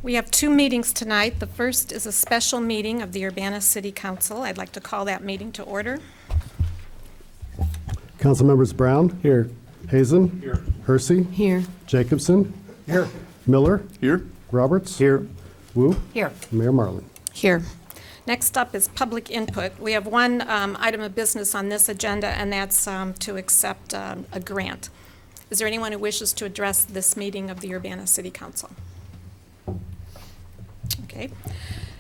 We have two meetings tonight. The first is a special meeting of the Urbana City Council. I'd like to call that meeting to order. Council members Brown. Here. Hazen. Here. Hersey. Here. Jacobson. Here. Miller. Here. Roberts. Here. Wu. Here. Mayor Marlin. Here. Next up is public input. We have one item of business on this agenda, and that's to accept a grant. Is there anyone who wishes to address this meeting of the Urbana City Council? Okay.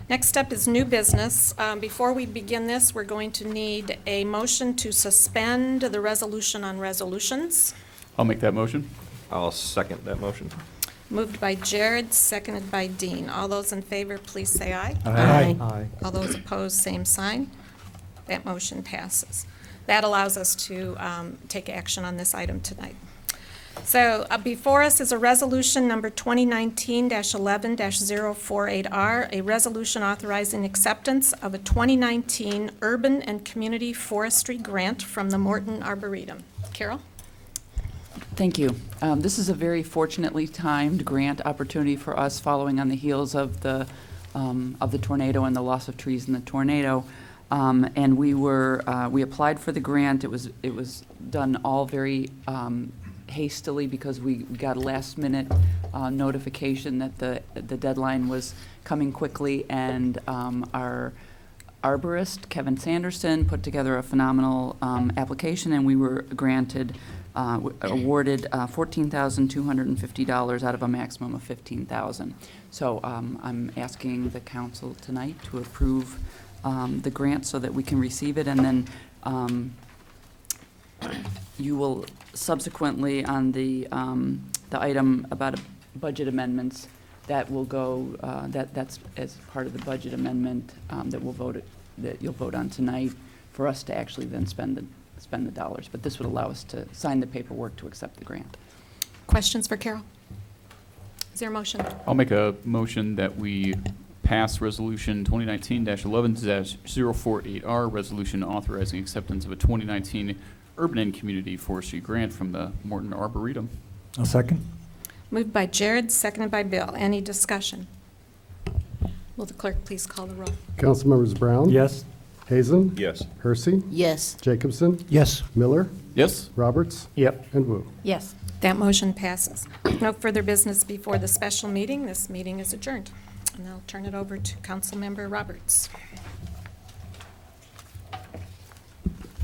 Next up is new business. Before we begin this, we're going to need a motion to suspend the resolution on resolutions. I'll make that motion. I'll second that motion. Moved by Jared, seconded by Dean. All those in favor, please say aye. Aye. Aye. All those opposed, same sign. That motion passes. That allows us to take action on this item tonight. So before us is a resolution number 2019-11-048R, a resolution authorizing acceptance of a 2019 Urban and Community Forestry Grant from the Morton Arboretum. Carol? Thank you. This is a very fortunately timed grant opportunity for us following on the heels of the tornado and the loss of trees in the tornado. And we applied for the grant. It was done all very hastily because we got a last minute notification that the deadline was coming quickly, and our arborist, Kevin Sanderson, put together a phenomenal application, and we were awarded $14,250 out of a maximum of $15,000. So I'm asking the council tonight to approve the grant so that we can receive it, and then you will subsequently on the item about budget amendments that will go that's as part of the budget amendment that you'll vote on tonight for us to actually then spend the dollars. But this would allow us to sign the paperwork to accept the grant. Questions for Carol? Is there a motion? I'll make a motion that we pass Resolution 2019-11-048R, resolution authorizing acceptance of a 2019 Urban and Community Forestry Grant from the Morton Arboretum. I'll second. Moved by Jared, seconded by Bill. Any discussion? Will the clerk please call the roll? Council members Brown. Yes. Hazen. Yes. Hersey. Yes. Jacobson. Yes. Miller. Yes? Roberts. Yep. And Wu. Yes. That motion passes. No further business before the special meeting. This meeting is adjourned. And I'll turn it over to Councilmember Roberts.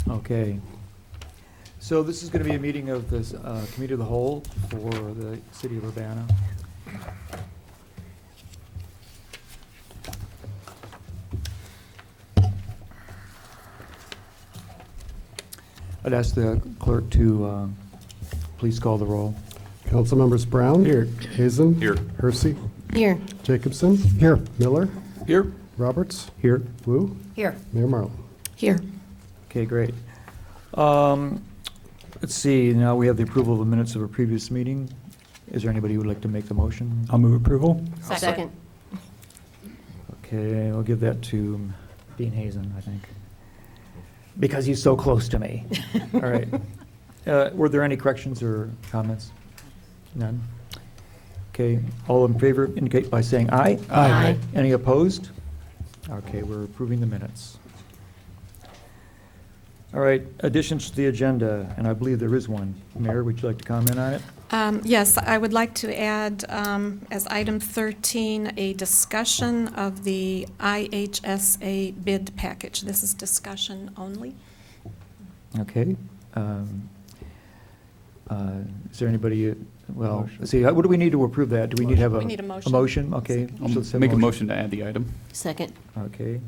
Okay. So this is going to be a meeting of the Committee of the Whole for the City of Urbana. I'd ask the clerk to please call the roll. Council members Brown. Here. Hazen. Here. Hersey. Here. Jacobson. Here. Miller. Here? Roberts. Here. Wu. Here. Mayor Marlin. Here. Okay, great. Let's see, now we have the approval of the minutes of a previous meeting. Is there anybody who would like to make the motion? I'll move approval. Second. Okay, I'll give that to Dean Hazen, I think, because he's so close to me. All right. Were there any corrections or comments? None? Okay, all in favor indicate by saying aye. Aye. Any opposed? Okay, we're approving the minutes. All right, additions to the agenda, and I believe there is one. Mayor, would you like to comment on it? Yes, I would like to add as item 13 a discussion of the IHSA bid package. This is discussion only. Okay. Is there anybody, well, let's see, what do we need to approve that? Do we need to have a? We need a motion. A motion, okay. I'll So let's have make a motion to add the item. Second. Okay.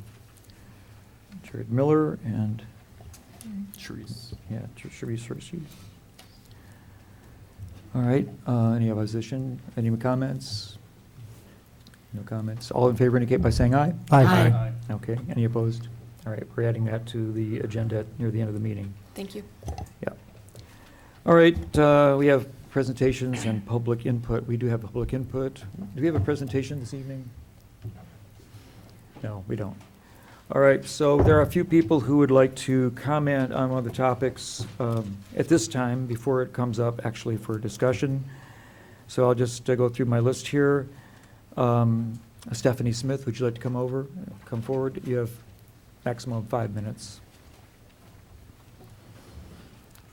Jared Miller and, Sharice. yeah, Sharice Hershey. All right, any opposition, any comments? No comments. All in favor indicate by saying aye. Aye. Okay, any opposed? All right, we're adding that to the agenda near the end of the meeting. Thank you. Yeah. All right, we have presentations and public input. We do have public input. Do we have a presentation this evening? No, we don't. All right, so there are a few people who would like to comment on one of the topics at this time before it comes up actually for discussion. So I'll just go through my list here. Stephanie Smith, would you like to come forward? You have maximum of 5 minutes.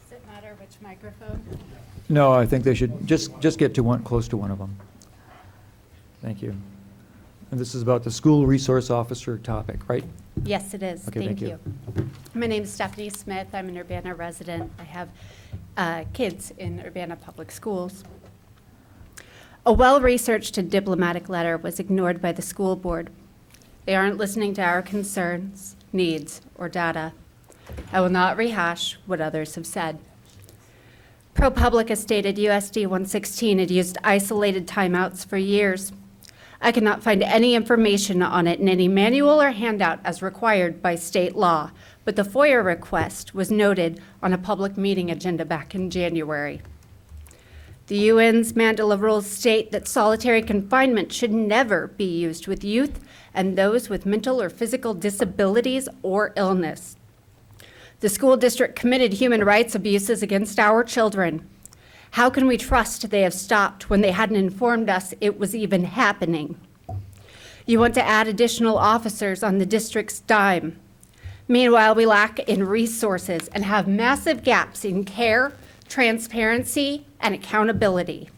Does it matter which microphone? No, I think they should just get to close to one of them. Thank you. And this is about the school resource officer topic, right? Yes, it is. Okay, thank you. My name is Stephanie Smith. I'm an Urbana resident. I have kids in Urbana Public Schools. A well-researched and diplomatic letter was ignored by the school board. They aren't listening to our concerns, needs, or data. I will not rehash what others have said. ProPublica stated USD 116 had used isolated timeouts for years. I cannot find any information on it in any manual or handout as required by state law, but the FOIA request was noted on a public meeting agenda back in January. The UN's Mandela rules state that solitary confinement should never be used with youth and those with mental or physical disabilities or illness. The school district committed human rights abuses against our children. How can we trust they have stopped when they hadn't informed us it was even happening? You want to add additional officers on the district's dime. Meanwhile, we lack in resources and have massive gaps in care, transparency, and accountability.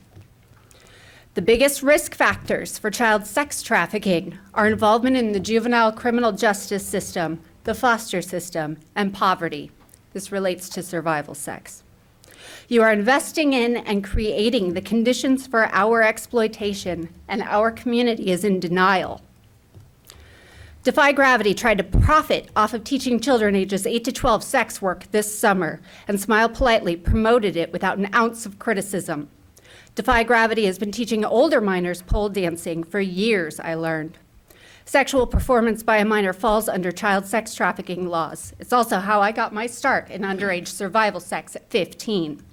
The biggest risk factors for child sex trafficking are involvement in the juvenile criminal justice system, the foster system, and poverty. This relates to survival sex. You are investing in and creating the conditions for our exploitation, and our community is in denial. Defy Gravity tried to profit off of teaching children ages 8 to 12 sex work this summer, and Smile Politely promoted it without an ounce of criticism. Defy Gravity has been teaching older minors pole dancing for years, I learned. Sexual performance by a minor falls under child sex trafficking laws. It's also how I got my start in underage survival sex at 15.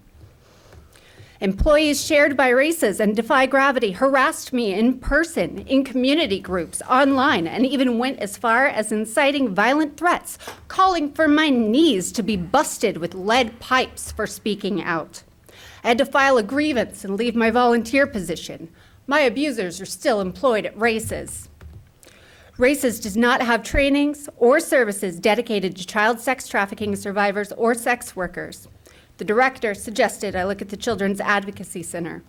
Employees shared by races and Defy Gravity harassed me in person, in community groups, online, and even went as far as inciting violent threats, calling for my knees to be busted with lead pipes for speaking out. I had to file a grievance and leave my volunteer position. My abusers are still employed at Races. Races does not have trainings or services dedicated to child sex trafficking survivors or sex workers. The director suggested I look at the Children's Advocacy Center.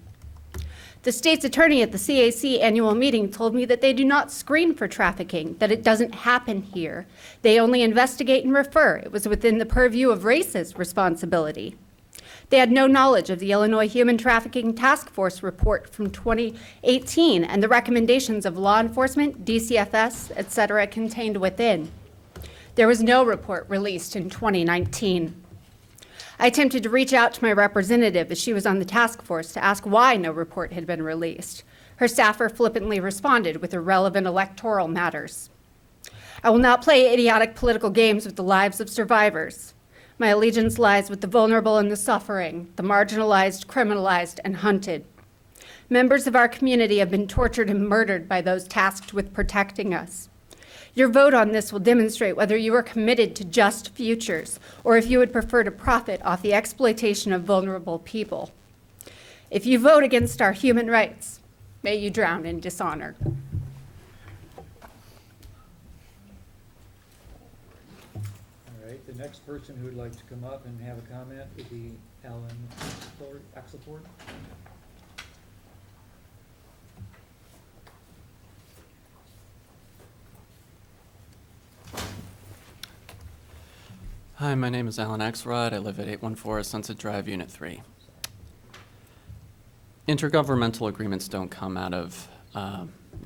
The state's attorney at the CAC annual meeting told me that they do not screen for trafficking, that it doesn't happen here. They only investigate and refer. It was within the purview of Races' responsibility. They had no knowledge of the Illinois Human Trafficking Task Force report from 2018 and the recommendations of law enforcement, DCFS, et cetera, contained within. There was no report released in 2019. I attempted to reach out to my representative as she was on the task force to ask why no report had been released. Her staffer flippantly responded with irrelevant electoral matters. I will not play idiotic political games with the lives of survivors. My allegiance lies with the vulnerable and the suffering, the marginalized, criminalized, and hunted. Members of our community have been tortured and murdered by those tasked with protecting us. Your vote on this will demonstrate whether you are committed to just futures or if you would prefer to profit off the exploitation of vulnerable people. If you vote against our human rights, may you drown in dishonor. All right, the next person who would like to come up and have a comment would be Alan Axelford. Hi, my name is Alan Axelrod. I live at 814 Sunset Drive, Unit 3. Intergovernmental agreements don't come out of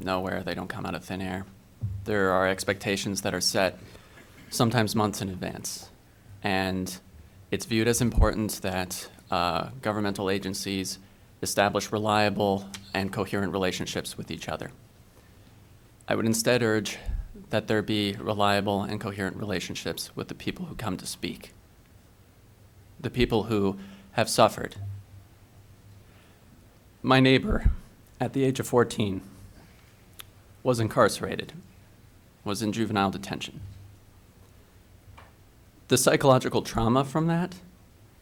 nowhere. They don't come out of thin air. There are expectations that are set sometimes months in advance. And it's viewed as important that governmental agencies establish reliable and coherent relationships with each other. I would instead urge that there be reliable and coherent relationships with the people who come to speak, the people who have suffered. My neighbor, at the age of 14, was incarcerated, was in juvenile detention. The psychological trauma from that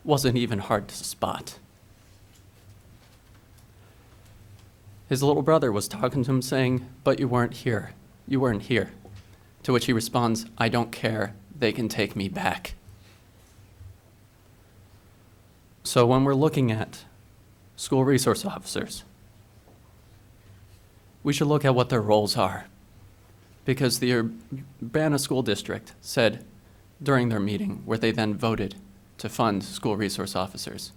wasn't even hard to spot. His little brother was talking to him saying, "But you weren't here. You weren't here." To which he responds, "I don't care. They can take me back." So when we're looking at school resource officers, we should look at what their roles are. Because the Urbana School District said during their meeting, where they then voted to fund school resource officers,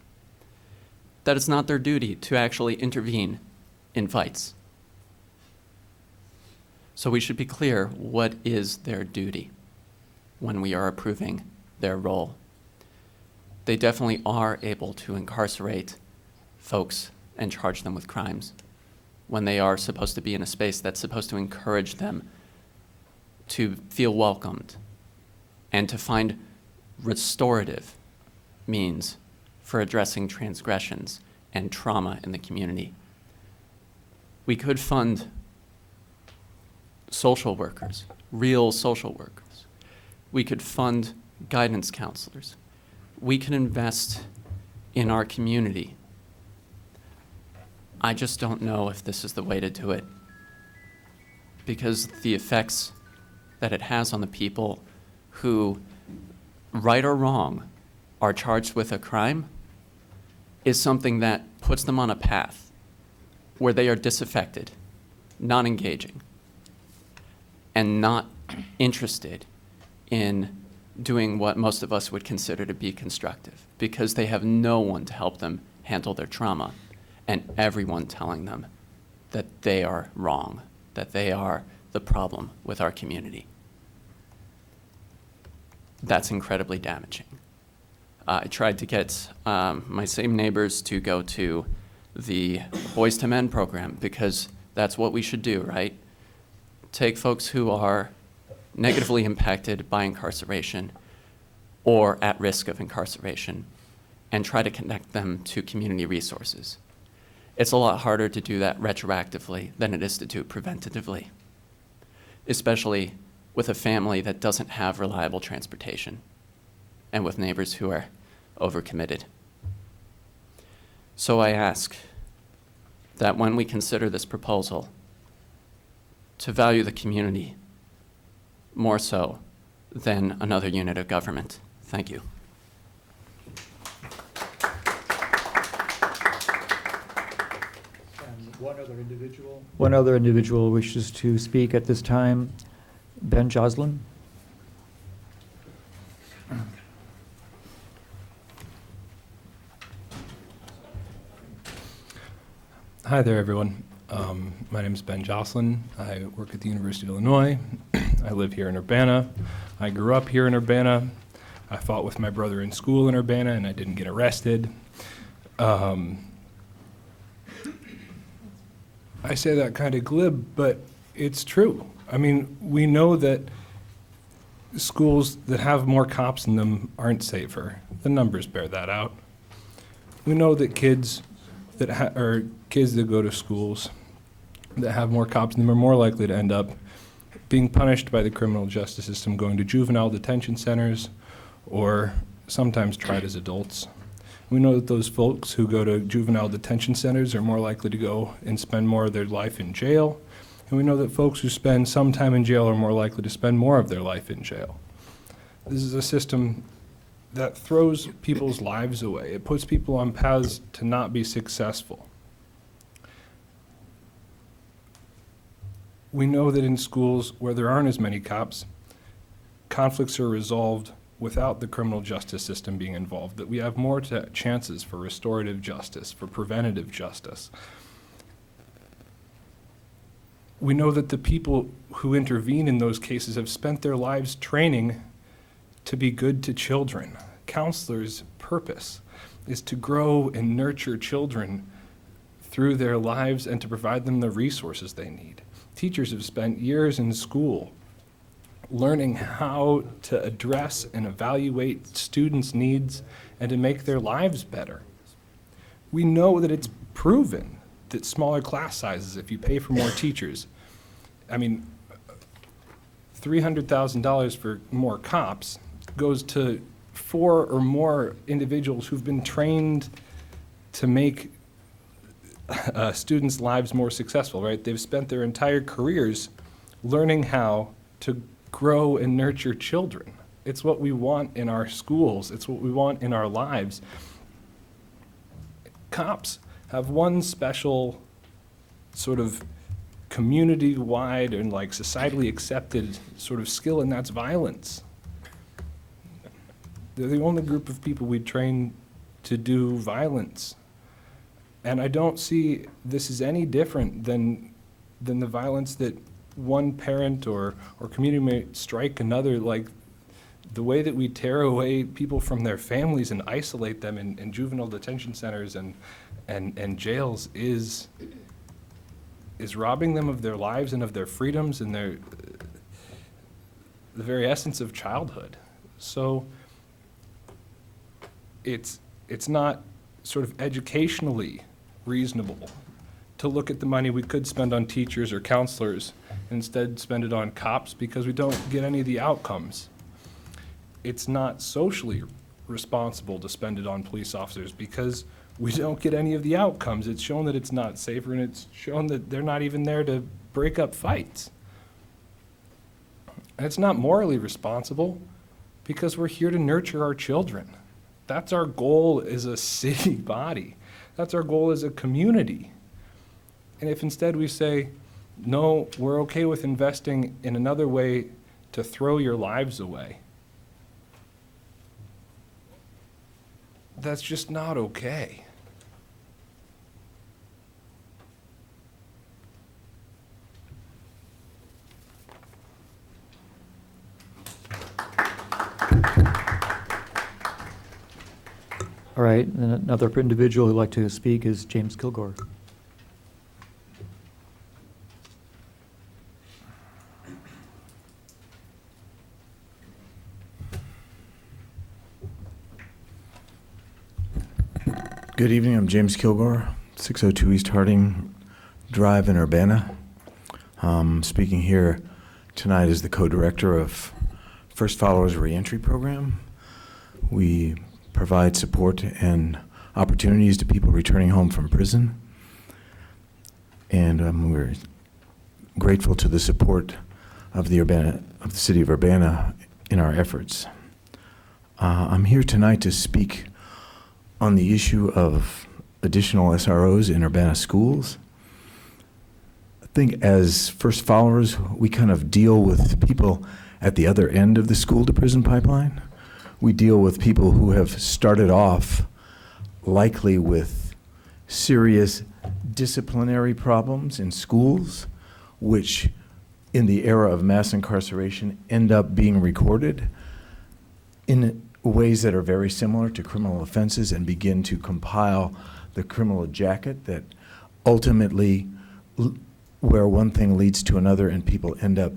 that it's not their duty to actually intervene in fights. So we should be clear what is their duty when we are approving their role. They definitely are able to incarcerate folks and charge them with crimes when they are supposed to be in a space that's supposed to encourage them to feel welcomed and to find restorative means for addressing transgressions and trauma in the community. We could fund social workers, real social workers. We could fund guidance counselors. We can invest in our community. I just don't know if this is the way to do it, because the effects that it has on the people who, right or wrong, are charged with a crime is something that puts them on a path where they are disaffected, not engaging, and not interested in doing what most of us would consider to be constructive, because they have no one to help them handle their trauma, and everyone telling them that they are wrong, that they are the problem with our community. That's incredibly damaging. I tried to get my same neighbors to go to the Boys to Men program, because that's what we should do, right? Take folks who are negatively impacted by incarceration or at risk of incarceration and try to connect them to community resources. It's a lot harder to do that retroactively than it is to do it preventatively, especially with a family that doesn't have reliable transportation and with neighbors who are overcommitted. So I ask that when we consider this proposal, to value the community more so than another unit of government. Thank you. And one other individual wishes to speak at this time. Ben Joslin. Hi there, everyone. My name is Ben Joslin. I work at the University of Illinois. I live here in Urbana. I grew up here in Urbana. I fought with my brother in school in Urbana, and I didn't get arrested. I say that kind of glib, but it's true. I mean, we know that schools that have more cops in them aren't safer. The numbers bear that out. We know that kids that kids that go to schools that have more cops in them are more likely to end up being punished by the criminal justice system, going to juvenile detention centers, or sometimes tried as adults. We know that those folks who go to juvenile detention centers are more likely to go and spend more of their life in jail. And we know that folks who spend some time in jail are more likely to spend more of their life in jail. This is a system that throws people's lives away. It puts people on paths to not be successful. We know that in schools where there aren't as many cops, conflicts are resolved without the criminal justice system being involved, that we have more chances for restorative justice, for preventative justice. We know that the people who intervene in those cases have spent their lives training to be good to children. Counselors' purpose is to grow and nurture children through their lives and to provide them the resources they need. Teachers have spent years in school learning how to address and evaluate students' needs and to make their lives better. We know that it's proven that smaller class sizes, if you pay for more teachers, I mean, $300,000 for more cops goes to 4 or more individuals who've been trained to make students' lives more successful, right? They've spent their entire careers learning how to grow and nurture children. It's what we want in our schools. It's what we want in our lives. Cops have one special sort of community-wide and like societally accepted sort of skill, and that's violence. They're the only group of people we train to do violence. And I don't see this as any different than the violence that one parent or community may strike another. Like, the way that we tear away people from their families and isolate them in juvenile detention centers and jails is robbing them of their lives and of their freedoms and the very essence of childhood. So it's not sort of educationally reasonable to look at the money we could spend on teachers or counselors and instead spend it on cops because we don't get any of the outcomes. It's not socially responsible to spend it on police officers because we don't get any of the outcomes. It's shown that it's not safer, and it's shown that they're not even there to break up fights. And it's not morally responsible because we're here to nurture our children. That's our goal as a city body. That's our goal as a community. And if instead we say, no, we're okay with investing in another way to throw your lives away, that's just not okay. All right, and another individual who'd like to speak is James Kilgore. Good evening, I'm James Kilgore, 602 East Harding Drive in Urbana. Speaking here tonight as the co-director of First Followers Reentry Program. We provide support and opportunities to people returning home from prison. And we're grateful to the support of the city of Urbana in our efforts. I'm here tonight to speak on the issue of additional SROs in Urbana schools. I think as First Followers, we kind of deal with people at the other end of the school to prison pipeline. We deal with people who have started off likely with serious disciplinary problems in schools, which in the era of mass incarceration end up being recorded in ways that are very similar to criminal offenses and begin to compile the criminal jacket that ultimately where one thing leads to another and people end up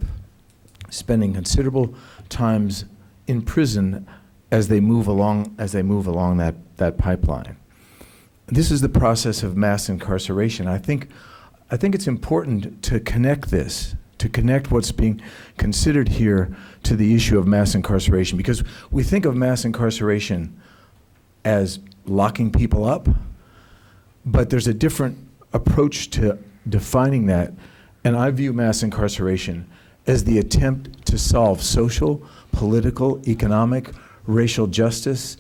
spending considerable times in prison as they move along that pipeline. This is the process of mass incarceration. I think it's important to connect this, to connect what's being considered here to the issue of mass incarceration, because we think of mass incarceration as locking people up, but there's a different approach to defining that, and I view mass incarceration as the attempt to solve social, political, economic, racial justice,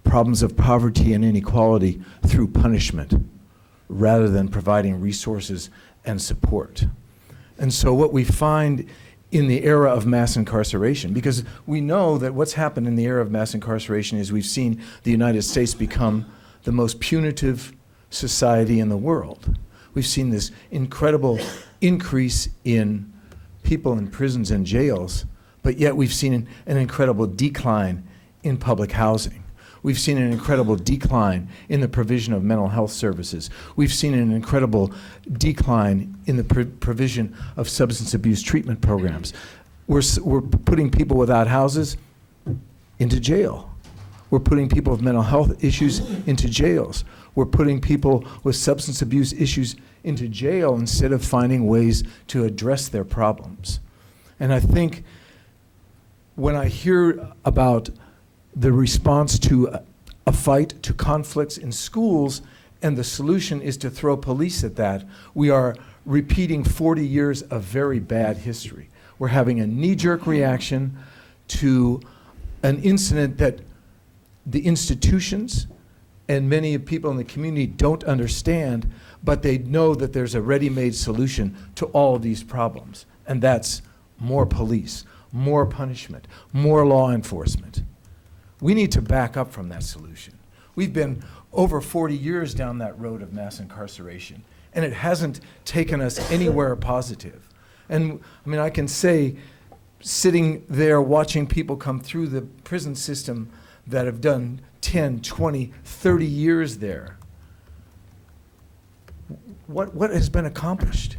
problems of poverty and inequality through punishment, rather than providing resources and support. And so what we find in the era of mass incarceration, because we know that what's happened in the era of mass incarceration is we've seen the United States become the most punitive society in the world. We've seen this incredible increase in people in prisons and jails, but yet we've seen an incredible decline in public housing. We've seen an incredible decline in the provision of mental health services. We've seen an incredible decline in the provision of substance abuse treatment programs. We're putting people without houses into jail. We're putting people with mental health issues into jails. We're putting people with substance abuse issues into jail instead of finding ways to address their problems. And I think when I hear about the response to a fight, to conflicts in schools, and the solution is to throw police at that, we are repeating 40 years of very bad history. We're having a knee-jerk reaction to an incident that the institutions and many people in the community don't understand, but they know that there's a ready-made solution to all of these problems, and that's more police, more punishment, more law enforcement. We need to back up from that solution. We've been over 40 years down that road of mass incarceration, and it hasn't taken us anywhere positive. And I mean, I can say, sitting there watching people come through the prison system that have done 10, 20, 30 years there, what has been accomplished?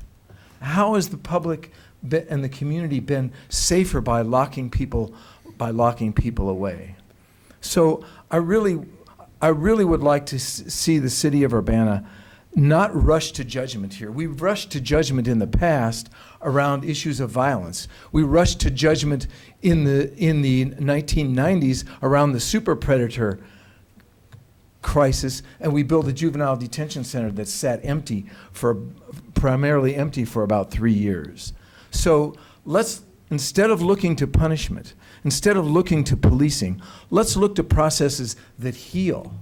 How has the public and the community been safer by locking people away? So I really would like to see the city of Urbana not rush to judgment here. We rushed to judgment in the past around issues of violence. We rushed to judgment in the 1990s around the super predator crisis, and we built a juvenile detention center that sat primarily empty for about 3 years. So let's, instead of looking to punishment, instead of looking to policing, let's look to processes that heal.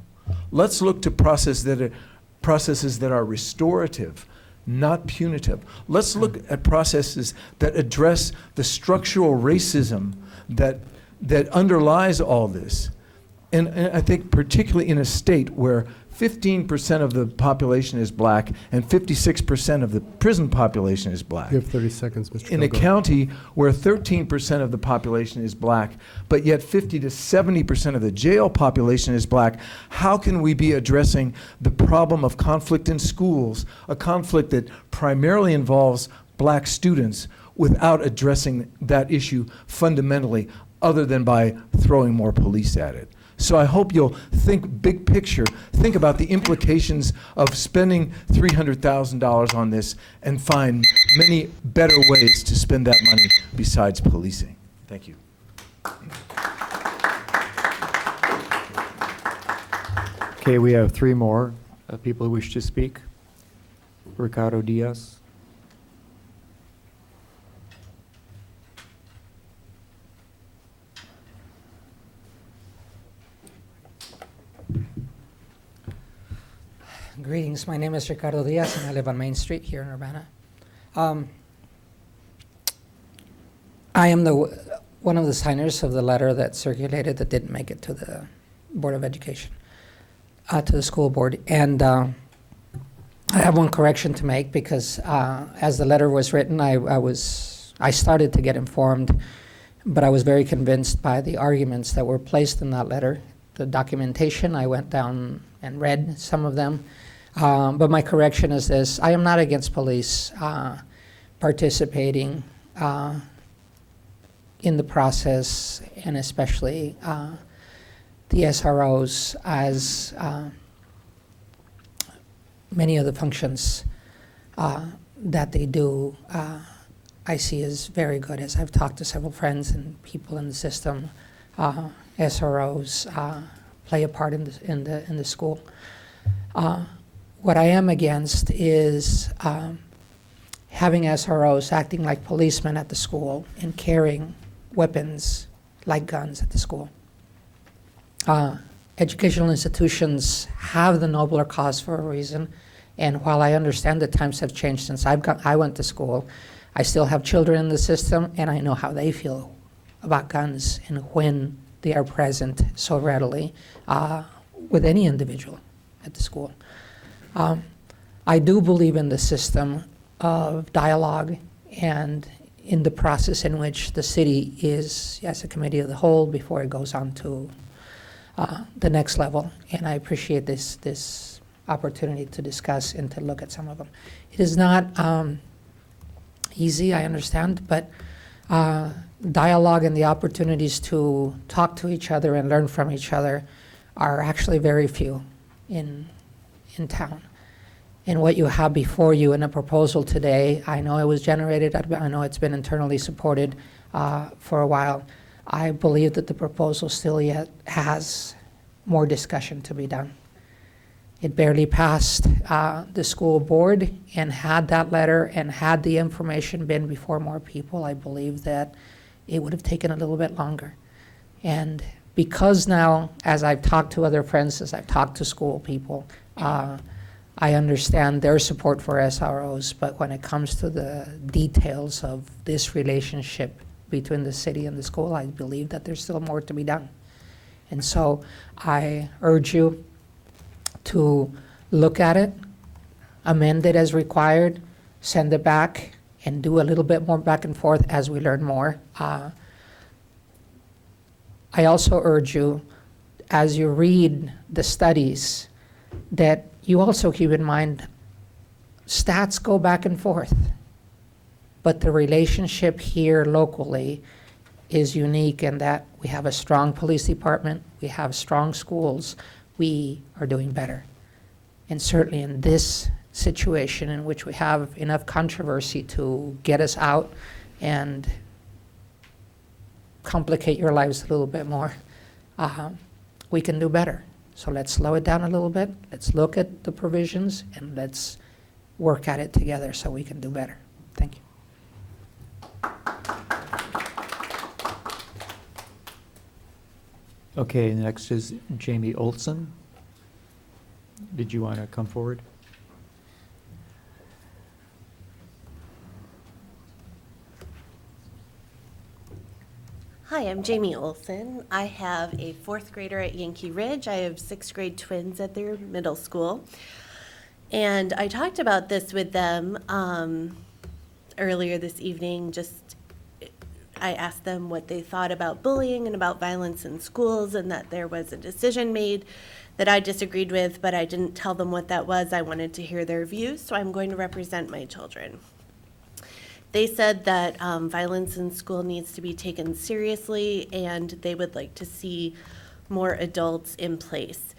Let's look to processes that are restorative, not punitive. Let's look at processes that address the structural racism that underlies all this. And I think particularly in a state where 15% of the population is black and 56% of the prison population is black. You have 30 seconds, Mr. In a Kilgore. county where 13% of the population is black, but yet 50 to 70% of the jail population is black, how can we be addressing the problem of conflict in schools, a conflict that primarily involves black students, without addressing that issue fundamentally, other than by throwing more police at it? So I hope you'll think big picture, think about the implications of spending $300,000 on this, and find many better ways to spend that money besides policing. Thank you. Okay, we have 3 more people who wish to speak. Ricardo Diaz. Greetings, my name is Ricardo Diaz and I live on Main Street here in Urbana. I am one of the signers of the letter that circulated that didn't make it to the Board of Education, to the school board. And I have one correction to make because as the letter was written, I started to get informed, but I was very convinced by the arguments that were placed in that letter. The documentation, I went down and read some of them. But my correction is this: I am not against police participating in the process, and especially the SROs, as many of the functions that they do I see as very good. As I've talked to several friends and people in the system, SROs play a part in the school. What I am against is having SROs acting like policemen at the school and carrying weapons like guns at the school. Educational institutions have the nobler cause for a reason, and while I understand that times have changed since I went to school, I still have children in the system, and I know how they feel about guns and when they are present so readily with any individual at the school. I do believe in the system of dialogue and in the process in which the city is, as a committee of the whole, before it goes on to the next level. And I appreciate this opportunity to discuss and to look at some of them. It is not easy, I understand, but dialogue and the opportunities to talk to each other and learn from each other are actually very few in town. And what you have before you in a proposal today, I know it was generated, I know it's been internally supported for a while. I believe that the proposal still yet has more discussion to be done. It barely passed the school board, and had that letter and had the information been before more people, I believe that it would have taken a little bit longer. And because now, as I've talked to other friends, as I've talked to school people, I understand their support for SROs, but when it comes to the details of this relationship between the city and the school, I believe that there's still more to be done. And so I urge you to look at it, amend it as required, send it back, and do a little bit more back and forth as we learn more. I also urge you, as you read the studies, that you also keep in mind stats go back and forth, but the relationship here locally is unique in that we have a strong police department, we have strong schools, we are doing better. And certainly in this situation in which we have enough controversy to get us out and complicate your lives a little bit more, we can do better. So let's slow it down a little bit, let's look at the provisions, and let's work at it together so we can do better. Thank you. Okay, next is Jamie Olson. Did you want to come forward? Hi, I'm Jamie Olson. I have a 4th grader at Yankee Ridge. I have 6th grade twins at their middle school. And I talked about this with them earlier this evening. I asked them what they thought about bullying and about violence in schools, and that there was a decision made that I disagreed with, but I didn't tell them what that was. I wanted to hear their views, so I'm going to represent my children. They said that violence in school needs to be taken seriously, and they would like to see more adults in place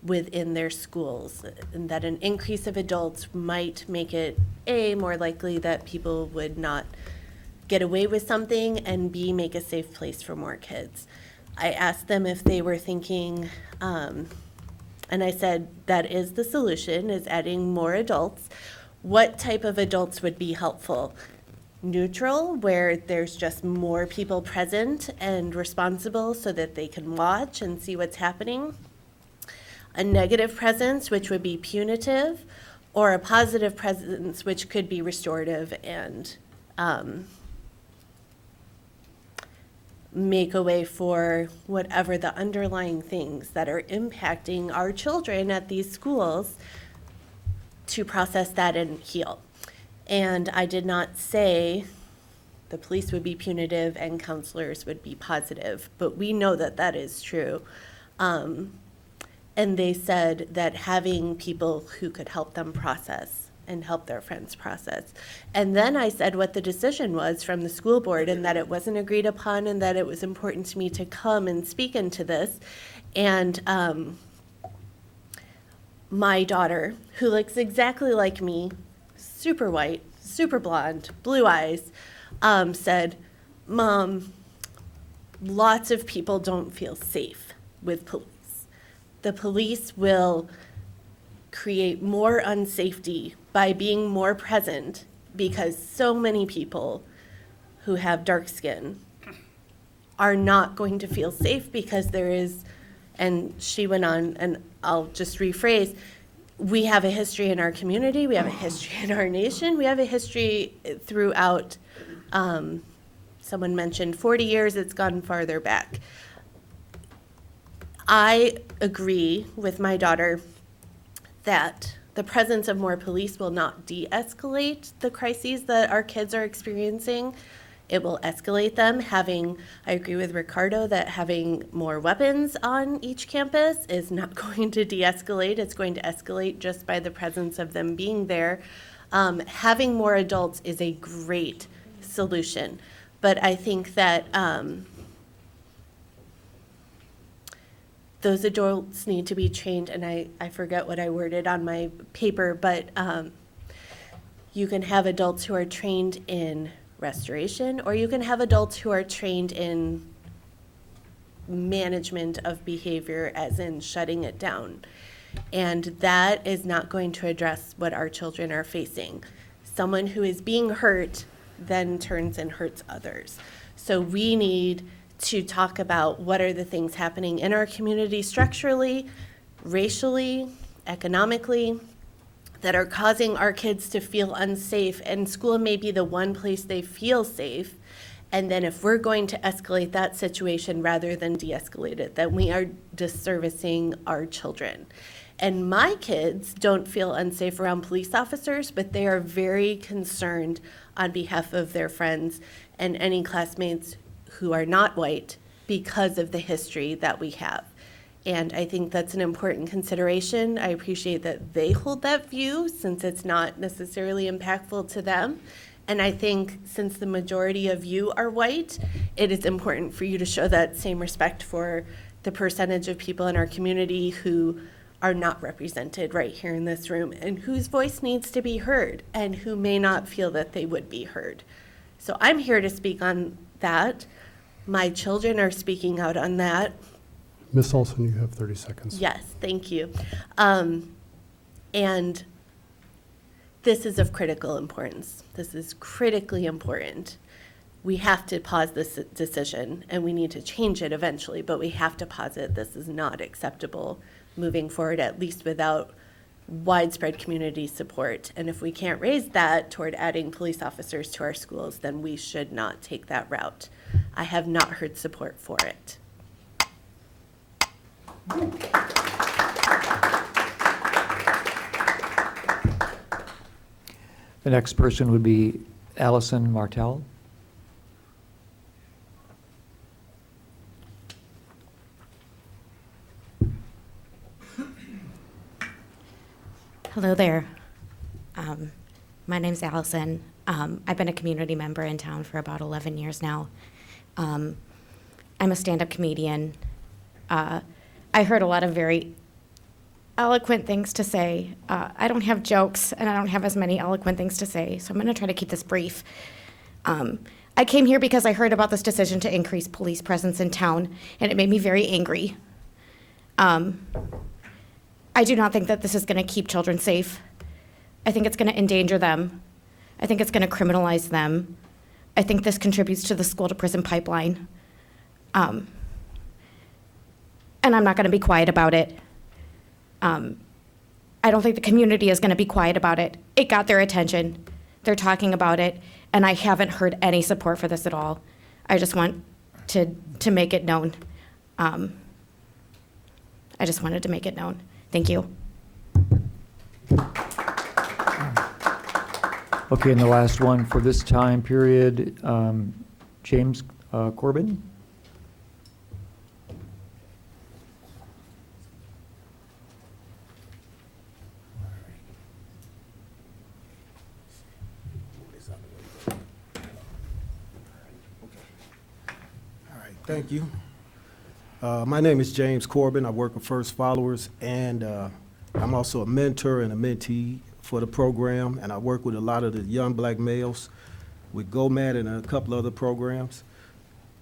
within their schools, and that an increase of adults might make it, A, more likely that people would not get away with something, and B, make a safe place for more kids. I asked them if they were thinking, and I said that is the solution, is adding more adults. What type of adults would be helpful? Neutral, where there's just more people present and responsible so that they can watch and see what's happening. A negative presence, which would be punitive, or a positive presence, which could be restorative and make a way for whatever the underlying things that are impacting our children at these schools to process that and heal. And I did not say the police would be punitive and counselors would be positive, but we know that that is true. And they said that having people who could help them process and help their friends process. And then I said what the decision was from the school board, and that it wasn't agreed upon, and that it was important to me to come and speak into this. And my daughter, who looks exactly like me, super white, super blonde, blue eyes, said, "Mom, lots of people don't feel safe with police. The police will create more unsafety by being more present, because so many people who have dark skin are not going to feel safe because there is," and she went on, and I'll just rephrase, we have a history in our community, we have a history in our nation, we have a history throughout, someone mentioned 40 years, it's gone farther back. I agree with my daughter that the presence of more police will not de-escalate the crises that our kids are experiencing. It will escalate them. I agree with Ricardo that having more weapons on each campus is not going to de-escalate. It's going to escalate just by the presence of them being there. Having more adults is a great solution, but I think that those adults need to be trained, and I forget what I worded on my paper, but you can have adults who are trained in restoration, or you can have adults who are trained in management of behavior, as in shutting it down. And that is not going to address what our children are facing. Someone who is being hurt then turns and hurts others. So we need to talk about what are the things happening in our community structurally, racially, economically, that are causing our kids to feel unsafe, and school may be the one place they feel safe. And then if we're going to escalate that situation rather than de-escalate it, then we are disservicing our children. And my kids don't feel unsafe around police officers, but they are very concerned on behalf of their friends and any classmates who are not white because of the history that we have. And I think that's an important consideration. I appreciate that they hold that view since it's not necessarily impactful to them. And I think since the majority of you are white, it is important for you to show that same respect for the percentage of people in our community who are not represented right here in this room and whose voice needs to be heard and who may not feel that they would be heard. So I'm here to speak on that. My children are speaking out on that. Ms. Olson, you have 30 seconds. Yes, thank you. And this is of critical importance. This is critically important. We have to pause this decision, and we need to change it eventually, but we have to pause it. This is not acceptable moving forward, at least without widespread community support. And if we can't raise that toward adding police officers to our schools, then we should not take that route. I have not heard support for it. The next person would be Allison Martell. Hello there. My name's Allison. I've been a community member in town for about 11 years now. I'm a stand-up comedian. I heard a lot of very eloquent things to say. I don't have jokes, and I don't have as many eloquent things to say, so I'm going to try to keep this brief. I came here because I heard about this decision to increase police presence in town, and it made me very angry. I do not think that this is going to keep children safe. I think it's going to endanger them. I think it's going to criminalize them. I think this contributes to the school-to-prison pipeline. And I'm not going to be quiet about it. I don't think the community is going to be quiet about it. It got their attention. They're talking about it, and I haven't heard any support for this at all. I just want to make it known. I just wanted to make it known. Thank you. Okay, and the last one for this time period, James Corbin. Thank you. My name is James Corbin. I work with First Followers, and I'm also a mentor and a mentee for the program, and I work with a lot of the young black males with GOMAD and a couple other programs.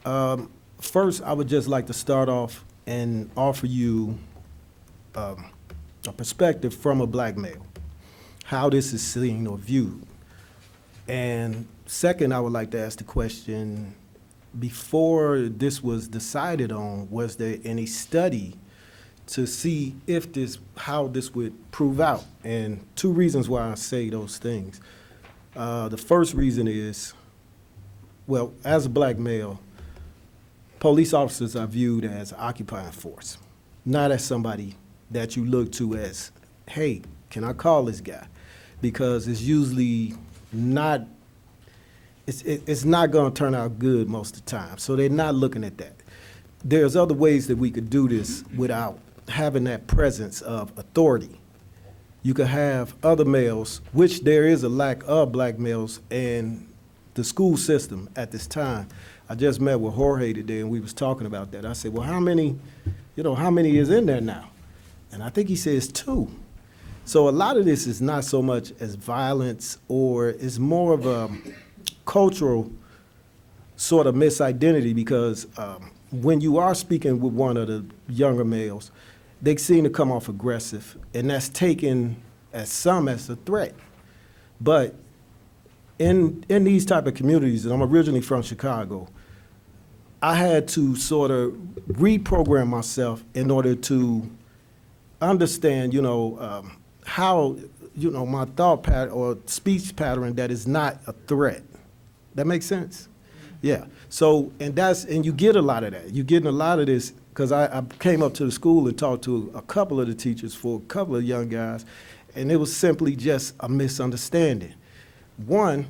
First, I would just like to start off and offer you a perspective from a black male, how this is seen or viewed. And second, I would like to ask the question, before this was decided on, was there any study to see if how this would prove out? And two reasons why I say those things. The first reason is, well, as a black male, police officers are viewed as occupying force, not as somebody that you look to as, hey, can I call this guy? Because it's usually not, it's not gonna turn out good most of the time. So they're not looking at that. There's other ways that we could do this without having that presence of authority. You could have other males, which there is a lack of black males in the school system at this time. I just met with Jorge today and we was talking about that. I said, well, how many is in there now? And I think he says 2. So a lot of this is not so much as violence, or it's more of a cultural sort of misidentity, because when you are speaking with one of the younger males they seem to come off aggressive, and that's taken as some as a threat. But in these type of communities, and I'm originally from Chicago, I had to sort of reprogram myself in order to understand, how, my thought pattern or speech pattern that is not a threat. That makes sense? Yeah. So, and you get a lot of that. You're getting a lot of this, because I came up to the school and talked to a couple of the teachers for a couple of young guys, and it was simply just a misunderstanding. One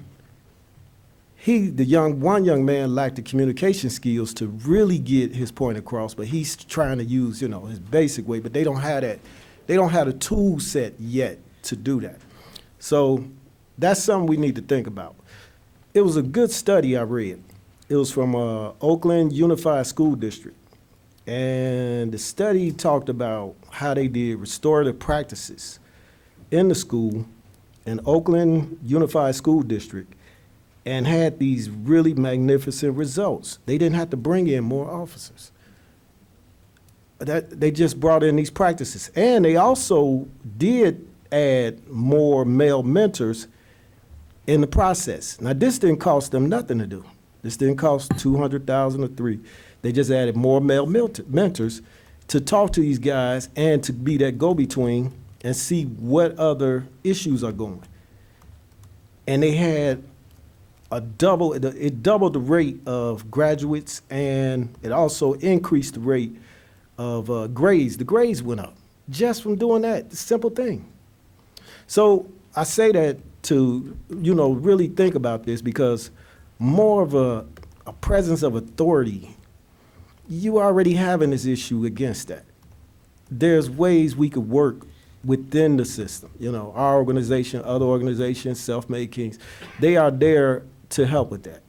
young man lacked the communication skills to really get his point across, but he's trying to use, his basic way, but they don't have that. They don't have the tool set yet to do that. So that's something we need to think about. It was a good study I read. It was from Oakland Unified School District. And the study talked about how they did restorative practices in the school in Oakland Unified School District and had these really magnificent results. They didn't have to bring in more officers. They just brought in these practices. And they also did add more male mentors in the process. Now, this didn't cost them nothing to do. This didn't cost $200,000 or $300,000. They just added more male mentors to talk to these guys and to be that go-between and see what other issues are going. And they had it doubled the rate of graduates, and it also increased the rate of grades. The grades went up just from doing that simple thing. So I say that to, really think about this, because more of a presence of authority, you already having this issue against that. There's ways we could work within the system. Our organization, other organizations, Self-Made Kings, they are there to help with that.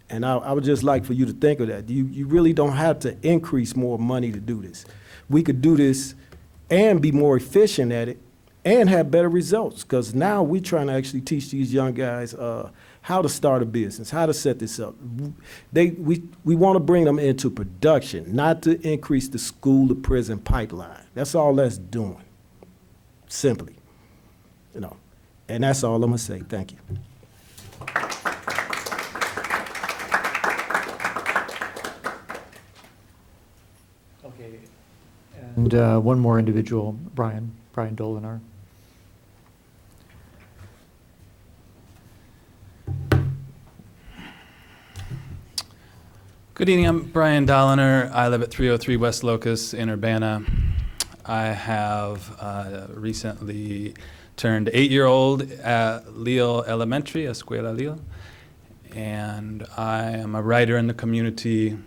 And I would just like for you to think of that. You really don't have to increase more money to do this. We could do this and be more efficient at it and have better results, because now we're trying to actually teach these young guys how to start a business, how to set this up. We want to bring them into production, not to increase the school to prison pipeline. That's all that's doing, simply. And that's all I'm going to say. Thank you. Okay. And one more individual, Brian Dolinar. Good evening, I'm Brian Doliner. I live at 303 West Locust in Urbana. I have recently turned 8-year-old at Lille Elementary, Escuela Lille, and I am a writer in the community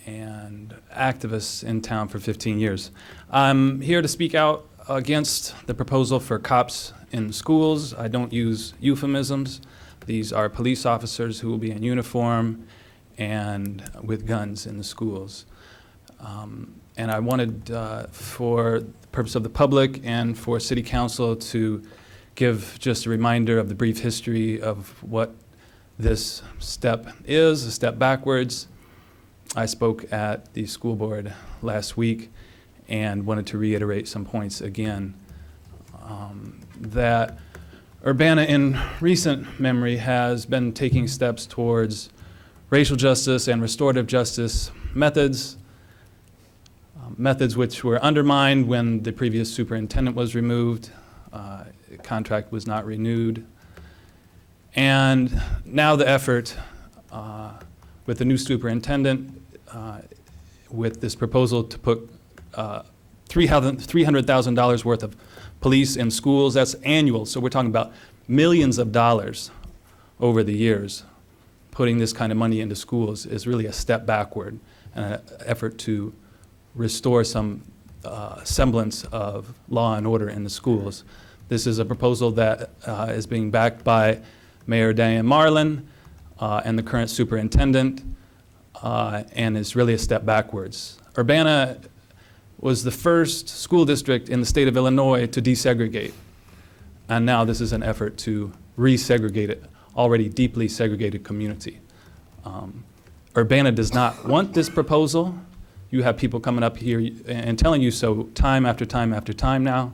and activist in town for 15 years. I'm here to speak out against the proposal for cops in schools. I don't use euphemisms. These are police officers who will be in uniform and with guns in the schools. And I wanted, for the purpose of the public and for City Council, to give just a reminder of the brief history of what this step is, a step backwards. I spoke at the school board last week and wanted to reiterate some points again. That Urbana, in recent memory, has been taking steps towards racial justice and restorative justice methods, methods which were undermined when the previous superintendent was removed, the contract was not renewed. And now the effort with the new superintendent, with this proposal to put $300,000 worth of police in schools, that's annual, so we're talking about millions of dollars over the years. Putting this kind of money into schools is really a step backward and an effort to restore some semblance of law and order in the schools. This is a proposal that is being backed by Mayor Diane Marlin and the current superintendent, and is really a step backwards. Urbana was the first school district in the state of Illinois to desegregate. And now this is an effort to resegregate it, already deeply segregated community. Urbana does not want this proposal You have people coming up here and telling you so time after time after time now.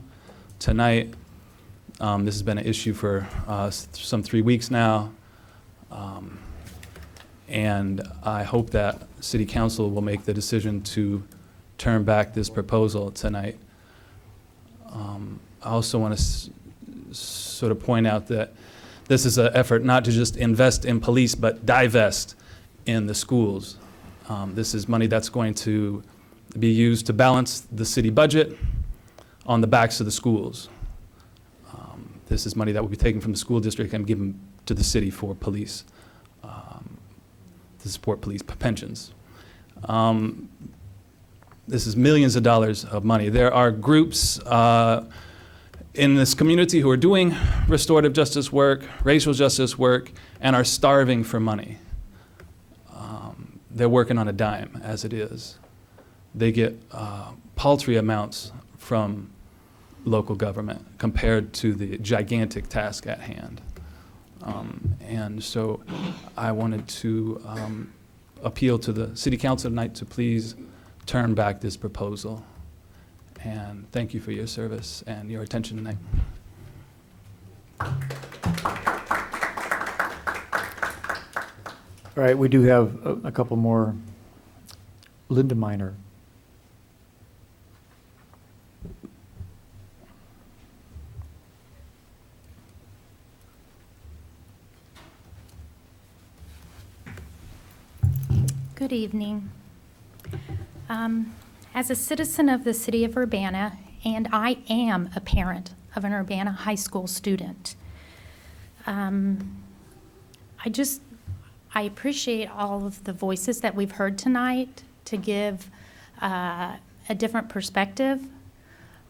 Tonight, this has been an issue for some 3 weeks now. And I hope that City Council will make the decision to turn back this proposal tonight. I also want to sort of point out that this is an effort not to just invest in police, but divest in the schools. This is money that's going to be used to balance the city budget on the backs of the schools. This is money that will be taken from the school district and given to the city for police, to support police pensions. This is millions of dollars of money. There are groups in this community who are doing restorative justice work, racial justice work, and are starving for money. They're working on a dime as it is. They get paltry amounts from local government compared to the gigantic task at hand. And so I wanted to appeal to the City Council tonight to please turn back this proposal. And thank you for your service and your attention tonight. All right, we do have a couple more. Linda Miner. Good evening. As a citizen of the city of Urbana, and I am a parent of an Urbana high school student, I appreciate all of the voices that we've heard tonight to give a different perspective,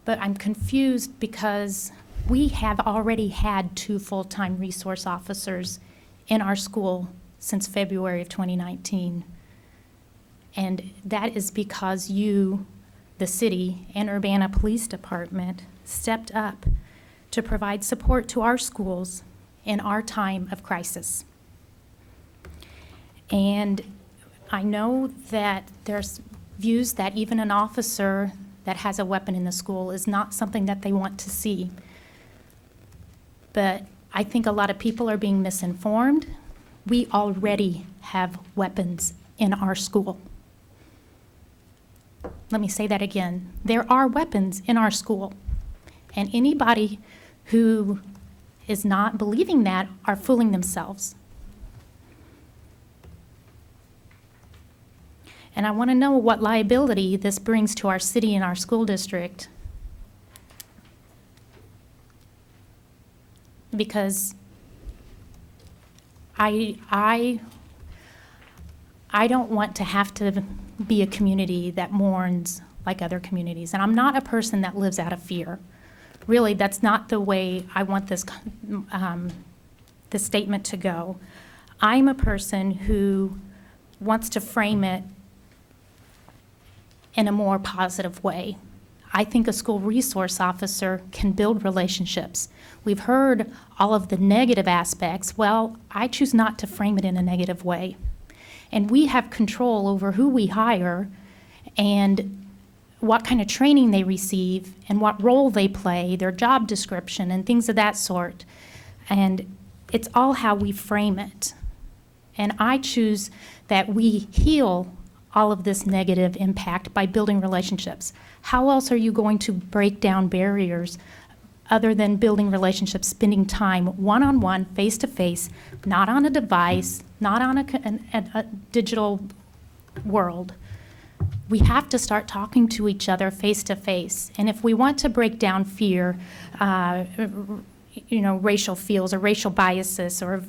but I'm confused because we have already had 2 full-time resource officers in our school since February of 2019. And that is because you, the city, and Urbana Police Department stepped up to provide support to our schools in our time of crisis. And I know that there's views that even an officer that has a weapon in the school is not something that they want to see. But I think a lot of people are being misinformed. We already have weapons in our school. Let me say that again. There are weapons in our school. And anybody who is not believing that are fooling themselves. And I want to know what liability this brings to our city and our school district. Because I don't want to have to be a community that mourns like other communities. And I'm not a person that lives out of fear. Really, that's not the way I want this statement to go. I'm a person who wants to frame it in a more positive way. I think a school resource officer can build relationships. We've heard all of the negative aspects. Well, I choose not to frame it in a negative way. And we have control over who we hire and what kind of training they receive and what role they play, their job description and things of that sort. And it's all how we frame it. And I choose that we heal all of this negative impact by building relationships. How else are you going to break down barriers other than building relationships, spending time one-on-one, face-to-face, not on a device, not on a digital world? We have to start talking to each other face-to-face. And if we want to break down fear, racial feels or racial biases or,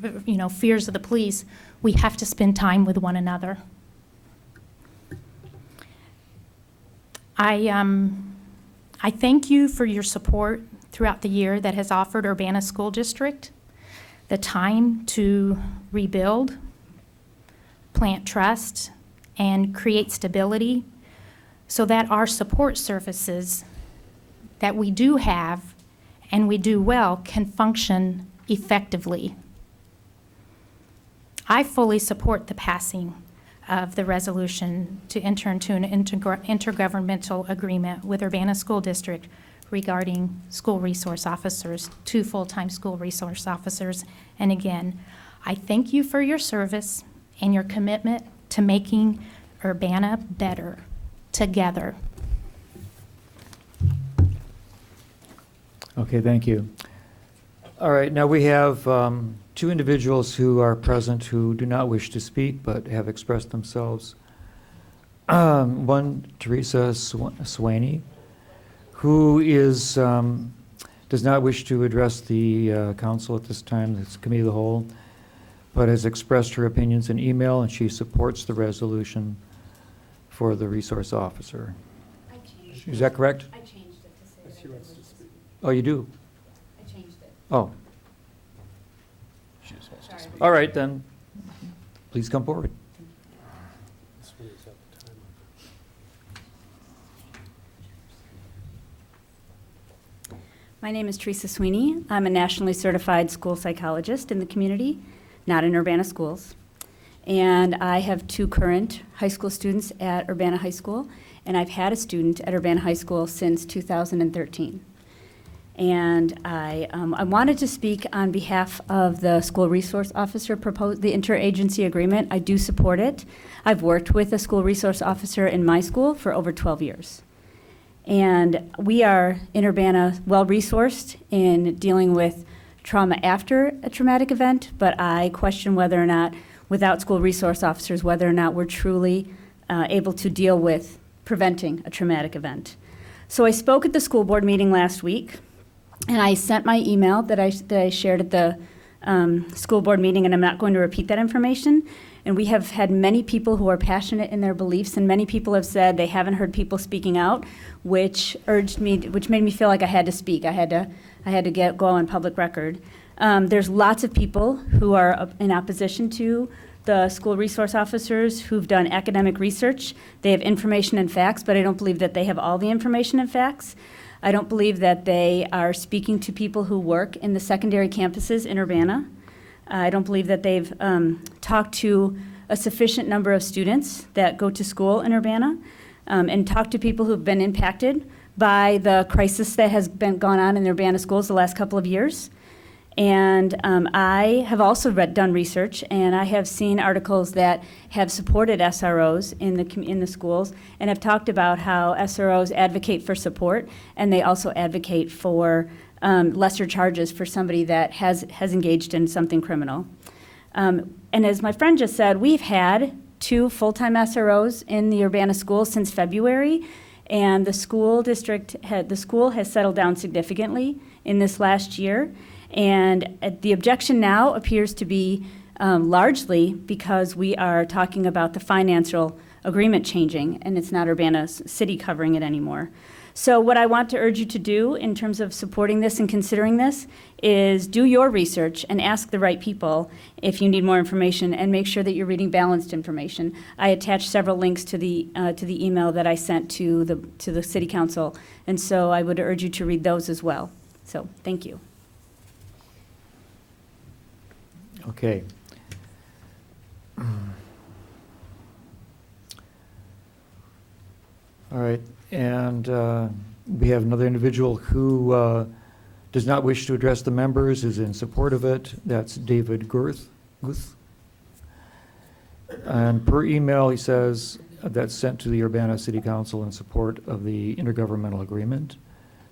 fears of the police, we have to spend time with one another. I thank you for your support throughout the year that has offered Urbana School District the time to rebuild, plant trust, and create stability so that our support services that we do have and we do well can function effectively. I fully support the passing of the resolution to enter into an intergovernmental agreement with Urbana School District regarding school resource officers, 2 full-time school resource officers. And again, I thank you for your service and your commitment to making Urbana better together. Okay, thank you. All right, now we have 2 individuals who are present who do not wish to speak but have expressed themselves. One, Teresa Swaney, who is, does not wish to address the council at this time, it's committee of the whole, but has expressed her opinions in email, and she supports the resolution for the resource officer. Is that correct? I changed it to say that She wants to speak. Oh, you do? I changed it. Oh, She just wants to speak. all right then. Please come forward. This one is at the time of- My name is Teresa Sweeney. I'm a nationally certified school psychologist in the community, not in Urbana schools. And I have 2 current high school students at Urbana High School, and I've had a student at Urbana High School since 2013. And I wanted to speak on behalf of the school resource officer proposed, the interagency agreement. I do support it. I've worked with a school resource officer in my school for over 12 years. And we are in Urbana well-resourced in dealing with trauma after a traumatic event, but I question whether or not, without school resource officers, whether or not we're truly able to deal with preventing a traumatic event. So I spoke at the school board meeting last week, and I sent my email that I shared at the school board meeting, and I'm not going to repeat that information. And we have had many people who are passionate in their beliefs, and many people have said they haven't heard people speaking out, which made me feel like I had to speak. I had to go on public record. There's lots of people who are in opposition to the school resource officers who've done academic research. They have information and facts, but I don't believe that they have all the information and facts. I don't believe that they are speaking to people who work in the secondary campuses in Urbana. I don't believe that they've talked to a sufficient number of students that go to school in Urbana, and talked to people who've been impacted by the crisis that has gone on in the Urbana schools the last couple of years. And I have also done research, and I have seen articles that have supported SROs in the schools, and have talked about how SROs advocate for support, and they also advocate for lesser charges for somebody that has engaged in something criminal. And as my friend just said, we've had 2 full-time SROs in the Urbana schools since February, and the school has settled down significantly in this last year. And the objection now appears to be largely because we are talking about the financial agreement changing, and it's not Urbana City covering it anymore. So what I want to urge you to do in terms of supporting this and considering this is do your research and ask the right people if you need more information, and make sure that you're reading balanced information. I attached several links to the email that I sent to the City Council, and so I would urge you to read those as well. So thank you. Okay. All right, and we have another individual who does not wish to address the members, is in support of it. That's David Guth. And per email, he says that's sent to the Urbana City Council in support of the intergovernmental agreement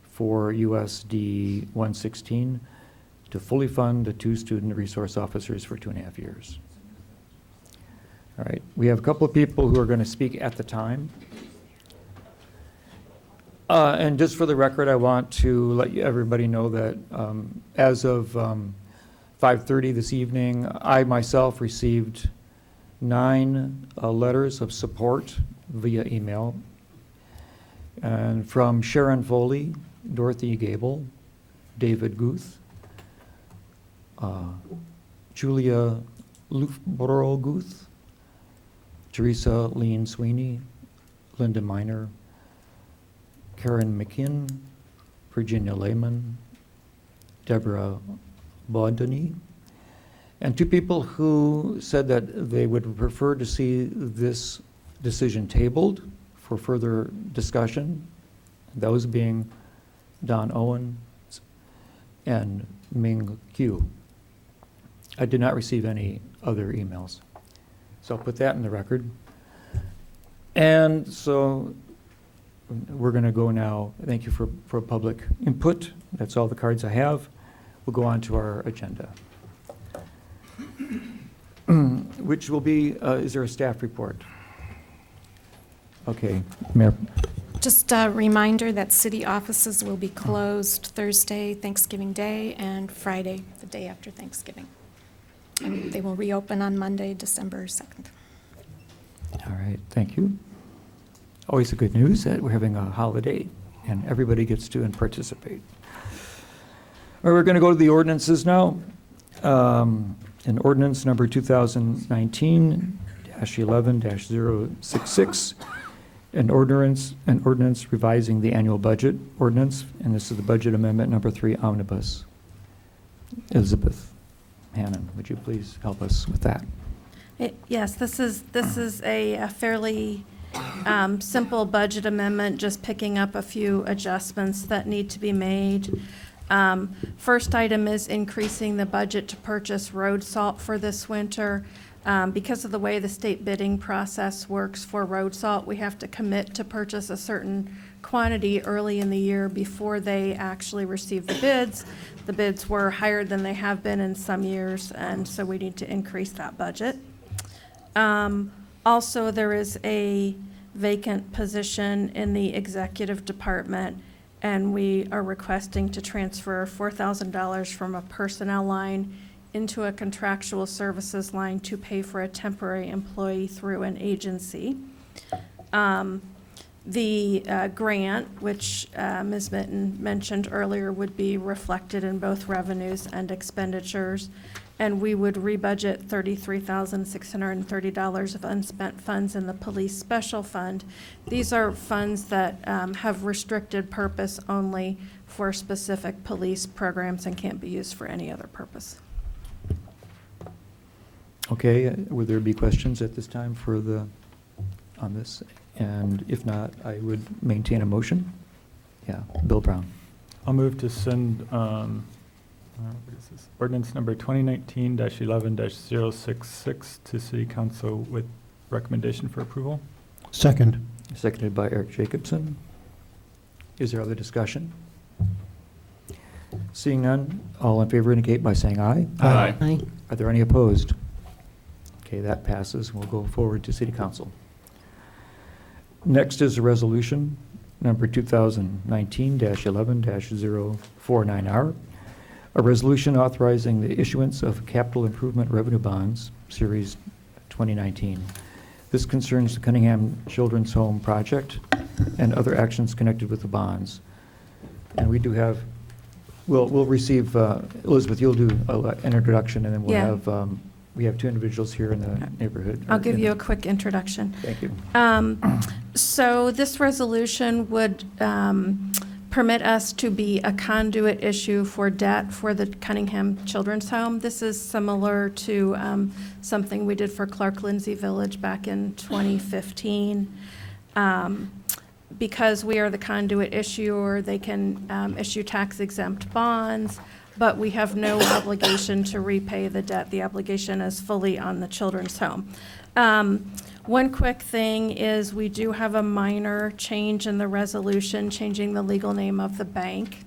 for USD 116 to fully fund the 2 student resource officers for 2.5 years. All right, we have a couple of people who are going to speak at the time. And just for the record, I want to let everybody know that as of 5:30 this evening, I myself received 9 letters of support via email, and from Sharon Foley, Dorothy Gable, David Guth, Julia Lufboro Guth, Teresa Lean Sweeney, Linda Miner, Karen McKinn, Virginia Lehman, Deborah Baudony, And two people who said that they would prefer to see this decision tabled for further discussion, those being Don Owens and Ming Q. I did not receive any other emails. So I'll put that in the record. And so we're going to go now. Thank you for public input. That's all the cards I have. We'll go on to our agenda, which will be, is there a staff report? Okay, Mayor. Just a reminder that city offices will be closed Thursday, Thanksgiving Day, and Friday, the day after Thanksgiving. And they will reopen on Monday, December 2nd. All right, thank you. Always a good news that we're having a holiday and everybody gets to and participate. All right, we're going to go to the ordinances now. An ordinance number 2019-11-066, an ordinance revising the annual budget ordinance, and this is the budget amendment number 3 omnibus. Elizabeth Hannon, would you please help us with that? Yes, this is a fairly simple budget amendment, just picking up a few adjustments that need to be made. First item is increasing the budget to purchase road salt for this winter. Because of the way the state bidding process works for road salt, we have to commit to purchase a certain quantity early in the year before they actually receive the bids. The bids were higher than they have been in some years, and so we need to increase that budget. Also, there is a vacant position in the executive department, and we are requesting to transfer $4,000 from a personnel line into a contractual services line to pay for a temporary employee through an agency. The grant, which Ms. Mitten mentioned earlier, would be reflected in both revenues and expenditures, and we would rebudget $33,630 of unspent funds in the police special fund. These are funds that have restricted purpose only for specific police programs and can't be used for any other purpose. Okay, would there be questions at this time on this? And if not, I would maintain a motion. Yeah, Bill Brown. I'll move to send, what is this? Ordinance number 2019-11-066 to City Council with recommendation for approval. Second. Seconded by Eric Jacobson. Is there other discussion? Seeing none, all in favor indicate by saying aye. Aye. Aye. Are there any opposed? Okay, that passes. We'll go forward to City Council. Next is a resolution number 2019-11-049R, a resolution authorizing the issuance of capital improvement revenue bonds, Series 2019. This concerns the Cunningham Children's Home project and other actions connected with the bonds. And we do have, we'll receive, Elizabeth, you'll do an introduction, and then we'll Yeah. have, we have two individuals here in the neighborhood. I'll give you a quick introduction. Thank you. So this resolution would permit us to be a conduit issue for debt for the Cunningham Children's Home. This is similar to something we did for Clark Lindsay Village back in 2015. Because we are the conduit issuer, they can issue tax-exempt bonds, but we have no obligation to repay the debt. The obligation is fully on the children's home. One quick thing is we do have a minor change in the resolution, changing the legal name of the bank.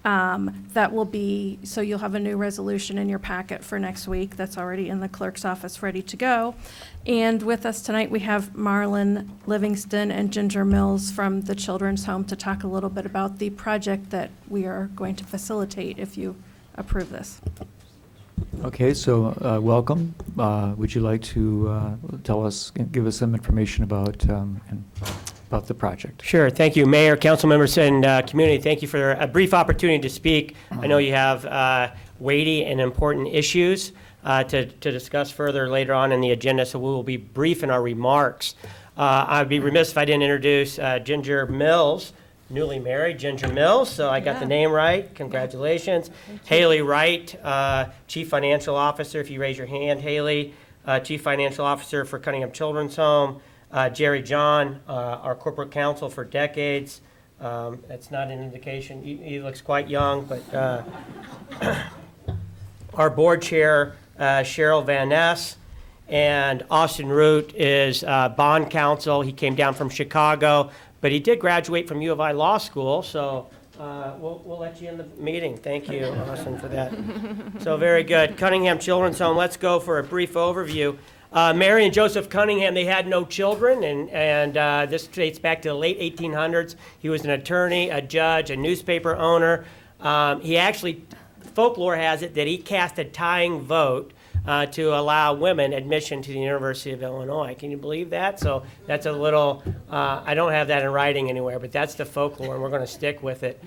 That will be, so you'll have a new resolution in your packet for next week. That's already in the clerk's office, ready to go. And with us tonight, we have Marlon Livingston and Ginger Mills from the Children's Home to talk a little bit about the project that we are going to facilitate if you approve this. Okay, so welcome. Would you like to tell us, give us some information about the project? Sure. Thank you, Mayor, council members, and community. Thank you for a brief opportunity to speak. I know you have weighty and important issues to discuss further later on in the agenda, so we will be brief in our remarks. I'd be remiss if I didn't introduce Ginger Mills, newly married, Ginger Mills, so I got the name right. Congratulations. Haley Wright, Chief Financial Officer, if you raise your hand, Haley, Chief Financial Officer for Cunningham Children's Home. Jerry John, our corporate counsel for decades. That's not an indication. He looks quite young, but our board chair, Cheryl Van Ness, and Austin Root is bond counsel. He came down from Chicago, but he did graduate from U of I Law School, so we'll let you in the meeting. Thank you, Austin, for that. So very good. Cunningham Children's Home, let's go for a brief overview. Mary and Joseph Cunningham, they had no children, and this dates back to the late 1800s. He was an attorney, a judge, a newspaper owner. He actually, folklore has it that he cast a tying vote to allow women admission to the University of Illinois. Can you believe that? So that's a little, I don't have that in writing anywhere, but that's the folklore, and we're going to stick with it.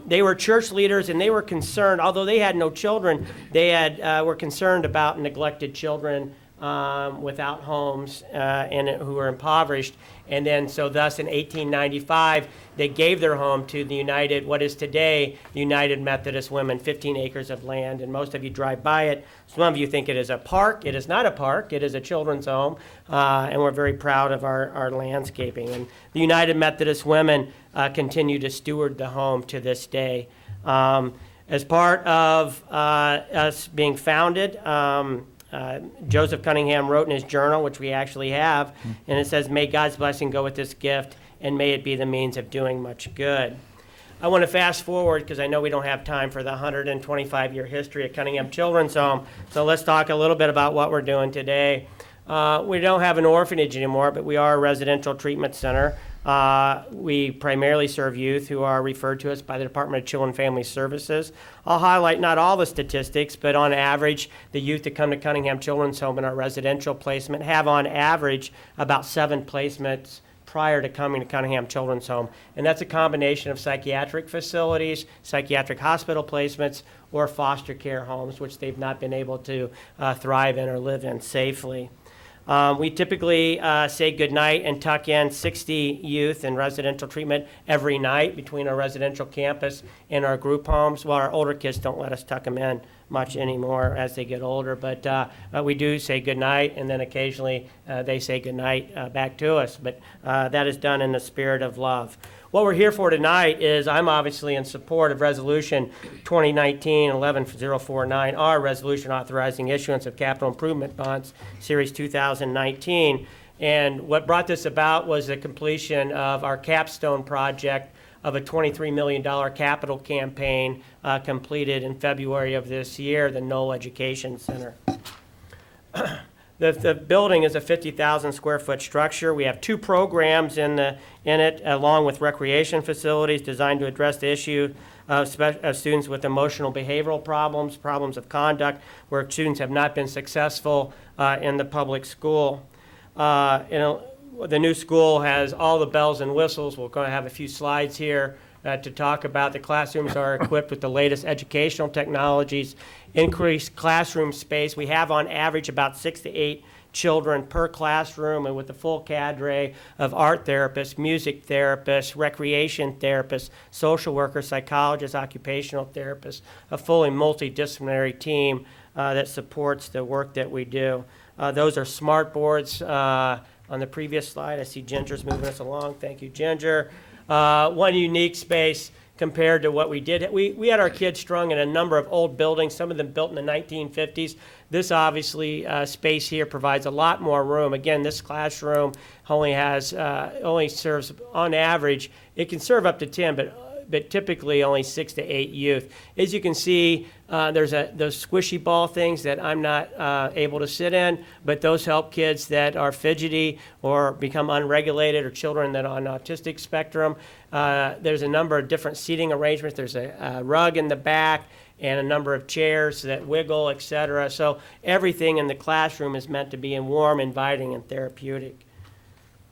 They were church leaders, and they were concerned, although they had no children, they were concerned about neglected children without homes and who were impoverished. And then, so thus in 1895, they gave their home to the United, what is today, the United Methodist Women, 15 acres of land. And most of you drive by it. Some of you think it is a park. It is not a park. It is a children's home. And we're very proud of our landscaping. And the United Methodist Women continue to steward the home to this day. As part of us being founded, Joseph Cunningham wrote in his journal, which we actually have, and it says, "May God's blessing go with this gift, and may it be the means of doing much good." I want to fast forward because I know we don't have time for the 125-year history of Cunningham Children's Home, so let's talk a little bit about what we're doing today. We don't have an orphanage anymore, but we are a residential treatment center. We primarily serve youth who are referred to us by the Department of Children and Family Services. I'll highlight not all the statistics, but on average, the youth that come to Cunningham Children's Home in our residential placement have on average about 7 placements prior to coming to Cunningham Children's Home. And that's a combination of psychiatric facilities, psychiatric hospital placements, or foster care homes, which they've not been able to thrive in or live in safely. We typically say goodnight and tuck in 60 youth in residential treatment every night between our residential campus and our group homes. Well, our older kids don't let us tuck them in much anymore as they get older, but we do say goodnight, and then occasionally they say goodnight back to us. But that is done in the spirit of love. What we're here for tonight is I'm obviously in support of Resolution 2019-11049, our resolution authorizing issuance of capital improvement bonds, Series 2019. And what brought this about was the completion of our capstone project of a $23 million capital campaign completed in February of this year, the Knoll Education Center. The building is a 50,000 square foot structure. We have 2 programs in it, along with recreation facilities designed to address the issue of students with emotional behavioral problems, problems of conduct, where students have not been successful in the public school. The new school has all the bells and whistles. We're going to have a few slides here to talk about. The classrooms are equipped with the latest educational technologies, increased classroom space. We have on average about 6 to 8 children per classroom, and with the full cadre of art therapists, music therapists, recreation therapists, social workers, psychologists, occupational therapists, a fully multidisciplinary team that supports the work that we do. Those are smart boards. On the previous slide, I see Ginger's moving us along. Thank you, Ginger. One unique space compared to what we did. We had our kids strung in a number of old buildings, some of them built in the 1950s. This obviously space here provides a lot more room. Again, this classroom only serves, on average, it can serve up to 10, but typically only 6 to 8 youth. As you can see, there's those squishy ball things that I'm not able to sit in, but those help kids that are fidgety or become unregulated, or children that are on autistic spectrum. There's a number of different seating arrangements. There's a rug in the back and a number of chairs that wiggle, etc. So everything in the classroom is meant to be warm, inviting, and therapeutic.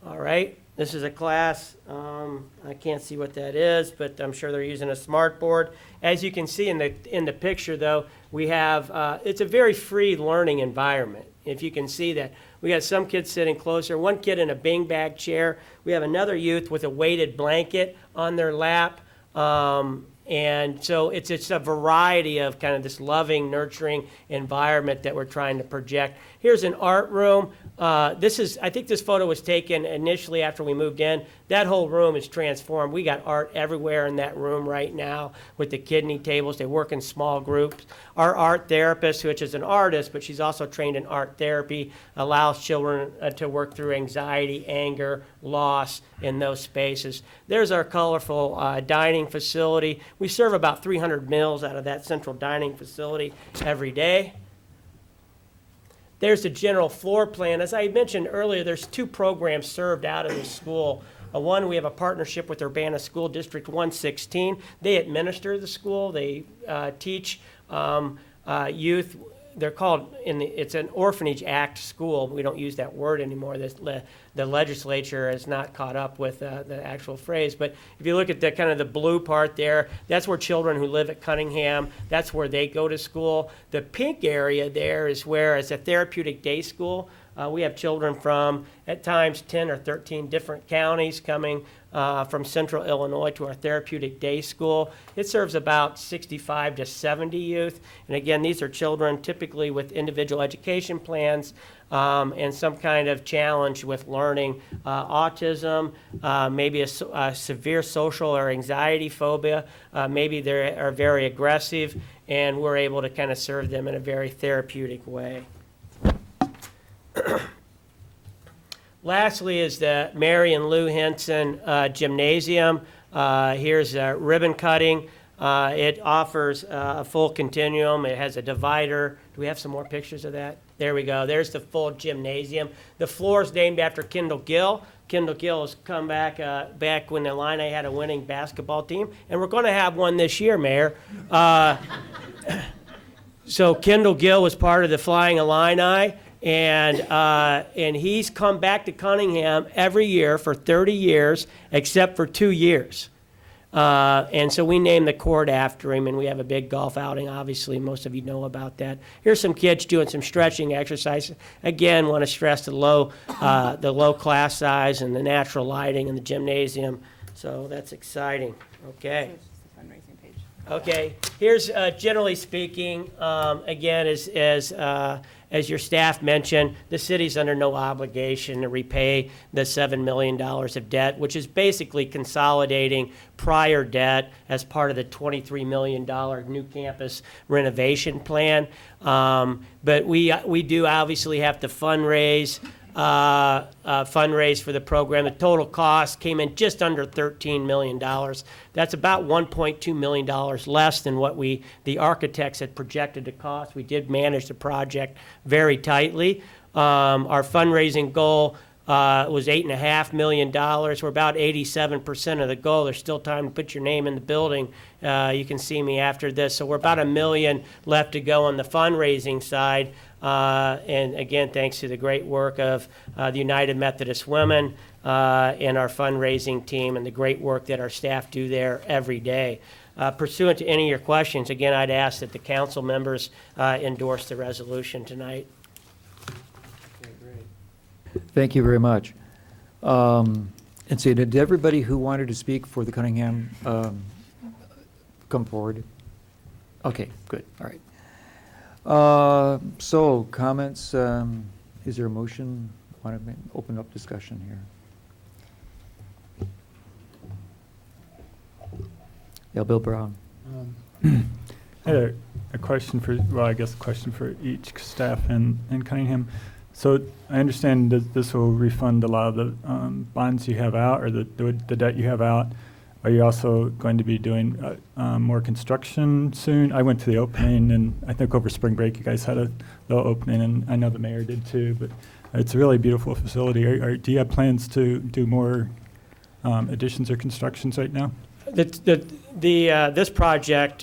All right. This is a class, I can't see what that is, but I'm sure they're using a smart board. As you can see in the picture, though, We have, it's a very free learning environment, if you can see that. We got some kids sitting closer, one kid in a beanbag chair. We have another youth with a weighted blanket on their lap. And so it's a variety of kind of this loving, nurturing environment that we're trying to project. Here's an art room. I think this photo was taken initially after we moved in. That whole room is transformed. We got art everywhere in that room right now with the kidney tables. They work in small groups. Our art therapist, which is an artist, but she's also trained in art therapy, allows children to work through anxiety, anger, loss in those spaces. There's our colorful dining facility. We serve about 300 meals out of that central dining facility every day. There's the general floor plan. As I mentioned earlier, there's 2 programs served out of the school. One, we have a partnership with Urbana School District 116. They administer the school. They teach youth. They're called, it's an Orphanage Act school. We don't use that word anymore. The legislature has not caught up with the actual phrase. But if you look at the kind of the blue part there, that's where children who live at Cunningham, that's where they go to school. The pink area there is where it's a therapeutic day school. We have children from, at times, 10 or 13 different counties coming from central Illinois to our therapeutic day school. It serves about 65 to 70 youth. And again, these are children typically with individual education plans and some kind of challenge with learning, autism, maybe a severe social or anxiety phobia. Maybe they are very aggressive, and we're able to kind of serve them in a very therapeutic way. Lastly is the Mary and Lou Henson Gymnasium. Here's ribbon cutting. It offers a full continuum. It has a divider. Do we have some more pictures of that? There we go. There's the full gymnasium. The floor is named after Kendall Gill. Kendall Gill has come back when the Illini had a winning basketball team, and we're going to have one this year, Mayor. So Kendall Gill was part of the Flying Illini. And he's come back to Cunningham every year for 30 years, except for 2 years. And so we named the court after him, and we have a big golf outing. Obviously, most of you know about that. Here's some kids doing some stretching exercises. Again, want to stress the low class size and the natural lighting in the gymnasium. So that's exciting. Okay. Okay. Here's generally speaking. Again, as your staff mentioned, the city's under no obligation to repay the $7 million of debt, which is basically consolidating prior debt as part of the $23 million new campus renovation plan. But we do obviously have to fundraise for the program. The total cost came in just under $13 million. That's about $1.2 million less than what the architects had projected to cost. We did manage the project very tightly. Our fundraising goal was $8.5 million. We're about 87% of the goal. There's still time to put your name in the building. You can see me after this. So we're about $1 million left to go on the fundraising side. And again, thanks to the great work of the United Methodist Women and our fundraising team and the great work that our staff do there every day. Pursuant to any of your questions, again, I'd ask that the council members endorse the resolution tonight. Thank you very much. And so did everybody who wanted to speak for the Cunningham come forward? Okay, good, all right. So comments, is there a motion? Want to open up discussion here? Yeah, Bill Brown. I had a question I guess a question for each staff in Cunningham. So I understand that this will refund a lot of the bonds you have out, or the debt you have out. Are you also going to be doing more construction soon? I went to the opening, and I think over spring break you guys had the opening, and I know the mayor did too. But it's a really beautiful facility. Do you have plans to do more additions or constructions right now? This project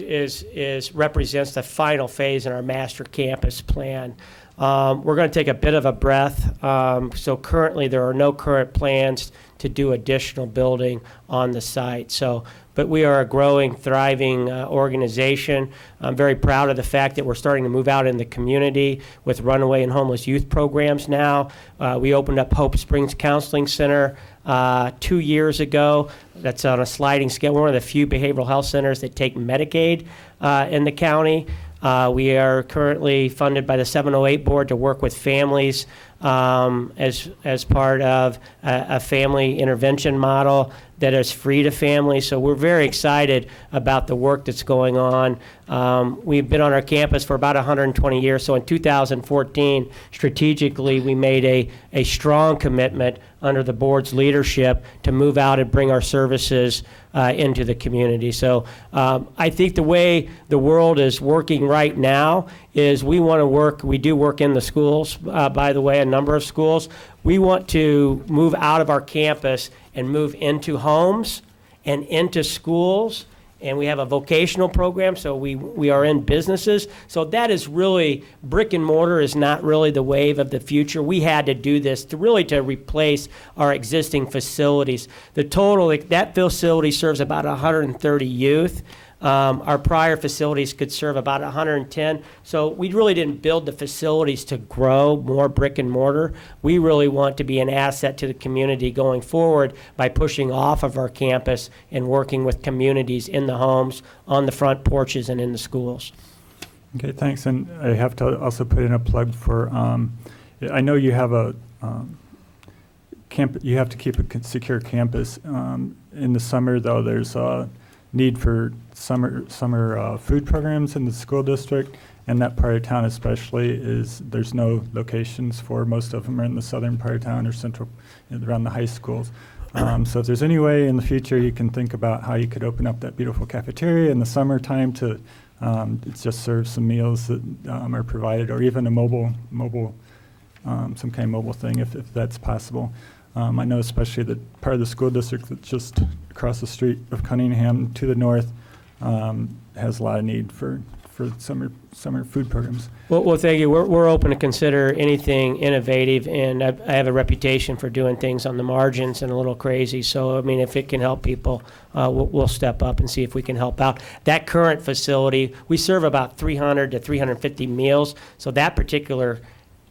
represents the final phase in our master campus plan. we're going to take a bit of a breath. So currently, there are no current plans to do additional building on the site. So, but we are a growing, thriving organization. I'm very proud of the fact that we're starting to move out in the community with runaway and homeless youth programs now. We opened up Hope Springs Counseling Center 2 years ago. That's on a sliding scale. We're one of the few behavioral health centers that take Medicaid in the county. We are currently funded by the 708 board to work with families as part of a family intervention model that is free to families. So we're very excited about the work that's going on. We've been on our campus for about 120 years. So in 2014, strategically, we made a strong commitment under the board's leadership to move out and bring our services into the community. So I think the way the world is working right now is we want to work, we do work in the schools, by the way, a number of schools. We want to move out of our campus and move into homes and into schools. And we have a vocational program, so we are in businesses. So that is really, brick and mortar is not really the wave of the future. We had to do this to replace our existing facilities. The total, that facility serves about 130 youth. Our prior facilities could serve about 110. So we really didn't build the facilities to grow more brick and mortar. We really want to be an asset to the community going forward by pushing off of our campus and working with communities in the homes, on the front porches, and in the schools. Okay, thanks. And I have to also put in a plug for, I know you have a you have to keep a secure campus. In the summer, though, there's a need for summer food programs in the school district, and that part of town especially there's no locations for. Most of them are in the southern part of town or central, around the high schools. So if there's any way in the future you can think about how you could open up that beautiful cafeteria in the summertime to just serve some meals that are provided, or even a mobile some kind of mobile thing if that's possible. I know especially that part of the school district that's just across the street of Cunningham to the north has a lot of need for summer food programs. Well, thank you. We're open to consider anything innovative, and I have a reputation for doing things on the margins and a little crazy. So, I mean, if it can help people, we'll step up and see if we can help out. That current facility, we serve about 300 to 350 meals. So that particular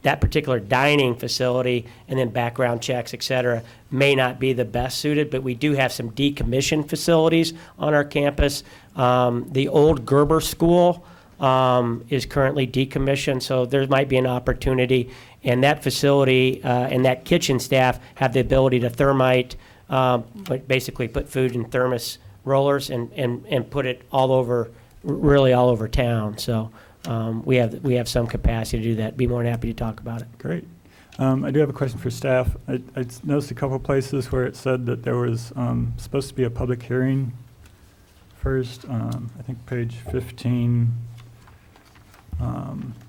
dining facility and then background checks, et cetera, may not be the best suited, but we do have some decommissioned facilities on our campus. The old Gerber School is currently decommissioned, so there might be an opportunity. And that facility and that kitchen staff have the ability to thermite, but basically put food in thermos rollers and put it all over town. So we have some capacity to do that. Be more than happy to talk about it. Great. I do have a question for staff. I noticed a couple places where it said that there was supposed to be a public hearing first. I think page 15,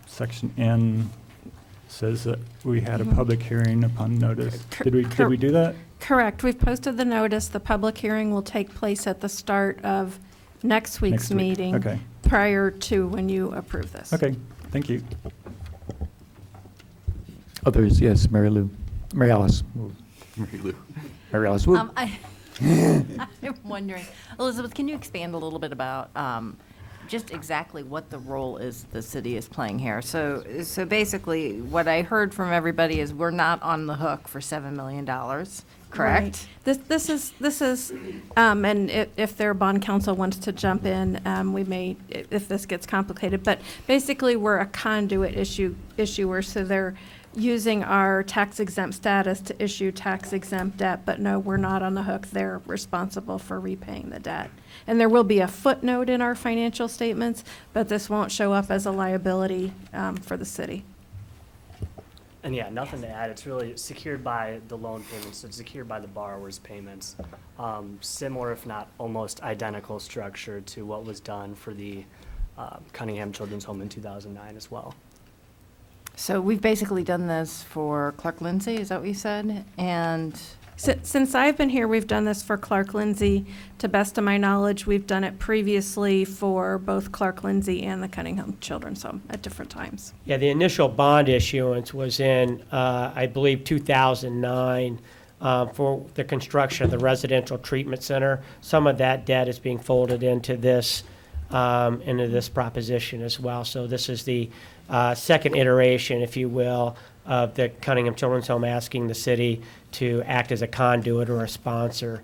section N says that we had a public hearing upon notice. Did we do that? Correct. We've posted the notice. The public hearing will take place at the start of next week's meeting. Okay. Prior to when you approve this. Okay, thank you. Others, yes, Mary Alice. Mary Alice. Woo. I'm wondering, Elizabeth, can you expand a little bit about just exactly what the role is the city is playing here? So basically, what I heard from everybody is we're not on the hook for $7 million, correct? Right. This is, and if their bond counsel wants to jump in, we may, if this gets complicated. But basically, we're a conduit issuer, so they're using our tax exempt status to issue tax exempt debt. But no, we're not on the hook. They're responsible for repaying the debt. And there will be a footnote in our financial statements, but this won't show up as a liability for the city. And yeah, nothing to add. It's really secured by the loan payments. So it's secured by the borrower's payments. Similar, if not almost identical structure to what was done for the Cunningham Children's Home in 2009 as well. So we've basically done this for Clark Lindsay, is that what you said? And Since I've been here, we've done this for Clark Lindsay. To best of my knowledge, we've done it previously for both Clark Lindsay and the Cunningham Children's Home at different times. Yeah, the initial bond issuance was in, I believe, 2009 for the construction of the residential treatment center. Some of that debt is being folded into this proposition as well. So this is the second iteration, if you will, of the Cunningham Children's Home asking the city to act as a conduit or a sponsor.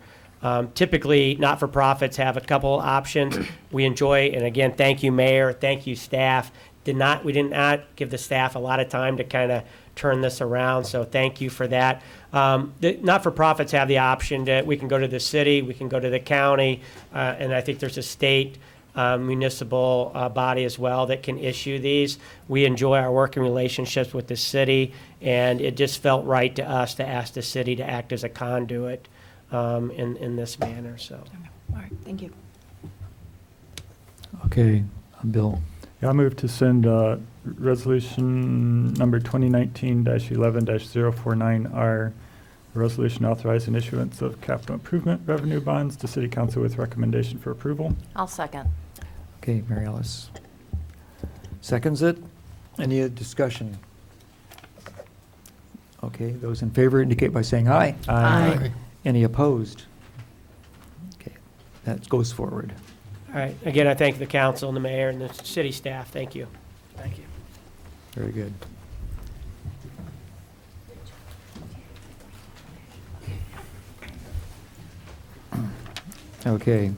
Typically, not-for-profits have a couple options. We enjoy, and again, thank you, Mayor, thank you, staff. We did not give the staff a lot of time to kind of turn this around, so thank you for that. The not-for-profits have the option that we can go to the city, we can go to the county, and I think there's a state municipal body as well that can issue these. We enjoy our working relationships with the city, and it just felt right to us to ask the city to act as a conduit in this manner. So, All right, thank you. Okay, Bill. Yeah, I move to send resolution number 2019-11-049R, a resolution authorizing issuance of capital improvement revenue bonds to City Council with recommendation for approval. I'll second. Okay, Mary Alice seconds it. Any discussion? Okay, those in favor indicate by saying aye. Aye. Any opposed? Okay, that goes forward. all right, again, I thank the council and the mayor and the city staff. Thank you. Thank you. Very good. Okay.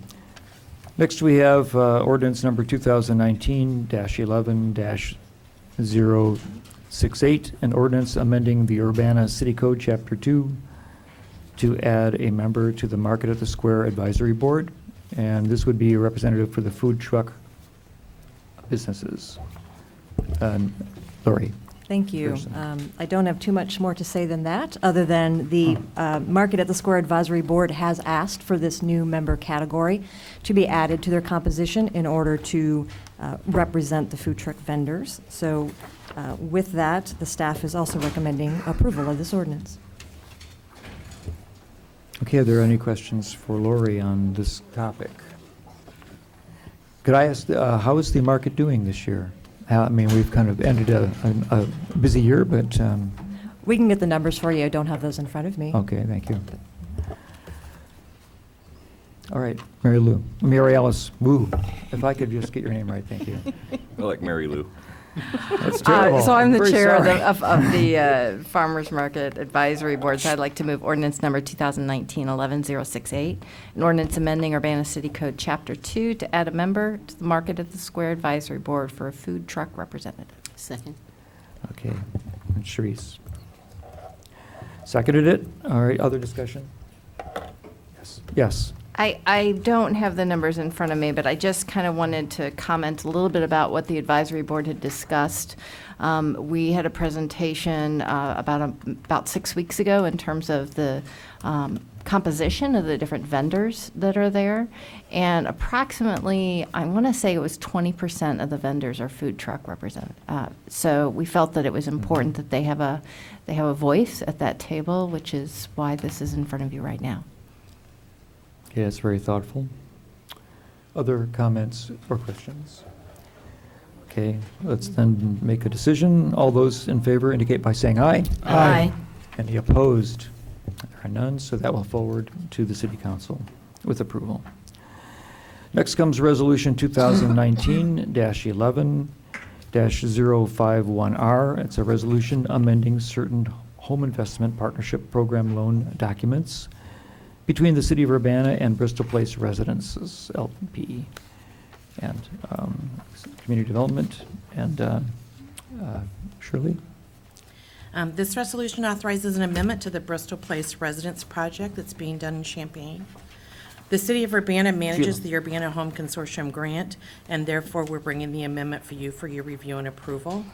Next, we have ordinance number 2019-11-068, an ordinance amending the Urbana City Code, Chapter 2, to add a member to the Market at the Square Advisory Board, and this would be a representative for the food truck businesses. Lori. Thank you. Pearson. I don't have too much more to say than that, other than the Market at the Square Advisory Board has asked for this new member category to be added to their composition in order to represent the food truck vendors. So with that, the staff is also recommending approval of this ordinance. Okay, are there any questions for Lori on this topic? Could I ask, how is the market doing this year? I mean, we've kind of ended a busy year, but... We can get the numbers for you. I don't have those in front of me. Okay, thank you. All right, Mary Alice Wu. If I could just get your name right, thank you. I like Mary Lou. That's terrible. So I'm the very chair sorry. of the Farmers Market Advisory Board, so I'd like to move ordinance number 2019-11-068, an ordinance amending Urbana City Code Chapter 2 to add a member to the Market at the Square Advisory Board for a food truck representative. Second. Okay, and Sharice. Seconded it. All right, other discussion? Yes. Yes. I don't have the numbers in front of me, but I just kind of wanted to comment a little bit about what the advisory board had discussed. We had a presentation about 6 weeks ago in terms of the composition of the different vendors that are there, and approximately, I want to say it was 20% of the vendors are food truck represented. So we felt that it was important that they have a voice at that table, which is why this is in front of you right now. Okay, that's very thoughtful. Other comments or questions? Okay, let's then make a decision. All those in favor indicate by saying aye. Aye. Any opposed? There are none, so that will forward to the City Council with approval. Next comes Resolution 2019-11-051R. It's a resolution amending certain home investment partnership program loan documents between the City of Urbana and Bristol Place Residences, LP, and Community Development. And Shirley? This resolution authorizes an amendment to the Bristol Place Residence project that's being done in Champaign. The City of Urbana manages the Urbana Home Consortium grant, and therefore we're bringing the amendment for your review and approval.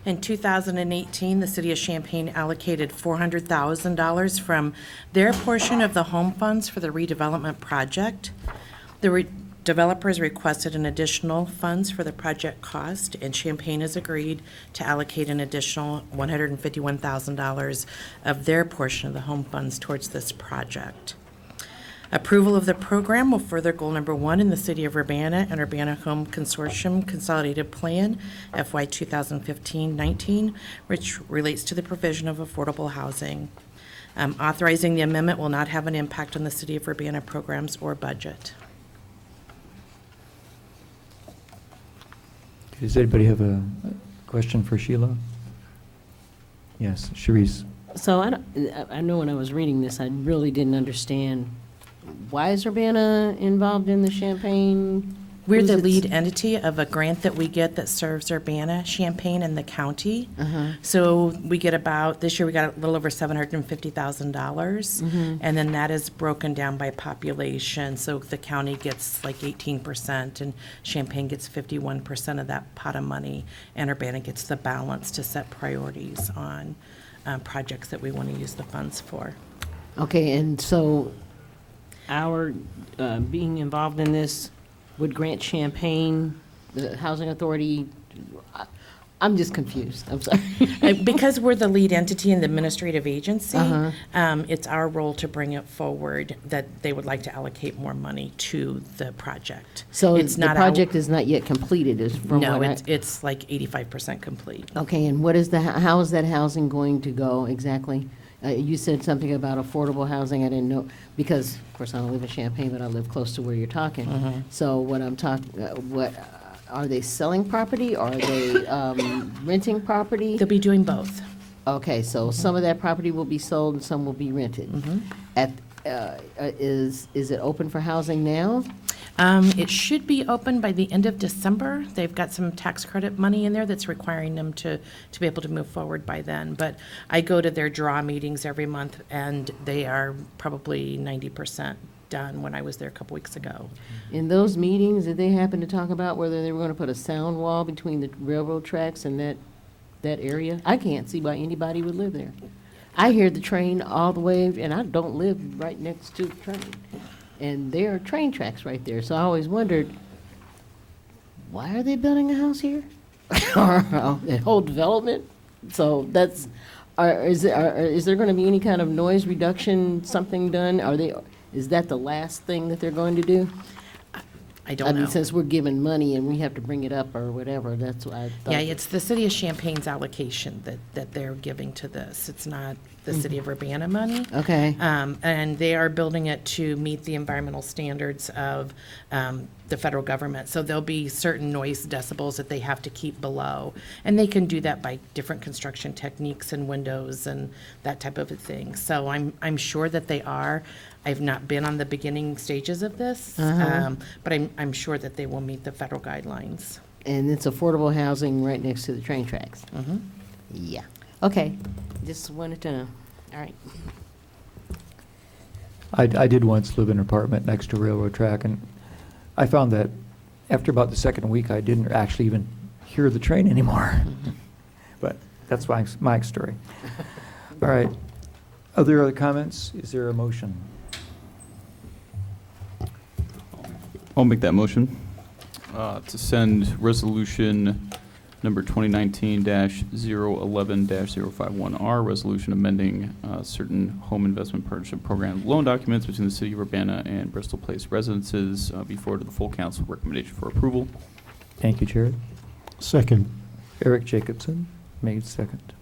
In 2018, the City of Champaign allocated $400,000 from their portion of the home funds for the redevelopment project. The developers requested an additional funds for the project cost, and Champaign has agreed to allocate an additional $151,000 of their portion of the home funds towards this project. Approval of the program will further goal number 1 in the City of Urbana and Urbana Home Consortium Consolidated Plan FY 2015-19, which relates to the provision of affordable housing. Authorizing the amendment will not have an impact on the City of Urbana programs or budget. Does anybody have a question for Sheila? Yes, Sharice. So I know when I was reading this, I really didn't understand, why is Urbana involved in the Champaign? We're Who's the its- lead entity of a grant that we get that serves Urbana, Champaign, and the county. Uh-huh. So we get this year we got a little over $750,000. Mhm. And then that is broken down by population. So the county gets like 18% and Champaign gets 51% of that pot of money. And Urbana gets the balance to set priorities on projects that we want to use the funds for. Okay, and so our being involved in this would grant Champaign, the Housing Authority, I'm just confused, I'm sorry. Because we're the lead entity and the administrative agency, Uh-huh. It's our role to bring it forward that they would like to allocate more money to the project. So It's the not project is not yet completed, is from No, what it's like 85% complete. Okay, and what is how is that housing going to go exactly? You said something about affordable housing, I didn't know, because, of course, I don't live in Champaign, but I live close to where you're talking. Mhm. So what I'm talking, are they selling property, or are they renting property? They'll be doing both. Okay, so some of that property will be sold and some will be rented. Is it open for housing now? It should be open by the end of December. They've got some tax credit money in there that's requiring them to be able to move forward by then. But I go to their draw meetings every month, and they are probably 90% done when I was there a couple weeks ago. In those meetings, did they happen to talk about whether they were going to put a sound wall between the railroad tracks and that area? I can't see why anybody would live there. I hear the train all the way, and I don't live right next to the train. And there are train tracks right there, so I always wondered, why are they building a house here? Or a whole development? So that's, is there going to be any kind of noise reduction, something done? Is that the last thing that they're going to do? I don't know. Since we're given money and we have to bring it up or whatever, that's what I thought. Yeah, it's the City of Champaign's allocation that they're giving to this. It's not the City of Urbana money. Okay. And they are building it to meet the environmental standards of the federal government. So there'll be certain noise decibels that they have to keep below. And they can do that by different construction techniques and windows and that type of a thing. So I'm sure that they are. I've not been on the beginning stages of this, but I'm sure that they will meet the federal guidelines. And it's affordable housing right next to the train tracks? Mhm. Yeah. Okay, just wanted to know. All right. I did once live in an apartment next to a railroad track, and I found that after about the second week, I didn't actually even hear the train anymore. But that's my story. All right. Are there other comments? Is there a motion? I'll make that motion to send resolution number 2019-011-051R, resolution amending certain home investment partnership program loan documents between the City of Urbana and Bristol Place residences before to the full council recommendation for approval. Thank you, Jared. Second. Eric Jacobson made second.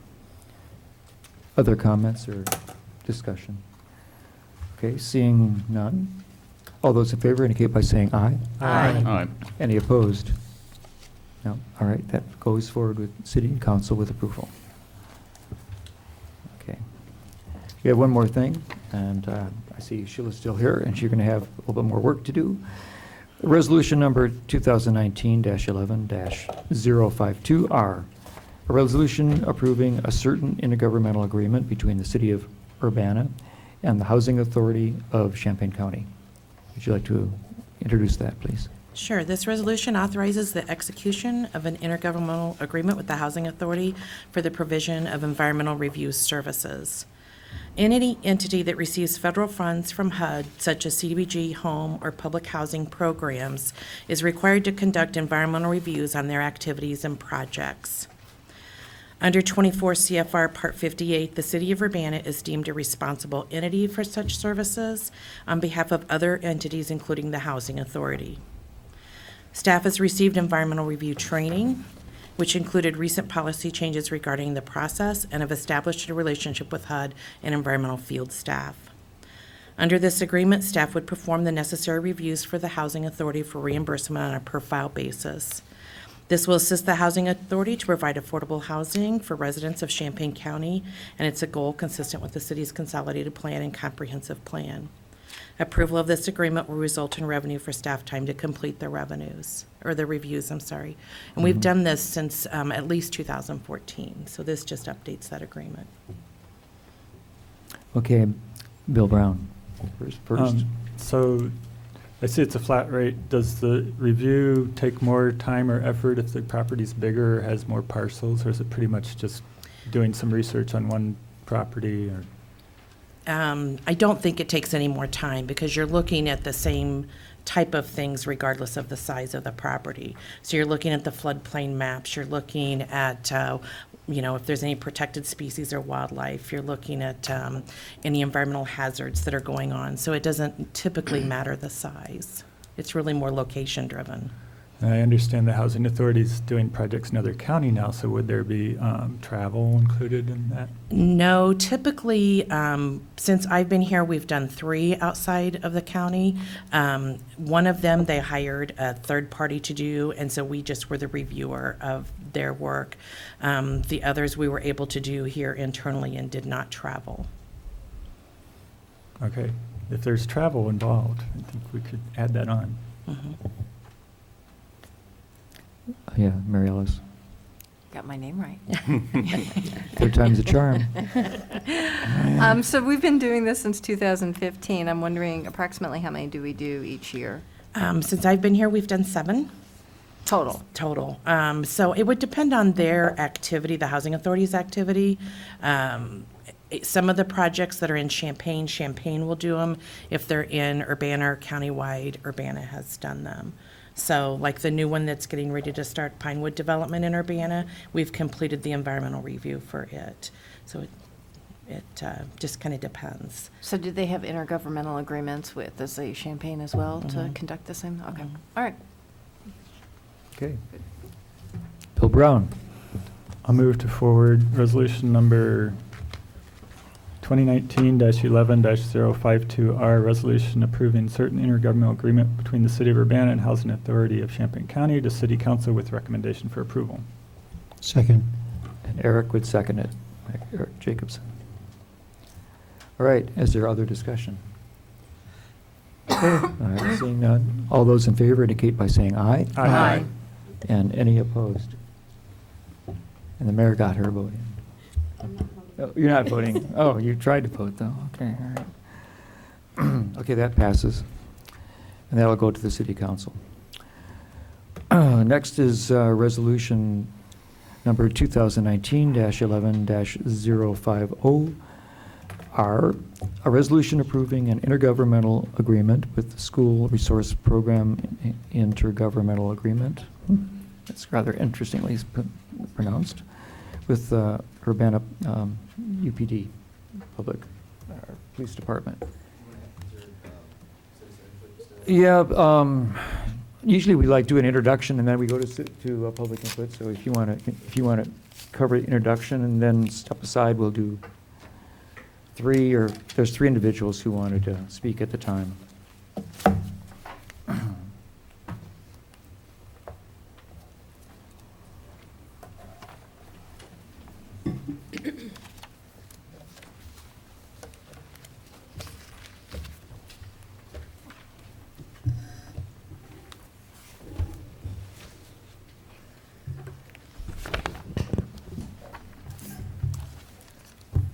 Other comments or discussion? Okay, seeing none. All those in favor indicate by saying aye. Aye. Aye. Any opposed? No. All right, that goes forward with City and Council with approval. Okay. We have one more thing, and I see Sheila's still here, and she's going to have a little bit more work to do. Resolution number 2019-11-052R, a resolution approving a certain intergovernmental agreement between the City of Urbana and the Housing Authority of Champaign County. Would you like to introduce that, please? Sure. This resolution authorizes the execution of an intergovernmental agreement with the Housing Authority for the provision of environmental review services. Any entity that receives federal funds from HUD, such as CDBG, home, or public housing programs, is required to conduct environmental reviews on their activities and projects. Under 24 CFR Part 58, the City of Urbana is deemed a responsible entity for such services on behalf of other entities, including the Housing Authority. Staff has received environmental review training, which included recent policy changes regarding the process, and have established a relationship with HUD and environmental field staff. Under this agreement, staff would perform the necessary reviews for the Housing Authority for reimbursement on a per-file basis. This will assist the Housing Authority to provide affordable housing for residents of Champaign County, and it's a goal consistent with the city's consolidated plan and comprehensive plan. Approval of this agreement will result in revenue for staff time to complete the reviews. And we've done this since at least 2014, so this just updates that agreement. Okay, Bill Brown, first. So I see it's a flat rate. Does the review take more time or effort if the property's bigger or has more parcels, or is it pretty much just doing some research on one property? Or I don't think it takes any more time because you're looking at the same type of things regardless of the size of the property. So you're looking at the floodplain maps, you're looking at if there's any protected species or wildlife, you're looking at any environmental hazards that are going on. So it doesn't typically matter the size. It's really more location driven. I understand the Housing Authority is doing projects in other county now, so would there be travel included in that? No, typically, since I've been here, we've done 3 outside of the county. One of them, they hired a third party to do, and so we just were the reviewer of their work. The others we were able to do here internally and did not travel. Okay. If there's travel involved, I think we could add that on. Mm-hmm. Yeah, Mary Ellis. Got my name right. Third time's a charm. So we've been doing this since 2015. I'm wondering approximately how many do we do each year? Since I've been here, we've done 7. Total. So it would depend on their activity, the Housing Authority's activity. Some of the projects that are in Champaign will do them. If they're in Urbana or countywide, Urbana has done them. So like the new one that's getting ready to start, Pinewood Development in Urbana, we've completed the environmental review for it. So it just kind of depends. So did they have intergovernmental agreements with, the city of Champaign as well to conduct the same? Okay, all right. Okay. Bill Brown. I'll move to forward resolution number 2019-11-052R, resolution approving certain intergovernmental agreement between the City of Urbana and Housing Authority of Champaign County to City Council with recommendation for approval. Second. And Eric would second it. Eric Jacobson. All right, is there other discussion? Okay, all right, seeing none. All those in favor indicate by saying aye. Aye. And any opposed? And the mayor got her vote in. Oh, you're not voting. Oh, you tried to vote, though. Okay, all right. Okay, that passes. And that'll go to the city council. Next is resolution number 2019-11-050R, a resolution approving an intergovernmental agreement with the School Resource Program Intergovernmental Agreement. That's rather interestingly pronounced, with Urbana UPD, Public Police Department. Yeah, usually we like do an introduction and then we go to public input. So if you want to cover the introduction and then step aside, we'll do 3, or there's 3 individuals who wanted to speak at the time.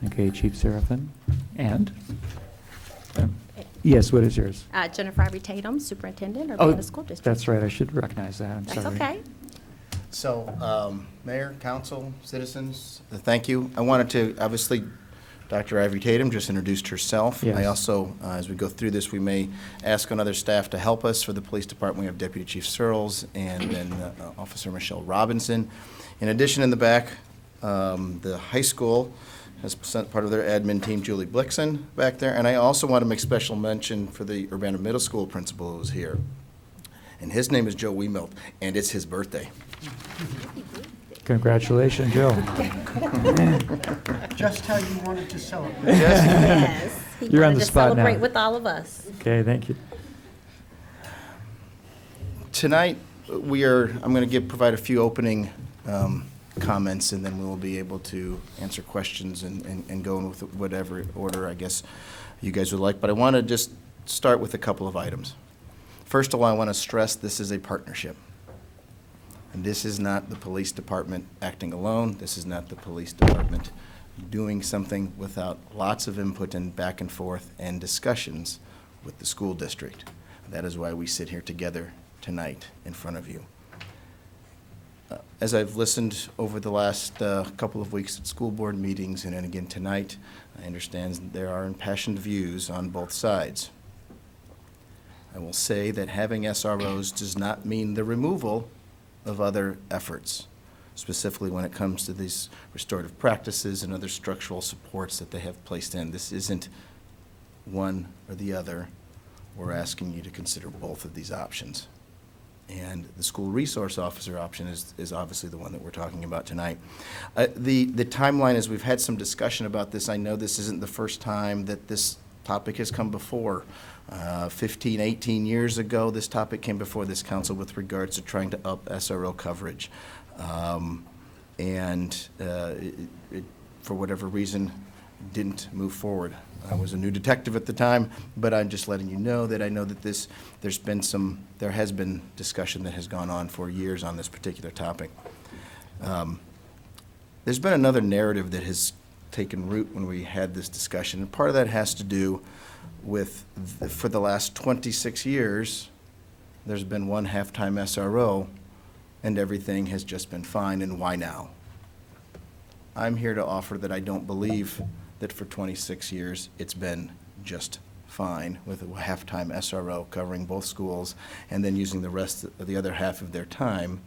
Okay, Chief Seraphin. And? Yes, what is yours? Jennifer Ivy Tatum, Superintendent, Urbana School District. That's right, I should recognize that, I'm That's sorry. okay. So, Mayor, Council, citizens, thank you. I wanted to obviously Dr. Ivy Tatum just introduced herself. Yes. I also, as we go through this, we may ask on other staff to help us. For the police department, we have Deputy Chief Searles and then Officer Michelle Robinson. In addition, in the back, the high school has sent part of their admin team, Julie Blixen, back there. And I also want to make special mention for the Urbana Middle School principal who's here. And his name is Joe Wiemelt, and it's his birthday. Congratulations, Joe. Just how you wanted to celebrate. Yes. He You're on wanted the to spot now. celebrate with all of us. Okay, thank you. Tonight, I'm going to provide a few opening comments, and then we will be able to answer questions and go in with whatever order, I guess, you guys would like. But I want to just start with a couple of items. First of all, I want to stress this is a partnership. And this is not the police department acting alone. This is not the police department doing something without lots of input and back and forth and discussions with the school district. That is why we sit here together tonight in front of you. As I've listened over the last couple of weeks at school board meetings and then again tonight, I understand there are impassioned views on both sides. I will say that having SROs does not mean the removal of other efforts, specifically when it comes to these restorative practices and other structural supports that they have placed in. This isn't one or the other. We're asking you to consider both of these options. And the school resource officer option is obviously the one that we're talking about tonight. The timeline is we've had some discussion about this. I know this isn't the first time that this topic has come before. 15, 18 years ago, this topic came before this council with regards to trying to up SRO coverage. For whatever reason, didn't move forward. I was a new detective at the time, but I'm just letting you know that I know that there has been discussion that has gone on for years on this particular topic. There's been another narrative that has taken root when we had this discussion, and part of that has to do with, for the last 26 years, there's been one halftime SRO, and everything has just been fine, and why now? I'm here to offer that I don't believe that for 26 years it's been just fine with a halftime SRO covering both schools and then using the rest of the other half of their time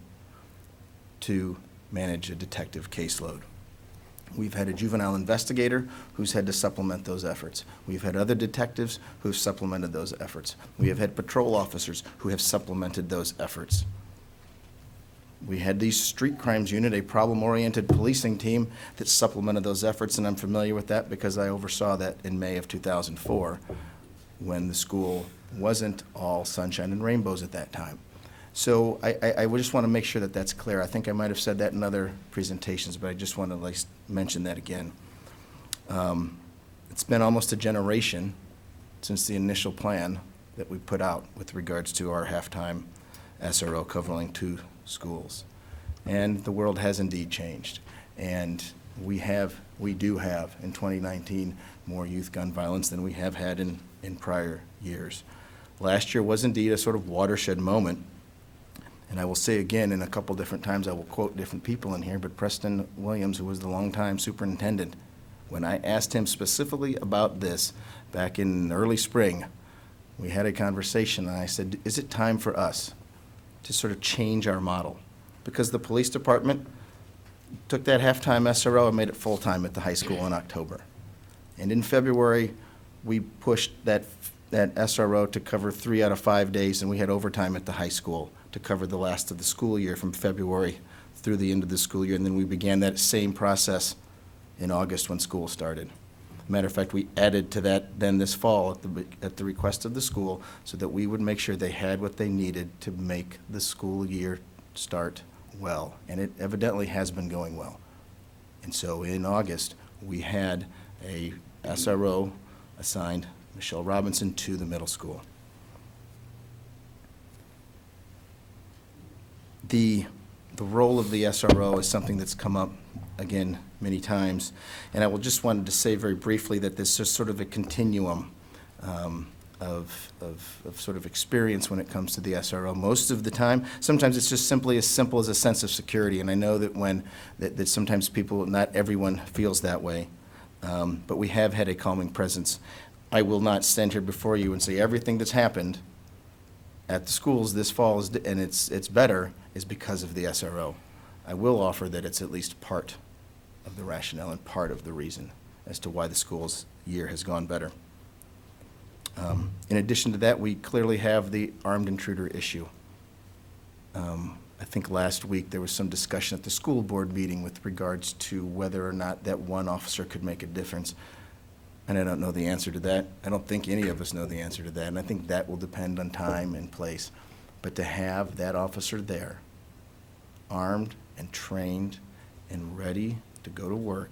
to manage a detective caseload. We've had a juvenile investigator who's had to supplement those efforts. We've had other detectives who've supplemented those efforts. We have had patrol officers who have supplemented those efforts. We had the street crimes unit, a problem-oriented policing team that supplemented those efforts, and I'm familiar with that because I oversaw that in May of 2004 when the school wasn't all sunshine and rainbows at that time. So I would just want to make sure that that's clear. I think I might have said that in other presentations, but I just want to mention that again. It's been almost a generation since the initial plan that we put out with regards to our halftime SRO covering 2 schools. And the world has indeed changed. And we do have, in 2019, more youth gun violence than we have had in prior years. Last year was indeed a sort of watershed moment. And I will say again, in a couple different times, I will quote different people in here, but Preston Williams, who was the longtime superintendent, when I asked him specifically about this back in early spring, we had a conversation, and I said, is it time for us to sort of change our model? Because the police department took that halftime SRO and made it full-time at the high school in October. And in February, we pushed that SRO to cover 3 out of 5 days, and we had overtime at the high school to cover the last of the school year from February through the end of the school year. And then we began that same process in August when school started. Matter of fact, we added to that then this fall at the request of the school so that we would make sure they had what they needed to make the school year start well. And it evidently has been going well. And so in August, we had a SRO assigned, Michelle Robinson, to the middle school. The role of the SRO is something that's come up, again, many times. And I will just wanted to say very briefly that this is sort of a continuum of sort of experience when it comes to the SRO. Most of the time, sometimes it's just simply as simple as a sense of security. And I know that that sometimes people, not everyone feels that way. but we have had a calming presence. I will not stand here before you and say everything that's happened at the schools this fall and it's better is because of the SRO. I will offer that it's at least part of the rationale and part of the reason as to why the school's year has gone better. In addition to that, we clearly have the armed intruder issue. I think last week there was some discussion at the school board meeting with regards to whether or not that one officer could make a difference. And I don't know the answer to that. I don't think any of us know the answer to that. And I think that will depend on time and place. But to have that officer there, armed and trained and ready to go to work,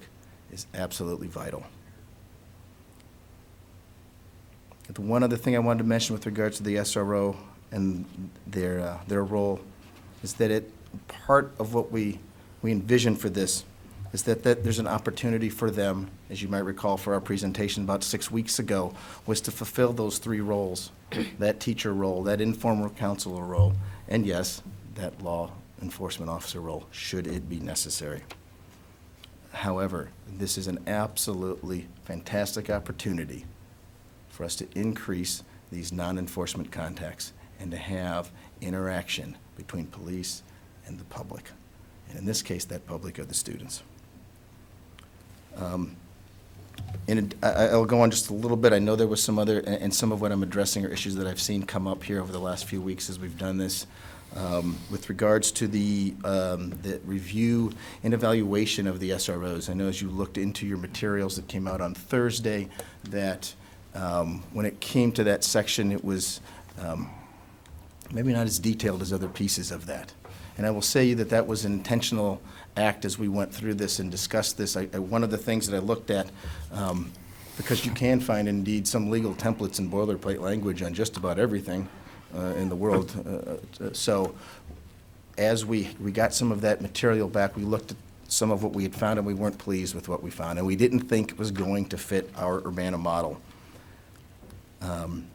is absolutely vital. The one other thing I wanted to mention with regards to the SRO and their role is that part of what we envision for this is that there's an opportunity for them, as you might recall for our presentation about 6 weeks ago, was to fulfill those 3 roles, that teacher role, that informal counselor role, and yes, that law enforcement officer role, should it be necessary. However, this is an absolutely fantastic opportunity for us to increase these non-enforcement contacts and to have interaction between police and the public. And in this case, that public are the students. I'll go on just a little bit. I know there was some other, and some of what I'm addressing are issues that I've seen come up here over the last few weeks as we've done this. With regards to the review and evaluation of the SROs, I know as you looked into your materials that came out on Thursday that when it came to that section, it was maybe not as detailed as other pieces of that. And I will say that that was an intentional act as we went through this and discussed this. One of the things that I looked at, because you can find indeed some legal templates and boilerplate language on just about everything in the world. So as we got some of that material back, we looked at some of what we had found and we weren't pleased with what we found. And we didn't think it was going to fit our Urbana model.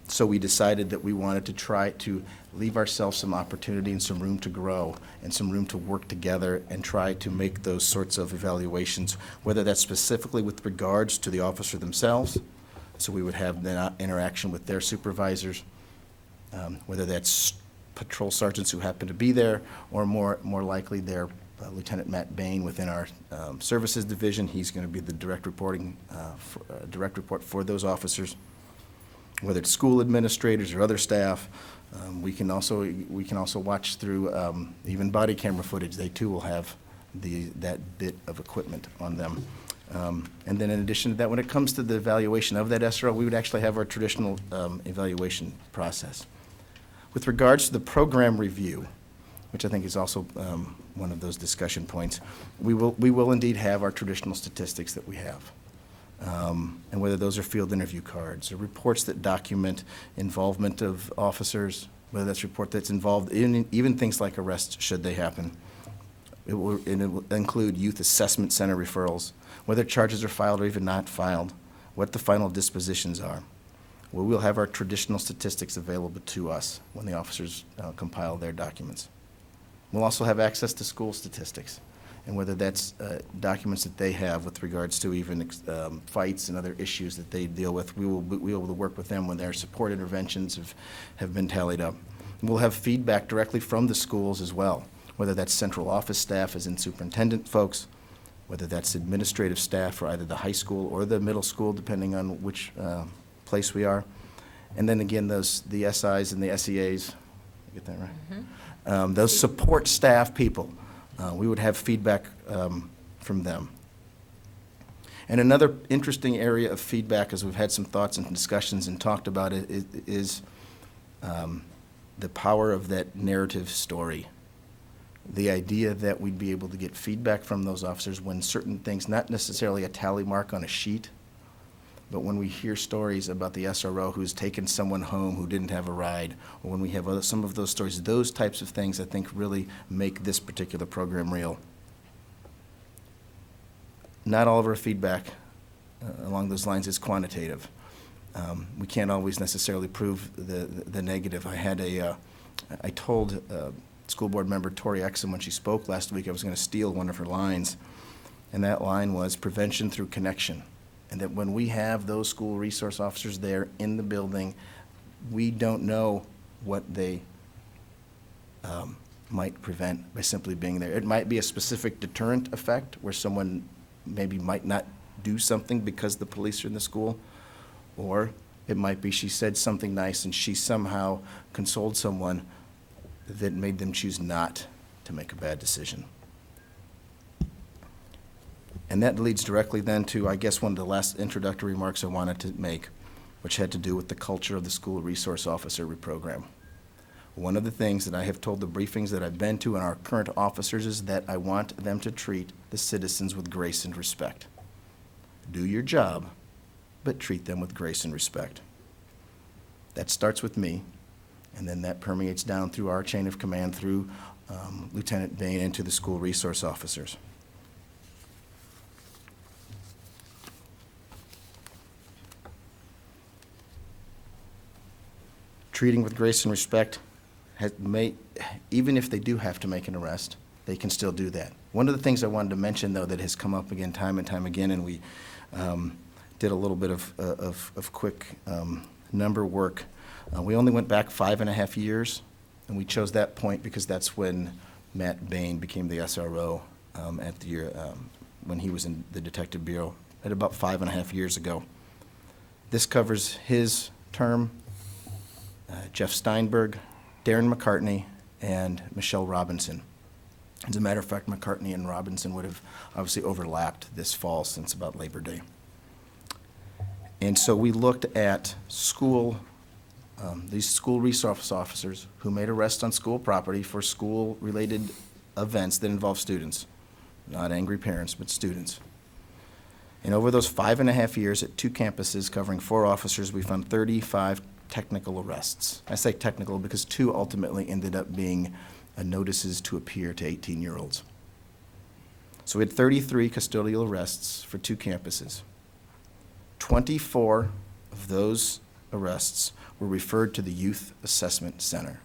So we decided that we wanted to try to leave ourselves some opportunity and some room to grow and some room to work together and try to make those sorts of evaluations, whether that's specifically with regards to the officer themselves, so we would have the interaction with their supervisors, whether that's patrol sergeants who happen to be there, or more likely their Lieutenant Matt Bain within our services division. He's going to be the direct report for those officers. Whether it's school administrators or other staff, we can also watch through even body camera footage. They too will have that bit of equipment on them. And then in addition to that, when it comes to the evaluation of that SRO, we would actually have our traditional evaluation process. With regards to the program review, which I think is also one of those discussion points, we will indeed have our traditional statistics that we have. And whether those are field interview cards or reports that document involvement of officers, whether that's a report that's involved in even things like arrests should they happen. It will include youth assessment center referrals, whether charges are filed or even not filed, what the final dispositions are. Well, we'll have our traditional statistics available to us when the officers compile their documents. We'll also have access to school statistics, and whether that's documents that they have with regards to even fights and other issues that they deal with, we will be able to work with them when their support interventions have been tallied up. We'll have feedback directly from the schools as well, whether that's central office staff as in superintendent folks, whether that's administrative staff for either the high school or the middle school, depending on which place we are. And then again, the SIs and the SEAs, get that right? Mm-hmm. Those support staff people. We would have feedback from them. And another interesting area of feedback, as we've had some thoughts and discussions and talked about it, is the power of that narrative story. The idea that we'd be able to get feedback from those officers when certain things, not necessarily a tally mark on a sheet, but when we hear stories about the SRO who's taken someone home who didn't have a ride, or when we have some of those stories, those types of things I think really make this particular program real. Not all of our feedback along those lines is quantitative. We can't always necessarily prove the negative. I told school board member Tori Exum when she spoke last week I was going to steal one of her lines, and that line was prevention through connection. And that when we have those school resource officers there in the building, we don't know what they might prevent by simply being there. It might be a specific deterrent effect where someone maybe might not do something because the police are in the school, or it might be she said something nice and she somehow consoled someone that made them choose not to make a bad decision. And that leads directly then to, I guess, one of the last introductory remarks I wanted to make, which had to do with the culture of the school resource officer program. One of the things that I have told the briefings that I've been to and our current officers is that I want them to treat the citizens with grace and respect. Do your job, but treat them with grace and respect. That starts with me, and then that permeates down through our chain of command through Lieutenant Bain into the school resource officers. Treating with grace and respect even if they do have to make an arrest, they can still do that. One of the things I wanted to mention, though, that has come up again time and time again, and we did a little bit of quick number work. We only went back 5.5 years, and we chose that point because that's when Matt Bain became the SRO at the year when he was in the Detective Bureau at about 5.5 years ago. This covers his term, Jeff Steinberg, Darren McCartney, and Michelle Robinson. As a matter of fact, McCartney and Robinson would have obviously overlapped this fall since about Labor Day. And so we looked at these school resource officers who made arrests on school property for school-related events that involve students, not angry parents, but students. And over those 5.5 years at 2 campuses covering 4 officers, we found 35 technical arrests. I say technical because 2 ultimately ended up being notices to appear to 18-year-olds. So we had 33 custodial arrests for 2 campuses. 24 of those arrests were referred to the Youth Assessment Center.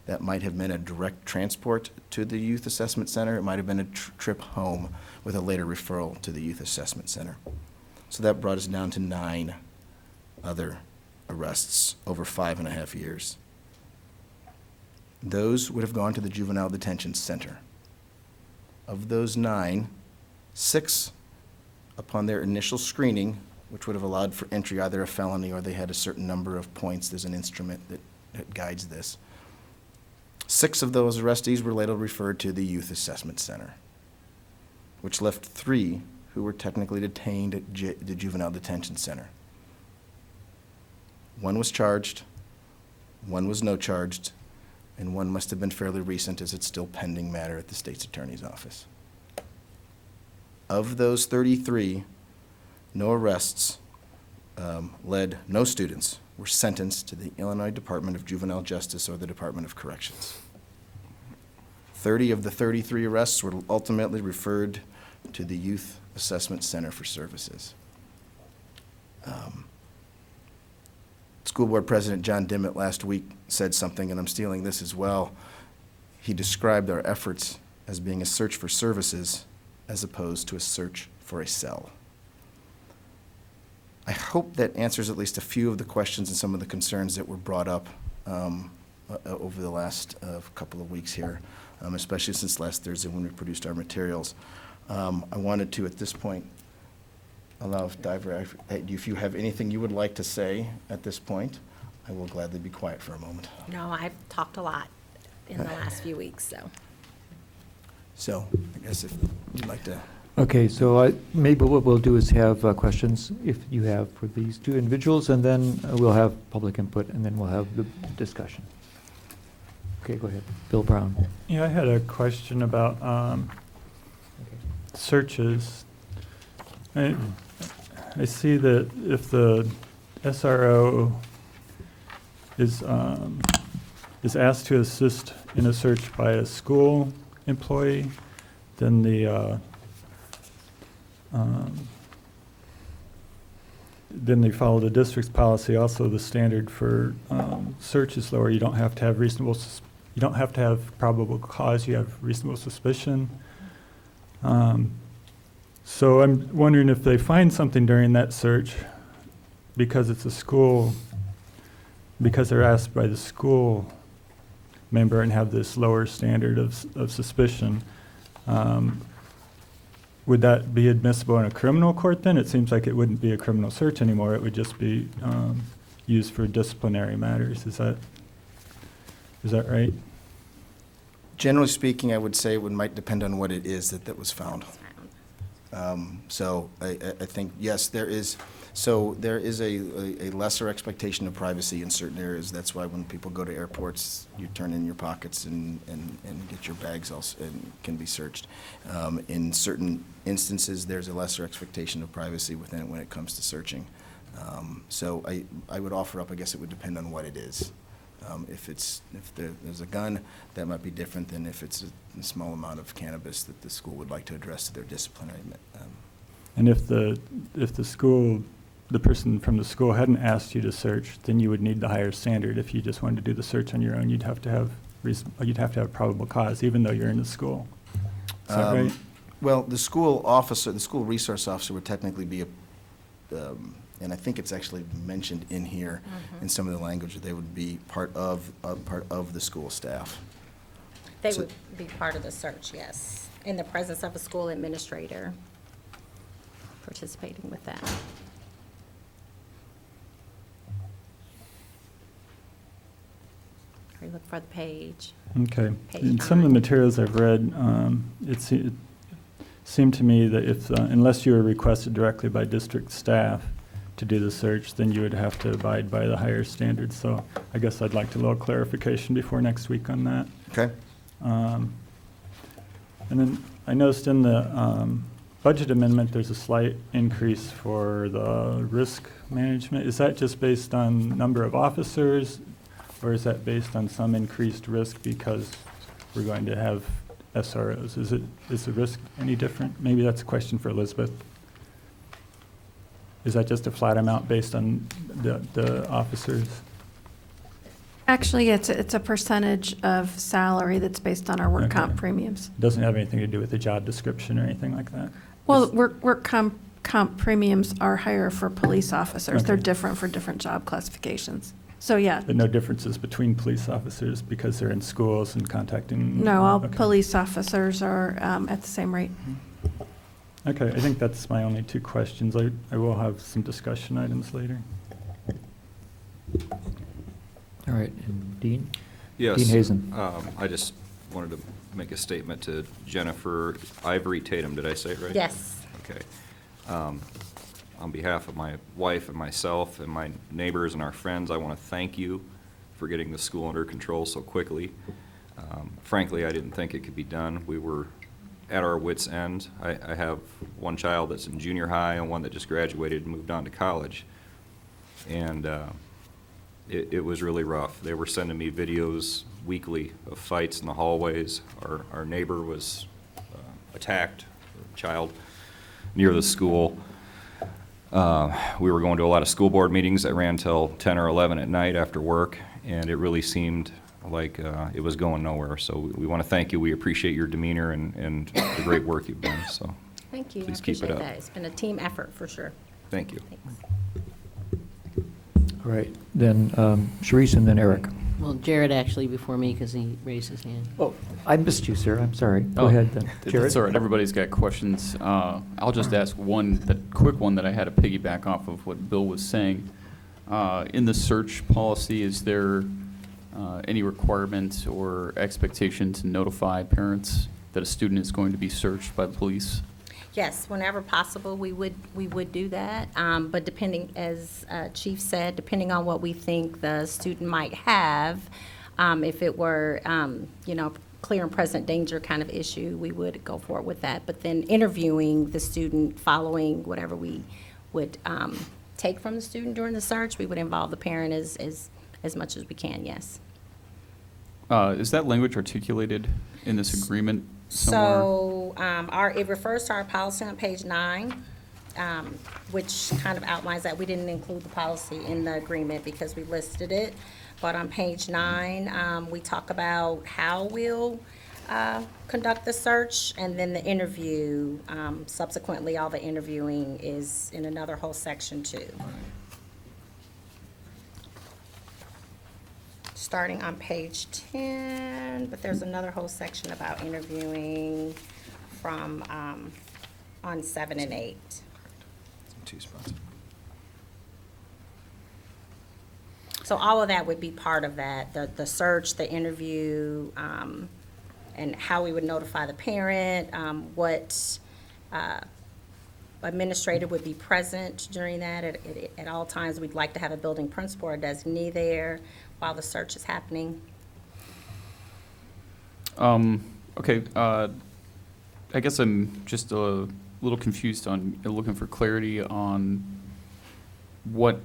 That might have been a direct transport to the Youth Assessment Center. It might have been a trip home with a later referral to the Youth Assessment Center. So that brought us down to 9 other arrests over 5.5 years. Those would have gone to the Juvenile Detention Center. Of those 9, 6 upon their initial screening, which would have allowed for entry either a felony or they had a certain number of points. There's an instrument that guides this. 6 of those arrestees were later referred to the Youth Assessment Center, which left 3 who were technically detained at the Juvenile Detention Center. 1 was charged, 1 was no charged, and 1 must have been fairly recent as it's still pending matter at the state's attorney's office. Of those 33, no arrests no students were sentenced to the Illinois Department of Juvenile Justice or the Department of Corrections. 30 of the 33 arrests were ultimately referred to the Youth Assessment Center for Services. School Board President John Dimmitt last week said something, and I'm stealing this as well. He described our efforts as being a search for services as opposed to a search for a cell. I hope that answers at least a few of the questions and some of the concerns that were brought up over the last couple of weeks here, especially since last Thursday when we produced our materials. I wanted to, at this point, allow Diver, if you have anything you would like to say at this point, I will gladly be quiet for a moment. No, I've talked a lot in the last few weeks, so. So I guess if you'd like to. Okay, so maybe what we'll do is have questions, if you have, for these 2 individuals, and then we'll have public input, and then we'll have the discussion. Okay, go ahead. Bill Brown. Yeah, I had a question about searches. I see that if the SRO is asked to assist in a search by a school employee, then then they follow the district's policy. Also, the standard for search is lower. You don't have to have you don't have to have probable cause. You have reasonable suspicion. So I'm wondering if they find something during that search, because it's a school, because they're asked by the school member and have this lower standard of suspicion, would that be admissible in a criminal court then? It seems like it wouldn't be a criminal search anymore. It would just be used for disciplinary matters. Is that right? Generally speaking, I would say it might depend on what it is that was found. So I think, yes, there is. So there is a lesser expectation of privacy in certain areas. That's why when people go to airports, you turn in your pockets and get your bags also and can be searched. In certain instances, there's a lesser expectation of privacy within it when it comes to searching. So I would offer up, I guess it would depend on what it is. If there's a gun, that might be different than if it's a small amount of cannabis that the school would like to address to their disciplinary. And if the school, the person from the school hadn't asked you to search, then you would need the higher standard. If you just wanted to do the search on your own, you'd have to have probable cause, even though you're in the school. Is that right? Well, the school officer, the school resource officer would technically be and I think it's actually mentioned in here in some of the language that they would be part of the school staff. They would be part of the search, yes, in the presence of a school administrator participating with that. Or you look for the page. Okay. Page In some of the materials I've read, it seemed to me that if, unless you were requested directly by district staff to do the search, then you would have to abide by the higher standards. So I guess I'd like a little clarification before next week on that. Okay. And then I noticed in the budget amendment, there's a slight increase for the risk management. Is that just based on number of officers, or is that based on some increased risk because we're going to have SROs? Is the risk any different? Maybe that's a question for Elizabeth. Is that just a flat amount based on the officers? Actually, it's a percentage of salary that's based on our work Okay. comp premiums. Doesn't have anything to do with the job description or anything like that? Well, work comp premiums are higher for police officers. They're Okay. different for different job classifications. So, yeah. But no differences between police officers because they're in schools and contacting? No, all Okay. police officers are at the same rate. Okay, I think that's my only two questions. I will have some discussion items later. All right, and Dean? Yes. Dean Hazen. I just wanted to make a statement to Jennifer Ivory Tatum. Did I say it right? Yes. Okay. On behalf of my wife and myself and my neighbors and our friends, I want to thank you for getting the school under control so quickly. Frankly, I didn't think it could be done. We were at our wits' end. I have one child that's in junior high and one that just graduated and moved on to college. And it was really rough. They were sending me videos weekly of fights in the hallways. Our neighbor was attacked, a child, near the school. We were going to a lot of school board meetings that ran till 10 or 11 at night after work, and it really seemed like it was going nowhere. So we want to thank you. We appreciate your demeanor and the great work you've done. So Thank you. I please keep it appreciate up. that. It's been a team effort for sure. Thank you. Thanks. All right, then Sharice and then Eric. Well, Jared actually before me because he raised his hand. Oh, I missed you, sir. I'm sorry. Go Oh, ahead then. Jared? That's all right. Everybody's got questions. I'll just ask the quick one that I had to piggyback off of what Bill was saying. In the search policy, is there any requirement or expectation to notify parents that a student is going to be searched by the police? Yes, whenever possible, we would do that. But depending, as Chief said, depending on what we think the student might have, if it were, clear and present danger kind of issue, we would go forward with that. But then interviewing the student, following whatever we would take from the student during the search, we would involve the parent as much as we can, yes. Is that language articulated in this agreement somewhere? So it refers to our policy on page 9, which kind of outlines that. We didn't include the policy in the agreement because we listed it. But on page 9, we talk about how we'll conduct the search, and then the interview, subsequently, all the interviewing is in another whole section too. Starting on page 10, but there's another whole section about interviewing from, on 7 and 8. 2 spots. So all of that would be part of that, the search, the interview, and how we would notify the parent, what administrator would be present during that. At all times, we'd like to have a building principal or designee there while the search is happening. Okay, I guess I'm just a little confused on, looking for clarity on what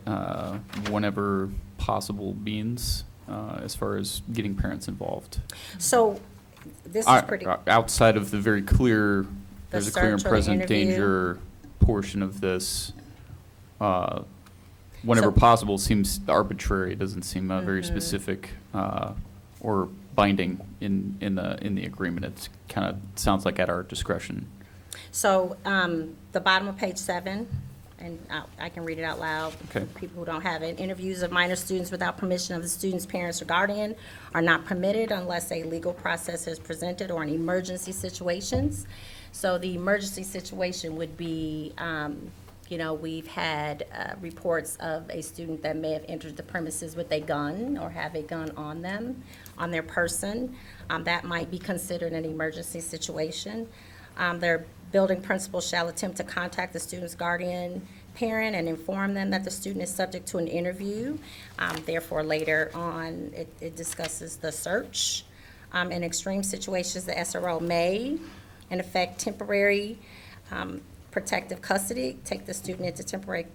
whenever possible means as far as getting parents involved. So this is pretty, Outside of the very clear, there's a clear and search or the present interview. danger portion of this. Whenever possible seems arbitrary. It doesn't seem very specific or binding in the agreement. It kind of sounds like at our discretion. so the bottom of page 7, and I can read it out loud for Okay. people who don't have it. Interviews of minor students without permission of the student's parents or guardian are not permitted unless a legal process is presented or in emergency situations. So the emergency situation would be, you know, we've had reports of a student that may have entered the premises with a gun or have a gun on them, on their person. That might be considered an emergency situation. Their building principal shall attempt to contact the student's guardian parent and inform them that the student is subject to an interview. Therefore, later on, it discusses the search. In extreme situations, the SRO may, in effect, temporary protective custody, take the student into temporary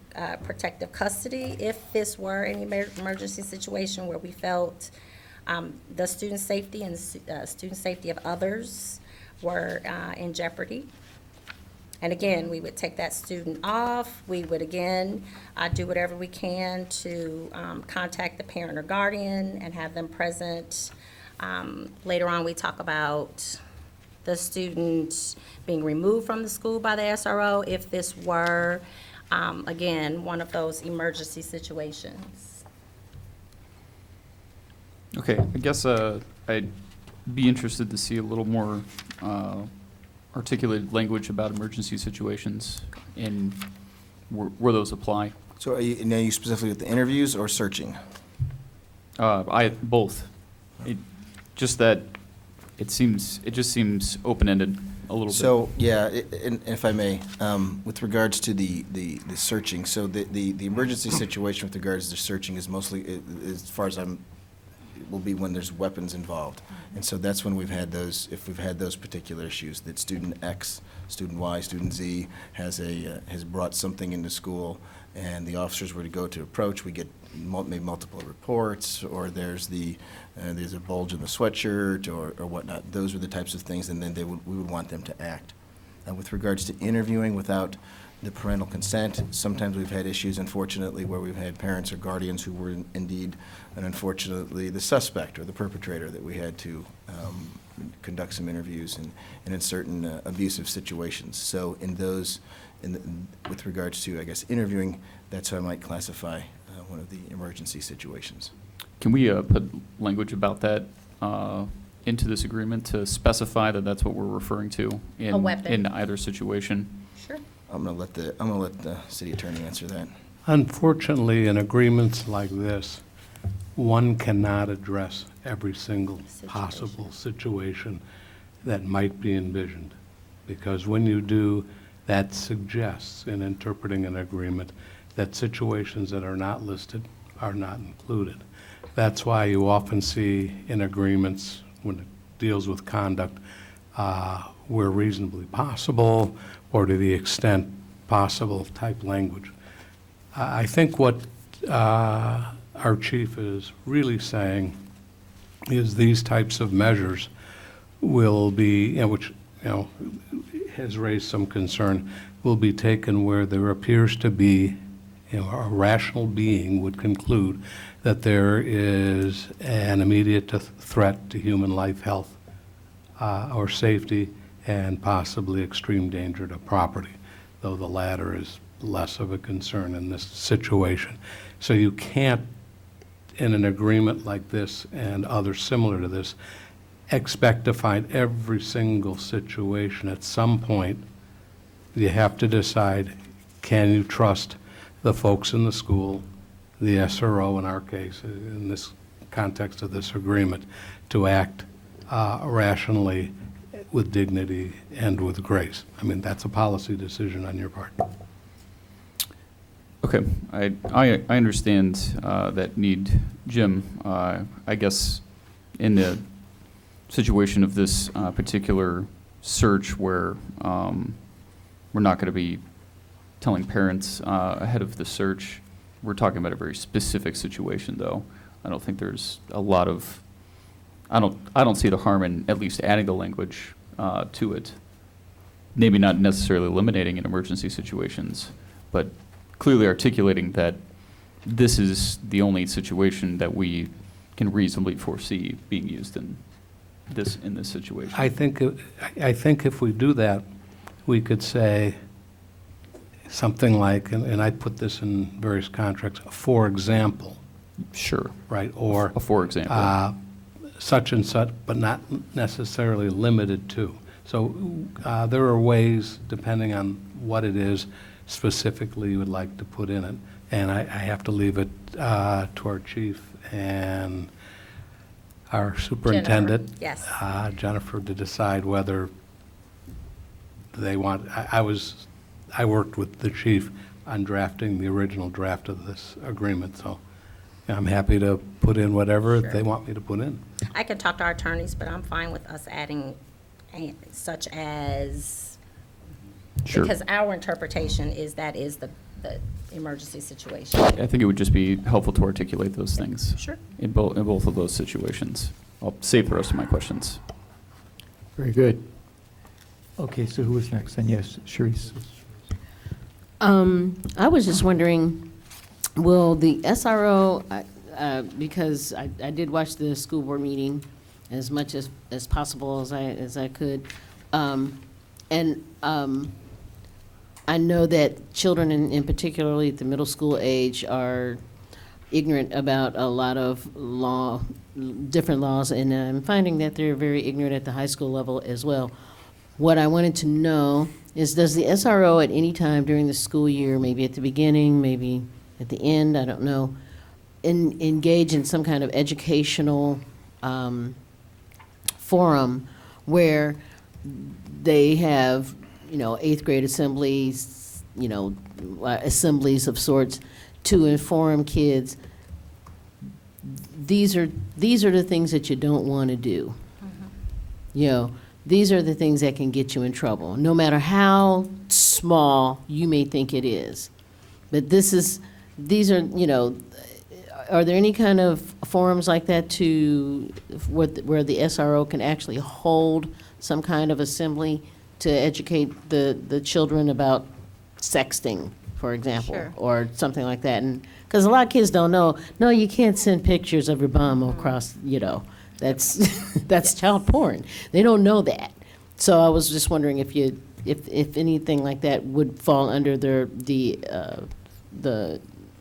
protective custody if this were an emergency situation where we felt the student's safety and student safety of others were in jeopardy. And again, we would take that student off. We would, again, do whatever we can to contact the parent or guardian and have them present. Later on, we talk about the student being removed from the school by the SRO if this were, again, one of those emergency situations. Okay, I guess I'd be interested to see a little more articulated language about emergency situations and where those apply. So are you specifically with the interviews or searching? Both. Just that it just seems open-ended a little bit. So, yeah, and if I may, with regards to the searching, so the emergency situation with regards to searching is mostly, as far as will be when there's weapons involved. And so that's when we've had those, if we've had those particular issues, that student X, student Y, student Z has brought something into school, and the officers were to go to approach, we get maybe multiple reports, or there's a bulge in the sweatshirt or whatnot. Those are the types of things, and then we would want them to act. And with regards to interviewing without the parental consent, sometimes we've had issues, unfortunately, where we've had parents or guardians who were indeed, and unfortunately, the suspect or the perpetrator that we had to conduct some interviews and in certain abusive situations. So in those, with regards to, I guess, interviewing, that's how I might classify one of the emergency situations. Can we put language about that into this agreement to specify that that's what we're referring to A weapon. in either situation? Sure. I'm gonna let the city attorney answer that. Unfortunately, in agreements like this, one cannot address every single possible situation that might be envisioned. Because when you do, that suggests in interpreting an agreement that situations that are not listed are not included. That's why you often see in agreements, when it deals with conduct, where reasonably possible or to the extent possible type language. I think what our chief is really saying is these types of measures will be, which has raised some concern, will be taken where there appears to be, a rational being would conclude that there is an immediate threat to human life, health, or safety and possibly extreme danger to property, though the latter is less of a concern in this situation. So you can't, in an agreement like this and others similar to this, expect to find every single situation. At some point, you have to decide, can you trust the folks in the school, the SRO in our case, in this context of this agreement, to act rationally, with dignity, and with grace. I mean, that's a policy decision on your part. Okay, I understand that need, Jim. I guess in the situation of this particular search where we're not going to be telling parents ahead of the search, we're talking about a very specific situation, though. I don't think there's a lot of, I don't see the harm in at least adding the language to it. Maybe not necessarily eliminating in emergency situations, but clearly articulating that this is the only situation that we can reasonably foresee being used in this situation. I think if we do that, we could say something like, and I put this in various contracts, for example. Sure. Right, or. For example. Such and such, but not necessarily limited to. So there are ways, depending on what it is specifically you would like to put in it. And I have to leave it to our chief and our superintendent, Jennifer. Yes. Jennifer, to decide whether they want. I worked with the chief on drafting the original draft of this agreement, so I'm happy to put in whatever they want me to put in. I can talk to our attorneys, but I'm fine with us adding such as, Sure. because our interpretation is that is the emergency situation. I think it would just be helpful to articulate those things. Sure. In both of those situations. I'll save the rest of my questions. Very good. Okay, so who was next? And yes, Sharice. I was just wondering, will the SRO, because I did watch the school board meeting as much as possible as I could, and I know that children, in particularly at the middle school age, are ignorant about a lot of different laws, and I'm finding that they're very ignorant at the high school level as well. What I wanted to know is, does the SRO at any time during the school year, maybe at the beginning, maybe at the end, I don't know, engage in some kind of educational forum where they have, eighth grade assemblies, assemblies of sorts to inform kids, these are the things that you don't want to do. These are the things that can get you in trouble, no matter how small you may think it is. But these are, are there any kind of forums like that where the SRO can actually hold some kind of assembly to educate the children about sexting, for example, Sure. or something like that? And because a lot of kids don't know, no, you can't send pictures of your bum across, that's child porn. They don't know that. So I was just wondering if anything like that would fall under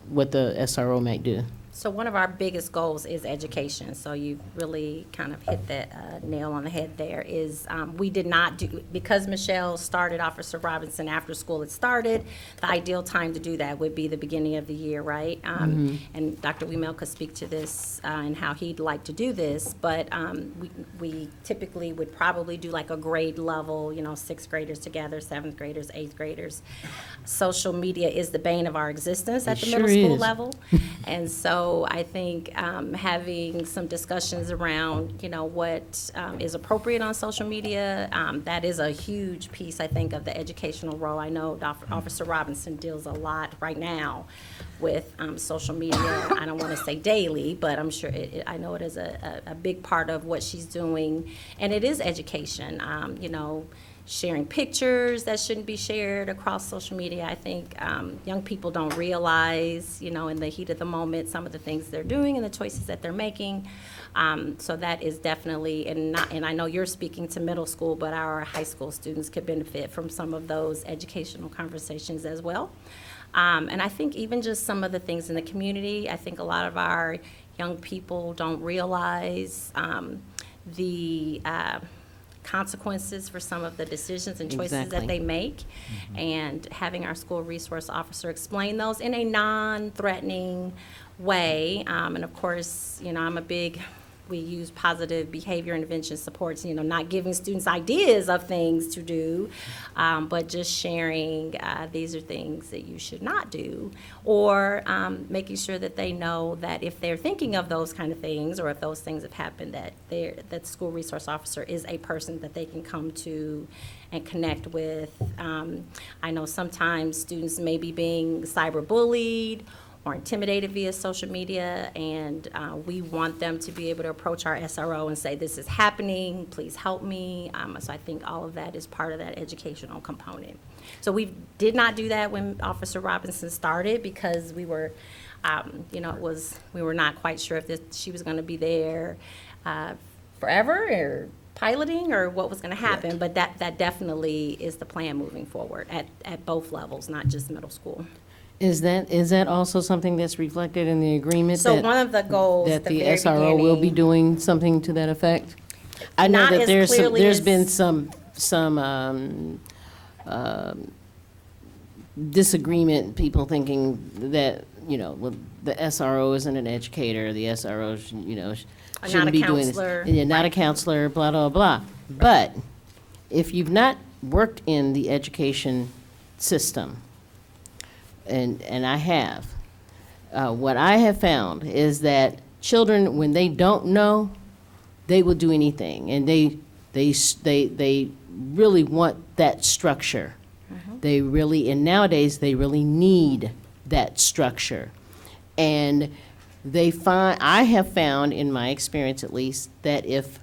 what the SRO might do. So one of our biggest goals is education. So you really kind of hit that nail on the head there is we did not do, because Michelle started Officer Robinson after school had started, the ideal time to do that would be the beginning of the year, right? And Dr. Wemel could speak to this and how he'd like to do this, but we typically would probably do like a grade level, sixth graders together, seventh graders, eighth graders. Social media is the bane of our existence at the middle school level. And so I think having some discussions around, what is appropriate on social media, that is a huge piece, I think, of the educational role. I know Officer Robinson deals a lot right now with social media. I don't want to say daily, but I'm sure I know it is a big part of what she's doing. And it is education. sharing pictures that shouldn't be shared across social media. I think young people don't realize, in the heat of the moment, some of the things they're doing and the choices that they're making. So that is definitely, and I know you're speaking to middle school, but our high school students could benefit from some of those educational conversations as well. And I think even just some of the things in the community, I think a lot of our young people don't realize the consequences for some of the decisions and choices that they make. And having our school resource officer explain those in a non-threatening way. And of course, we use positive behavior intervention supports, not giving students ideas of things to do, but just sharing these are things that you should not do, or making sure that they know that if they're thinking of those kind of things, or if those things have happened, that the school resource officer is a person that they can come to and connect with. I know sometimes students may be being cyberbullied or intimidated via social media, and we want them to be able to approach our SRO and say, this is happening, please help me. So I think all of that is part of that educational component. So we did not do that when Officer Robinson started, because we were, we were not quite sure if she was gonna be there forever, or piloting, or what was gonna happen. But that definitely is the plan moving forward at both levels, not just middle school. Is that also something that's reflected in the agreement? So one of the goals that at the the very SRO will be beginning- doing something to that effect? I know Not that as there's clearly there's as- been some disagreement, people thinking that, well, the SRO isn't an educator, the SRO, shouldn't be doing this. counselor. And you're not a counselor, blah, blah, blah. But if you've not worked in the education system, and I have, what I have found is that children, when they don't know, they will do anything, and they really want that structure. And nowadays, they really need that structure. And I have found, in my experience at least, that if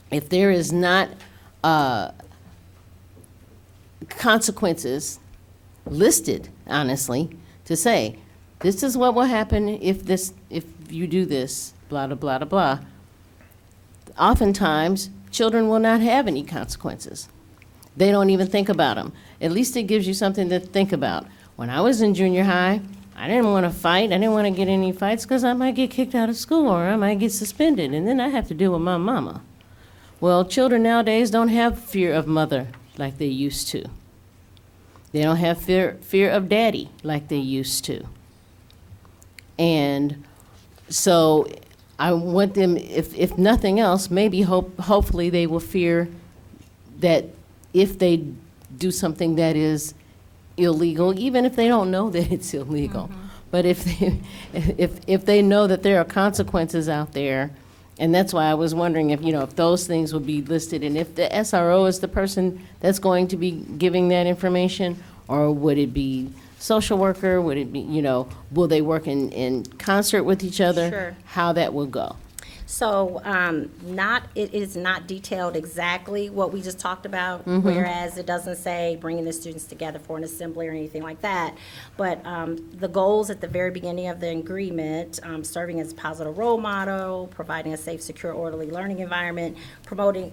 there is not consequences listed, honestly, to say, this is what will happen if you do this, blah, blah, blah, blah. Oftentimes, children will not have any consequences. They don't even think about them. At least it gives you something to think about. When I was in junior high, I didn't want to fight. I didn't want to get any fights because I might get kicked out of school, or I might get suspended, and then I have to deal with my mama. Well, children nowadays don't have fear of mother like they used to. They don't have fear of daddy like they used to. And so I want them, if nothing else, maybe hopefully they will fear that if they do something that is illegal, even if they don't know that it's illegal, but if they know that there are consequences out there. And that's why I was wondering if those things would be listed, and if the SRO is the person that's going to be giving that information, or would it be social worker? Would it be, will they work in concert with each other? Sure. How that will go. So it is not detailed exactly what we just talked about, Mhm. whereas it doesn't say bringing the students together for an assembly or anything like that. But the goals at the very beginning of the agreement, serving as a positive role model, providing a safe, secure, orderly learning environment, promoting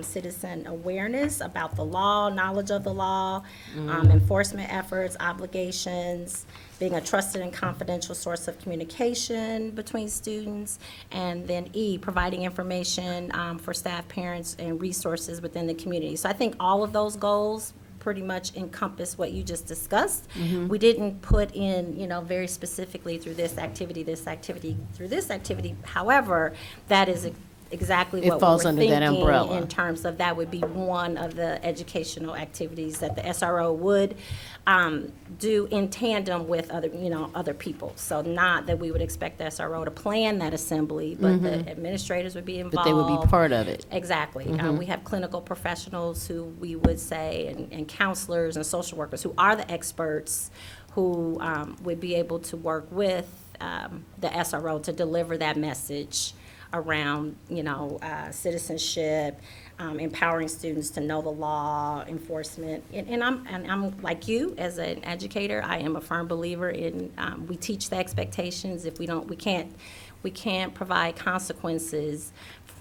citizen awareness about the law, knowledge of the law, enforcement efforts, obligations, being a trusted and confidential source of communication between students, and then E, providing information for staff, parents, and resources within the community. So I think all of those goals pretty much encompass what you just discussed. We didn't put in, very specifically through this activity, through this activity. However, that is exactly It what falls we were under that thinking umbrella. in terms of that would be one of the educational activities that the SRO would do in tandem with other people. So not that we would expect the SRO to plan that assembly, but the administrators would be involved. But they would be part of it. Exactly. We have clinical professionals who we would say, and counselors and social workers who are the experts who would be able to work with the SRO to deliver that message around, citizenship, empowering students to know the law, enforcement. And I'm like you, as an educator, I am a firm believer in, we teach the expectations. If we can't provide consequences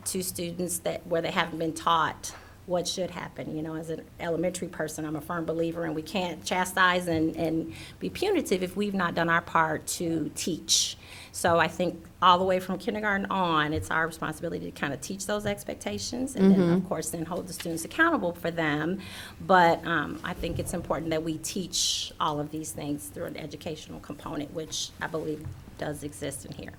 to students where they haven't been taught what should happen. As an elementary person, I'm a firm believer, and we can't chastise and be punitive if we've not done our part to teach. So I think all the way from kindergarten on, it's our responsibility to kind of teach those expectations, and then, of course, then hold the students accountable for them. But I think it's important that we teach all of these things through an educational component, which I believe does exist in here.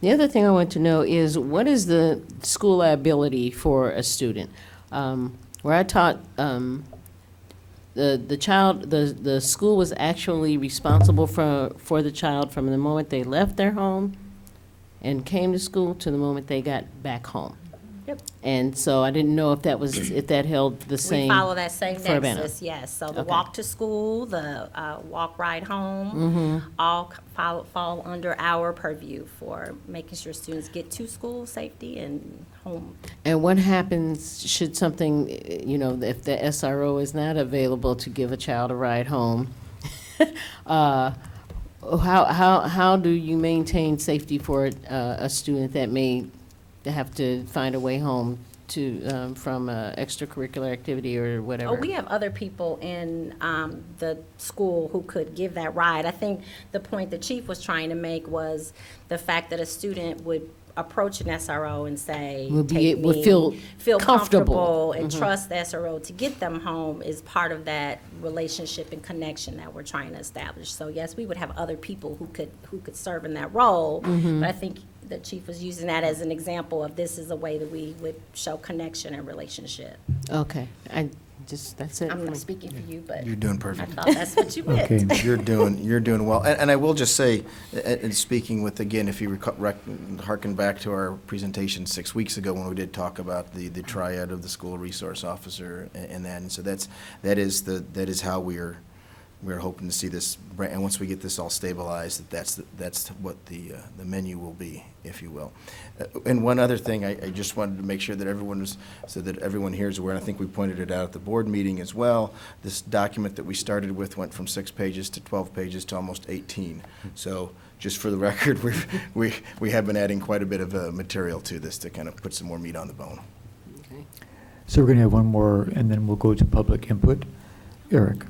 The other thing I want to know is, what is the school liability for a student? Where I taught, the school was actually responsible for the child from the moment they left their home and came to school to the moment they got back home. Yep. And so I didn't know if that held the same. We follow that same for Urbana. nexus, yes. So the Okay. walk to school, the walk ride home, all fall under our purview for making sure students get to school safety and home. And what happens should something, if the SRO is not available to give a child a ride home? How do you maintain safety for a student that may have to find a way home from extracurricular activity or whatever? Oh, we have other people in the school who could give that ride. I think the point the chief was trying to make was the fact that a student would approach an SRO and say, Would feel feel comfortable and Mhm. trust the SRO to get them home is part of that relationship and connection that we're trying to establish. So yes, we would have other people who could serve in that role, but I think the chief was using that as an example of this is a way that we would show connection and relationship. Okay, that's it. I'm not speaking for you, but You're doing perfect. I thought that's what you meant. Okay. You're doing well. And I will just say, and speaking with, again, if you harken back to our presentation 6 weeks ago when we did talk about the triad of the school resource officer and that, and so that is how we're hoping to see this, and once we get this all stabilized, that's what the menu will be, if you will. And one other thing, I just wanted to make sure that everyone here is aware, and I think we pointed it out at the board meeting as well. This document that we started with went from 6 pages to 12 pages to almost 18. So just for the record, we have been adding quite a bit of material to this to kind of put some more meat on the bone. Okay. So we're going to have one more, and then we'll go to public input. Eric.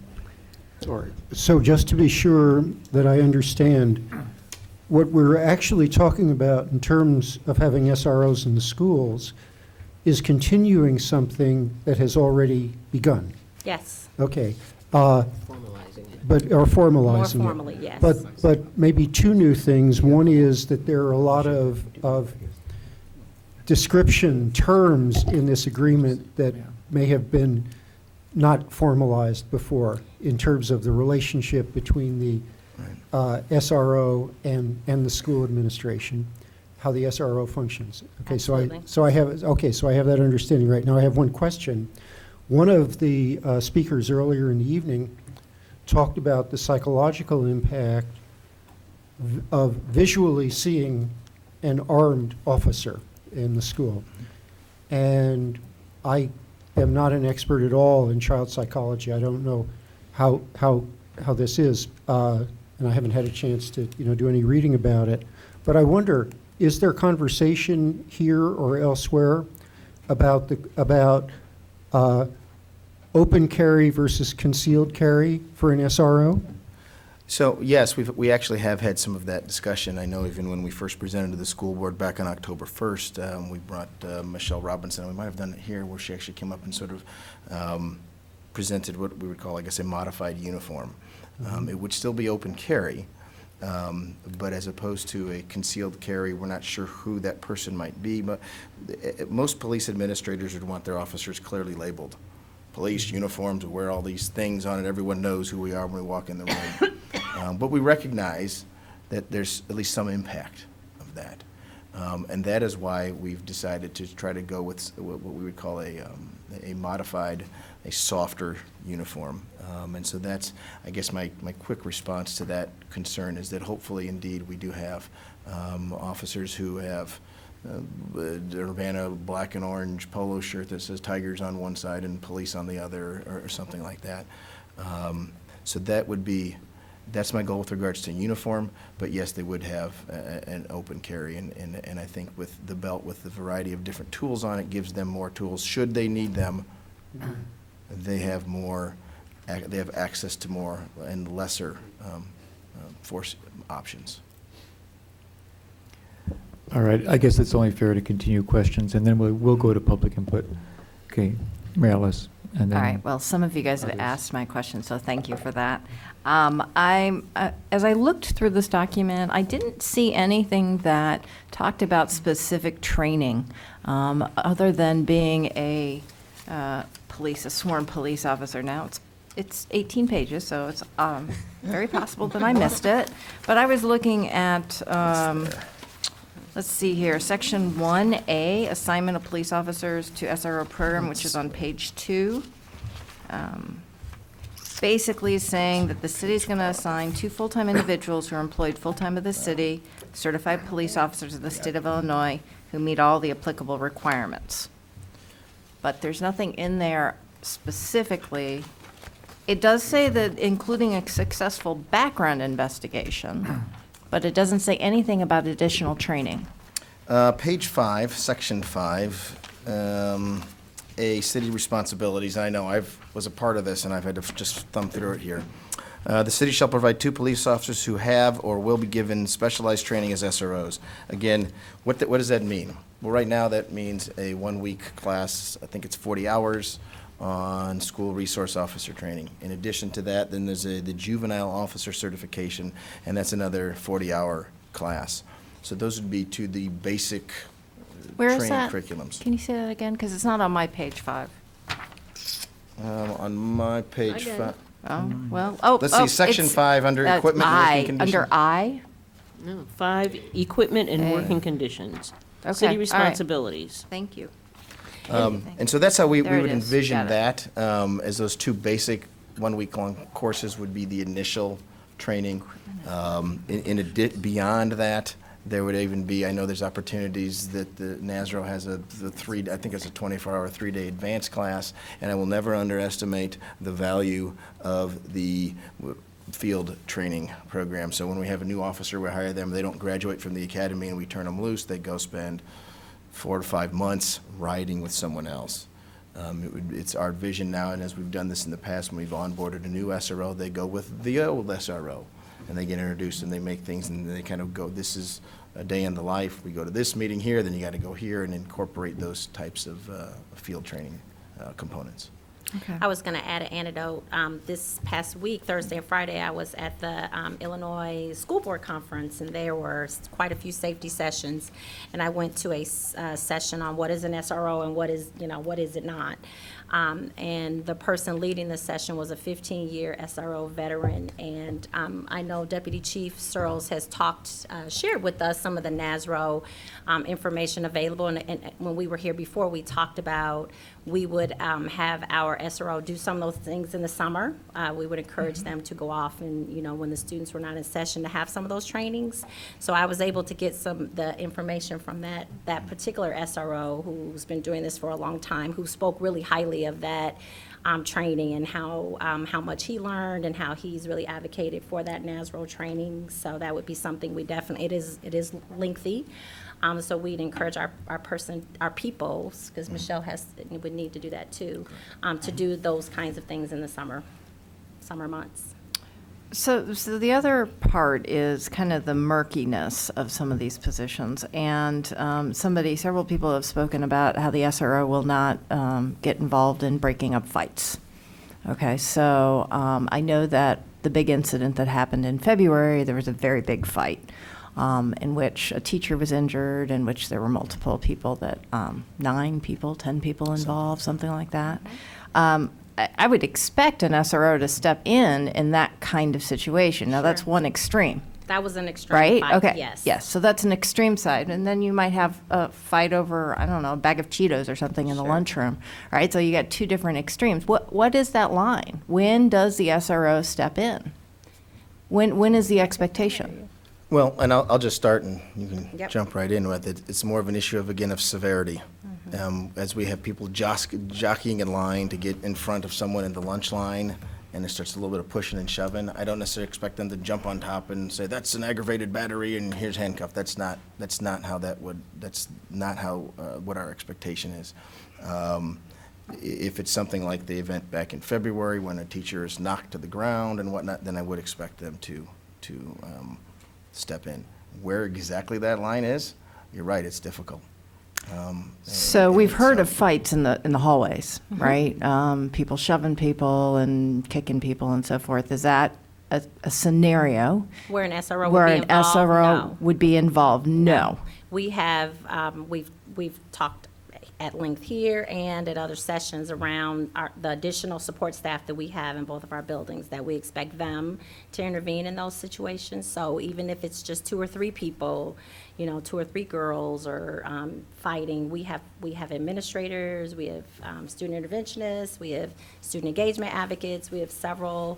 So just to be sure that I understand, what we're actually talking about in terms of having SROs in the schools is continuing something that has already begun. Yes, Okay. Formalizing it. Or formalizing more it. formally, yes. But maybe two new things. One is that there are a lot of description terms in this agreement that may have been not formalized before in terms of the relationship between the SRO and the school administration, how the SRO functions. Okay, so I have that understanding right now. I have one question. One of the speakers earlier in the evening talked about the psychological impact of visually seeing an armed officer in the school. And I am not an expert at all in child psychology. I don't know how this is, and I haven't had a chance to do any reading about it. But I wonder, is there conversation here or elsewhere about open carry versus concealed carry for an SRO? So, yes, we actually have had some of that discussion. I know even when we first presented to the school board back on October 1st, we brought Michelle Robinson. We might have done it here where she actually came up and sort of presented what we would call, I guess, a modified uniform. It would still be open carry, but as opposed to a concealed carry, we're not sure who that person might be. But most police administrators would want their officers clearly labeled. Police uniforms, we wear all these things on it. Everyone knows who we are when we walk in the room. But we recognize that there's at least some impact of that. And that is why we've decided to try to go with what we would call a modified, a softer uniform. And so that's, I guess, my quick response to that concern is that hopefully, indeed, we do have officers who have Urbana black and orange polo shirt that says Tigers on one side and police on the other, or something like that. So that's my goal with regards to uniform, but yes, they would have an open carry, and I think with the belt, with the variety of different tools on it, gives them more tools. Should they need them, they have access to more and lesser force options. All right, I guess it's only fair to continue questions, and then we'll go to public input. Okay, Mary Alice, and then. All right, well, some of you guys have others. asked my question, so thank you for that. As I looked through this document, I didn't see anything that talked about specific training, other than being a sworn police officer. Now, it's 18 pages, so it's very possible that I missed it. But I was looking at, let's see here, Section 1A, Assignment of Police Officers to SRO Program, which is on page 2. Basically saying that the city is going to assign 2 full-time individuals who are employed full-time of the city, certified police officers of the state of Illinois, who meet all the applicable requirements. But there's nothing in there specifically. It does say that including a successful background investigation, but it doesn't say anything about additional training. Page 5, Section 5, A, city responsibilities. I know I was a part of this, and I've had to just thumb through it here. The city shall provide 2 police officers who have or will be given specialized training as SROs. Again, what does that mean? Well, right now that means a 1-week class. I think it's 40 hours on school resource officer training. In addition to that, then there's the juvenile officer certification, and that's another 40-hour class. So those would be 2 the basic Where is training that? curriculums. Can you say that again? Because it's not on my page 5. On my page 5. Oh, well, Let's see, Section 5 under equipment and working conditions. Under I? No, 5, equipment and working conditions. Okay, City all right. responsibilities. Thank you. And so that's how we There it would is. envision Got it. that, as those 2 basic 1-week-long courses would be the initial training. Beyond that, there would even be, I know there's opportunities that the NASRO has I think it's a 24-hour, 3-day advanced class, and I will never underestimate the value of the field training program. So when we have a new officer, we hire them, they don't graduate from the academy and we turn them loose, they go spend 4 to 5 months riding with someone else. It's our vision now, and as we've done this in the past, when we've onboarded a new SRO, they go with the old SRO, and they get introduced and they make things, and they kind of go, this is a day in the life. We go to this meeting here, then you got to go here, and incorporate those types of field training components. Okay. I was going to add an anecdote. This past week, Thursday and Friday, I was at the Illinois School Board Conference, and there were quite a few safety sessions. And I went to a session on what is an SRO and what is it not. And the person leading the session was a 15-year SRO veteran. And I know Deputy Chief Searles has shared with us some of the NASRO information available. And when we were here before, we talked about we would have our SRO do some of those things in the summer. We would encourage them to go off and, when the students were not in session, to have some of those trainings. So I was able to get the information from that particular SRO who's been doing this for a long time, who spoke really highly of that training and how much he learned and how he's really advocated for that NASRO training. So that would be something we definitely, it is lengthy. So we'd encourage our people, because Michelle would need to do that too, to do those kinds of things in the summer months. So the other part is kind of the murkiness of some of these positions. And several people have spoken about how the SRO will not get involved in breaking up fights. Okay, so I know that the big incident that happened in February, there was a very big fight. In which a teacher was injured, in which there were multiple people 9 people, 10 people involved, something like that. I would expect an SRO to step in that kind of situation. Now, that's one extreme. That was an extreme right? fight, Okay. yes. Yes, so that's an extreme side. And then you might have a fight over, I don't know, a bag of Cheetos or something in the lunchroom. All right, so you got 2 different extremes. What is that line? When does the SRO step in? When is the expectation? Well, and I'll just start, and you can Yep. jump right in with it. It's more of an issue of, again, of severity. As we have people jockeying in line to get in front of someone in the lunch line, and it starts a little bit of pushing and shoving, I don't necessarily expect them to jump on top and say, that's an aggravated battery and here's handcuff. That's not how what our expectation is. If it's something like the event back in February when a teacher is knocked to the ground and whatnot, then I would expect them to step in. Where exactly that line is, you're right, it's difficult. So and we've heard so- of fights in the hallways, right? People shoving people and kicking people and so forth. Is that a scenario Where an SRO where would an be involved? SRO No. would be involved? No. We have, we've talked at length here and at other sessions around the additional support staff that we have in both of our buildings, that we expect them to intervene in those situations. So even if it's just 2 or 3 people, 2 or 3 girls or fighting, we have administrators, we have student interventionists, we have student engagement advocates, we have several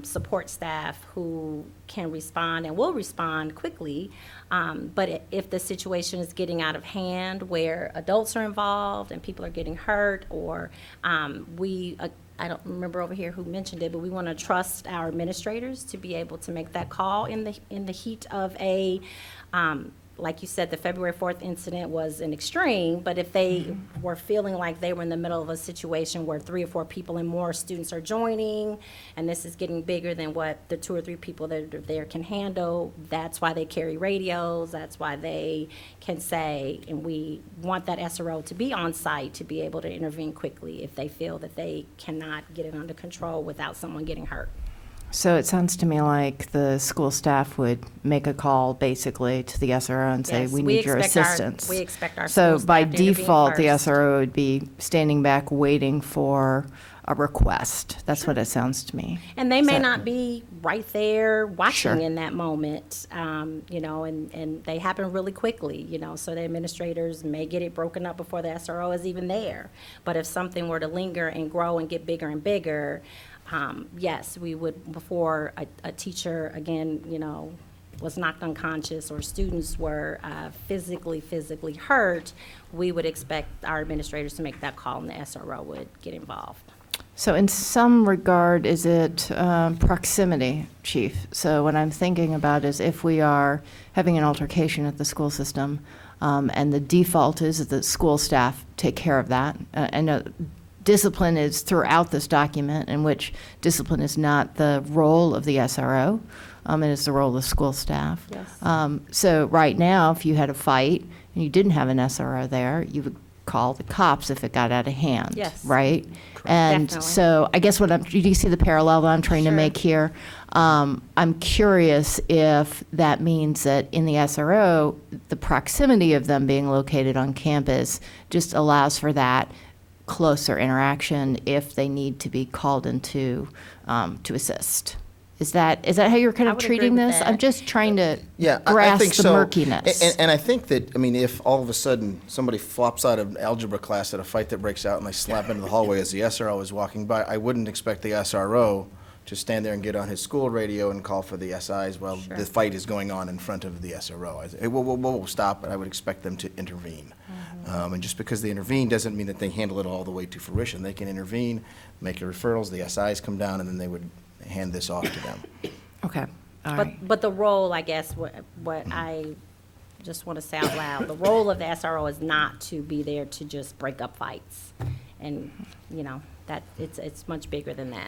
support staff who can respond and will respond quickly. But if the situation is getting out of hand where adults are involved and people are getting hurt, or I don't remember over here who mentioned it, but we want to trust our administrators to be able to make that call in the heat of a like you said, the February 4th incident was an extreme, but if they were feeling like they were in the middle of a situation where 3 or 4 people and more students are joining, and this is getting bigger than what the 2 or 3 people that are there can handle, that's why they carry radios, that's why they can say, and we want that SRO to be on site to be able to intervene quickly if they feel that they cannot get it under control without someone getting hurt. So it sounds to me like the school staff would make a call basically to the SRO and say, Yes, we we need your expect our- assistance. we expect our So school by staff to intervene default, the first. SRO would be standing back waiting for a request. That's what it sounds to me. And they Is may that- not be right there watching Sure. in that moment, and they happen really quickly, so the administrators may get it broken up before the SRO is even there. But if something were to linger and grow and get bigger and bigger, yes, we would, before a teacher, again, was knocked unconscious or students were physically hurt, we would expect our administrators to make that call and the SRO would get involved. So in some regard, is it proximity, Chief? So what I'm thinking about is if we are having an altercation at the school system, and the default is that the school staff take care of that. I know discipline is throughout this document, in which discipline is not the role of the SRO, it is the role of the school staff. Yes. So right now, if you had a fight and you didn't have an SRO there, you would call the cops if it got out of hand. Yes. Right? And Definitely. so I guess do you see the parallel that I'm trying to Sure. make here? I'm curious if that means that in the SRO, the proximity of them being located on campus just allows for that closer interaction if they need to be called into to assist. Is that how you're kind I of would agree treating with this? that. I'm just trying to Yeah, I grasp think the so. murkiness. And I think that, if all of a sudden somebody flops out of algebra class at a fight that breaks out and they slap into the hallway as the SRO is walking by, I wouldn't expect the SRO to stand there and get on his school radio and call for the SIs while Sure. the fight is going on in front of the SRO. We'll stop, but I would expect them to intervene. And just because they intervene doesn't mean that they handle it all the way to fruition. They can intervene, make the referrals, the SIs come down, and then they would hand this off to them. Okay, all right. But the role, I guess, what I just want to say out loud, the role of the SRO is not to be there to just break up fights. And, that it's much bigger than that.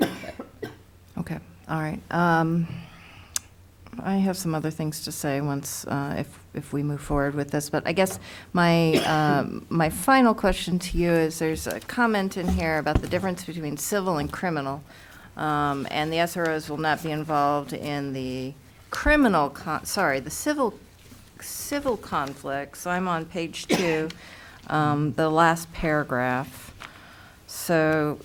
But Okay, all right. I have some other things to say once, if we move forward with this, but I guess my final question to you is, there's a comment in here about the difference between civil and criminal, and the SROs will not be involved in the the civil conflict. So I'm on page 2, the last paragraph. So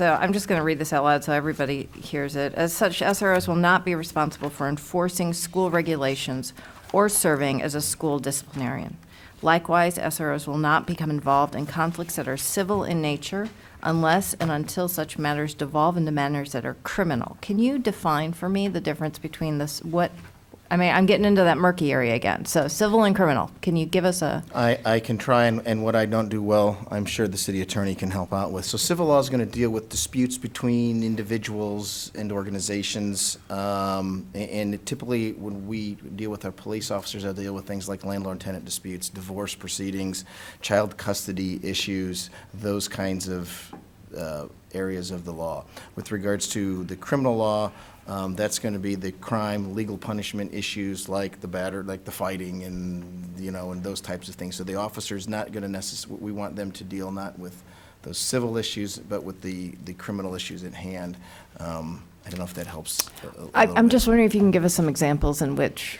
I'm just going to read this out loud so everybody hears it. As such, SROs will not be responsible for enforcing school regulations or serving as a school disciplinarian. Likewise, SROs will not become involved in conflicts that are civil in nature unless and until such matters devolve into matters that are criminal. Can you define for me the difference between this? I mean, I'm getting into that murky area again. So civil and criminal, can you give us a? I can try, and what I don't do well, I'm sure the city attorney can help out with. So civil law is going to deal with disputes between individuals and organizations. And typically, when we deal with our police officers, I deal with things like landlord-tenant disputes, divorce proceedings, child custody issues, those kinds of areas of the law. With regards to the criminal law, that's going to be the crime, legal punishment issues like the fighting and, and those types of things. So the officer's not going to necessarily, we want them to deal not with those civil issues, but with the criminal issues at hand. I don't know if that helps. I'm just wondering if you can give us some examples in which,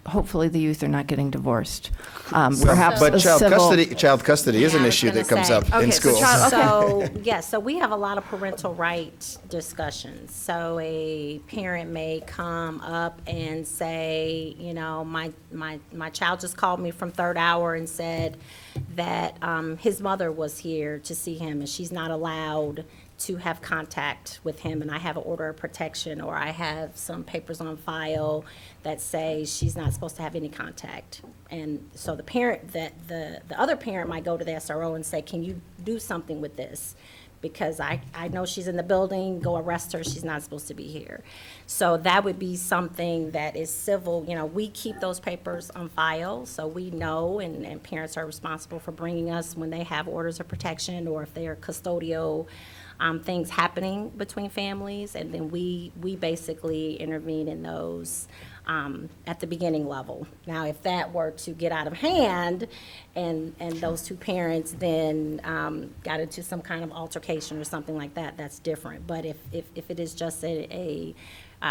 hopefully the youth are not getting divorced. Perhaps but a child custody is an issue that comes up in schools. So we have a lot of parental right discussions. So a parent may come up and say, my child just called me from third hour and said that his mother was here to see him and she's not allowed to have contact with him, and I have an order of protection, or I have some papers on file that say she's not supposed to have any contact. And so the parent, the other parent might go to the SRO and say, can you do something with this? Because I know she's in the building, go arrest her, she's not supposed to be here. So that would be something that is civil. We keep those papers on file, so we know, and parents are responsible for bringing us when they have orders of protection or if they are custodial things happening between families, and then we basically intervene in those at the beginning level. Now, if that were to get out of hand and those two parents then got into some kind of altercation or something like that, that's different. But if it is just a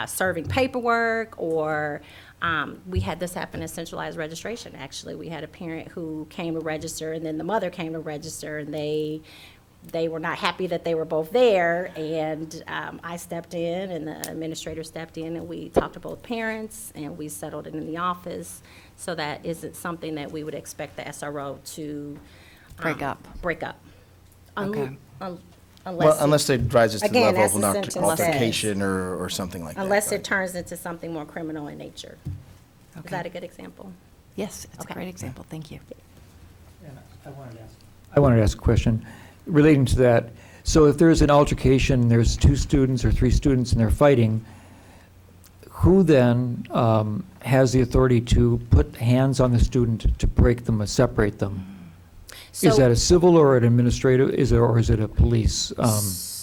serving paperwork, or we had this happen in centralized registration, actually. We had a parent who came to register, and then the mother came to register, and they were not happy that they were both there, and I stepped in and the administrator stepped in, and we talked to both parents and we settled it in the office. So that isn't something that we would expect the SRO to break up. Okay. Unless it rises to the Again, level that's of the an sentence altercation or something like that. unless it turns into something more criminal in nature. Is Okay. that a good example? Yes, it's Okay. a great example. Thank you. I wanted to ask a question relating to that. So if there's an altercation, there's 2 students or 3 students and they're fighting, who then has the authority to put hands on the student to break them or separate them? Is that a civil or an administrative, or is it a police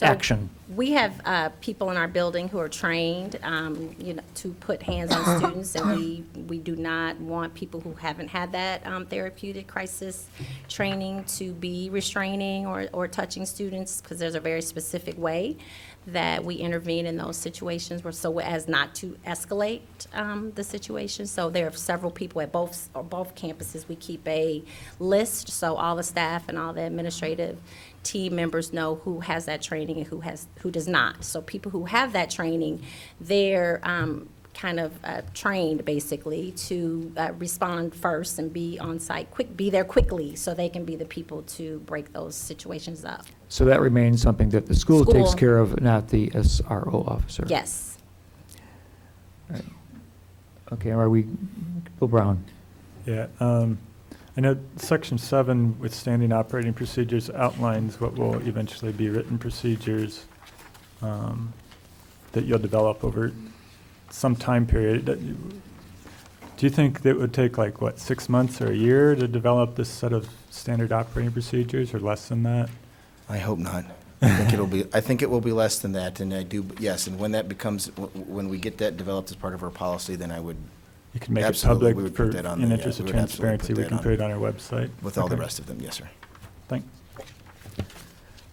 action? We have people in our building who are trained, to put hands on students, and we do not want people who haven't had that therapeutic crisis training to be restraining or touching students, because there's a very specific way that we intervene in those situations so as not to escalate the situation. So there are several people at both campuses. We keep a list, so all the staff and all the administrative team members know who has that training and who does not. So people who have that training, they're kind of trained basically to respond first and be on site be there quickly, so they can be the people to break those situations up. So that remains something that the school takes care of, not the SRO officer? Yes. All right. Okay, are we, Bill Brown? Yeah, I know Section 7 with standing operating procedures outlines what will eventually be written procedures that you'll develop over some time period. Do you think that would take 6 months or a year to develop this set of standard operating procedures, or less than that? I hope not. I think it will be less than that, and I do, yes, and when that becomes, when we get that developed as part of our policy, then I would. You can make it absolutely, public we would for, put that on in the, interest of we would absolutely transparency, we can put it on our website. With all the Okay. rest of them, yes, sir. Thanks.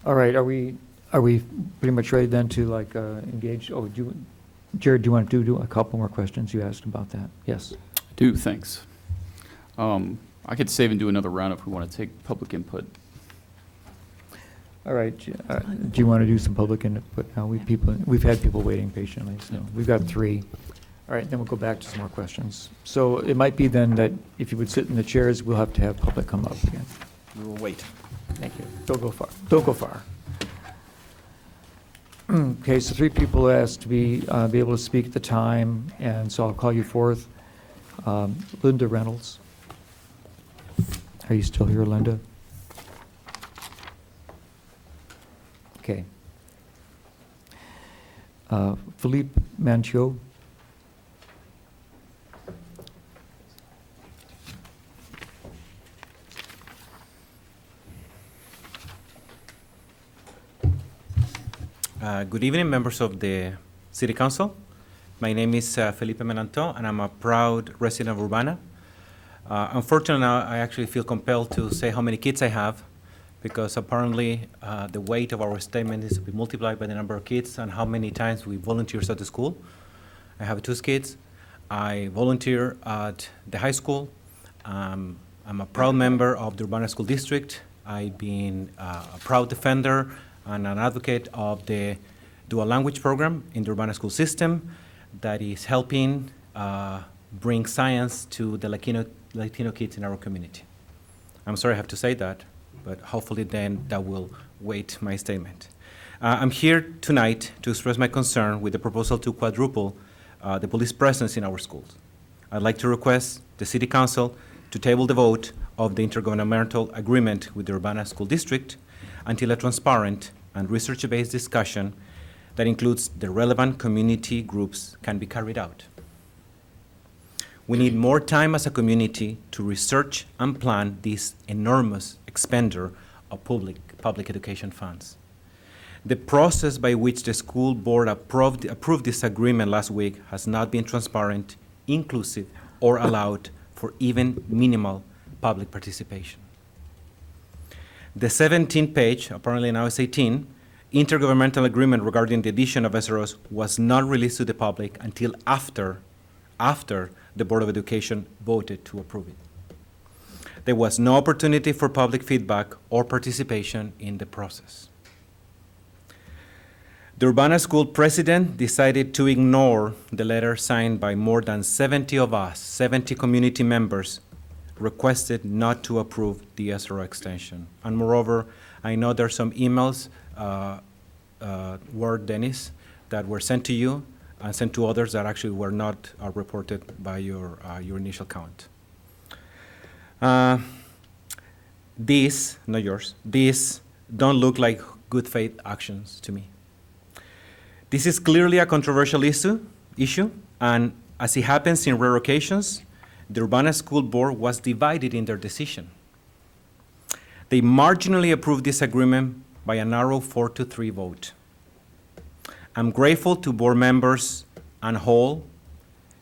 All right, are we pretty much ready then to engage? Oh, Jared, do you want to do a couple more questions? You asked about that. Yes. I do, thanks. I could save and do another round if we want to take public input. All right, do you want to do some public input now? We've had people waiting patiently, so we've got 3. All right, then we'll go back to some more questions. So it might be then that if you would sit in the chairs, we'll have to have public come up again. We will wait. Thank you. Don't go far. Don't go far. Okay, so 3 people asked to be able to speak at the time, and so I'll call you forth. Linda Reynolds. Are you still here, Linda? Okay. Philippe Manchot. Good evening, members of the City Council. My name is Felipe Menanton, and I'm a proud resident of Urbana. Unfortunately, I actually feel compelled to say how many kids I have, because apparently the weight of our statement is to be multiplied by the number of kids and how many times we volunteer at the school. I have 2 kids. I volunteer at the high school. I'm a proud member of the Urbana School District. I've been a proud defender and an advocate of the dual language program in the Urbana school system that is helping bring science to the Latino kids in our community. I'm sorry I have to say that, but hopefully then that will weight my statement. I'm here tonight to express my concern with the proposal to quadruple the police presence in our schools. I'd like to request the City Council to table the vote of the intergovernmental agreement with the Urbana School District until a transparent and research-based discussion that includes the relevant community groups can be carried out. We need more time as a community to research and plan this enormous expenditure of public education funds. The process by which the school board approved this agreement last week has not been transparent, inclusive, or allowed for even minimal public participation. The 17-page, apparently now it's 18, intergovernmental agreement regarding the addition of SROs was not released to the public until after the Board of Education voted to approve it. There was no opportunity for public feedback or participation in the process. The Urbana School president decided to ignore the letter signed by more than 70 of us, 70 community members, requested not to approve the SRO extension. And moreover, I know there's some emails, Word Dennis, that were sent to you and sent to others that actually were not reported by your initial count. These, not yours, these don't look like good faith actions to me. This is clearly a controversial issue, and as it happens in rare occasions, the Urbana School Board was divided in their decision. They marginally approved this agreement by a narrow 4-3 vote. I'm grateful to board members Ann Hall,